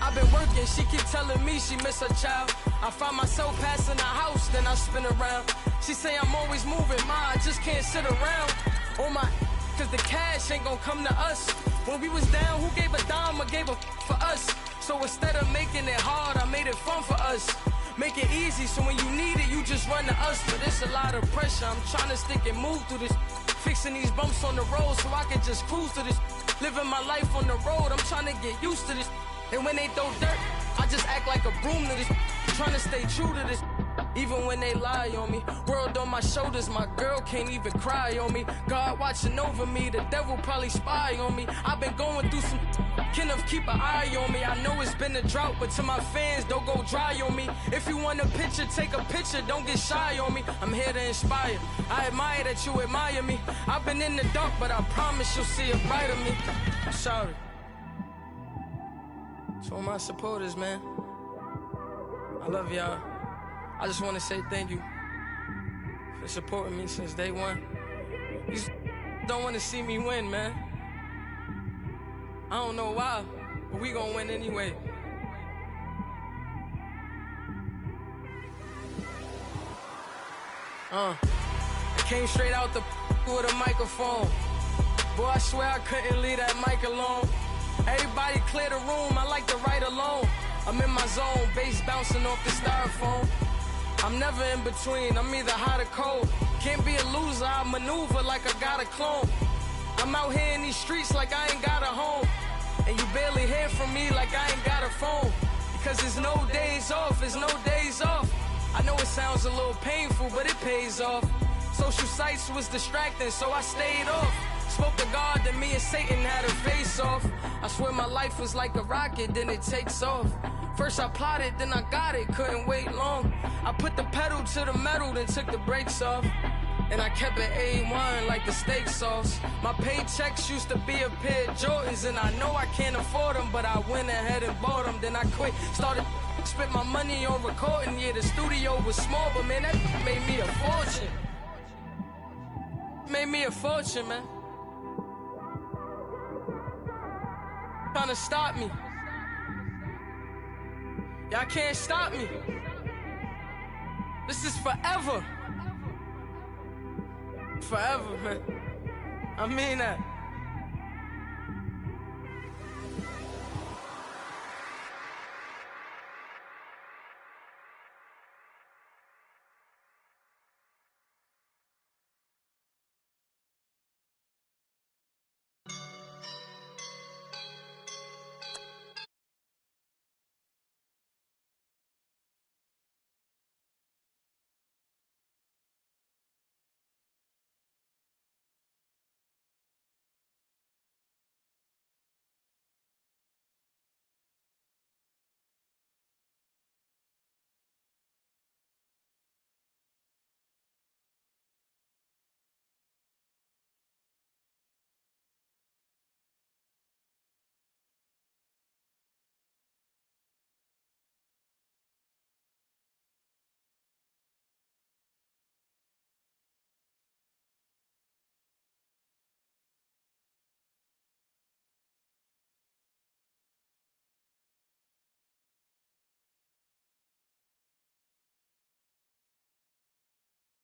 I've been working, she keep telling me she miss her child. I find myself passing the house, then I spin around. She say I'm always moving, ma, I just can't sit around. Oh my, cause the cash ain't gonna come to us. When we was down, who gave a dime or gave a for us? So instead of making it hard, I made it fun for us. Make it easy, so when you need it, you just run to us. But it's a lot of pressure, I'm trying to stick and move through this. Fixing these bumps on the road so I can just cruise to this. Living my life on the road, I'm trying to get used to this. And when they throw dirt, I just act like a broom to this. Trying to stay true to this. Even when they lie on me, world on my shoulders, my girl can't even cry on me. God watching over me, the devil probably spy on me. I've been going through some, Kenneth keep an eye on me. I know it's been a drought, but to my fans, don't go dry on me. If you want a picture, take a picture, don't get shy on me. I'm here to inspire, I admire that you admire me. I've been in the dark, but I promise you'll see a brighter me. I'm sorry. To all my supporters, man, I love y'all. I just want to say thank you for supporting me since day one. You don't want to see me win, man. I don't know why, but we gon' win anyway. I came straight out the with a microphone. Boy, I swear I couldn't leave that mic alone. Everybody clear the room, I like to write alone. I'm in my zone, bass bouncing off the styrofoam. I'm never in between, I'm either hot or cold. Can't be a loser, I maneuver like I got a clone. I'm out here in these streets like I ain't got a home. And you barely hear from me like I ain't got a phone. Because there's no days off, there's no days off. I know it sounds a little painful, but it pays off. Social sites was distracting, so I stayed off. Spoke to God, then me and Satan had a face off. I swear my life was like a rocket, then it takes off. First I plotted, then I got it, couldn't wait long. I put the pedal to the metal, then took the brakes off. And I kept it A1 like the steak sauce. My paychecks used to be a pair of Jordans, and I know I can't afford them, but I went ahead and bought them. Then I quit, started spent my money on recording. Yeah, the studio was small, but man, that made me a fortune. Made me a fortune, man. Trying to stop me. Y'all can't stop me. This is forever. Forever, man. I mean that.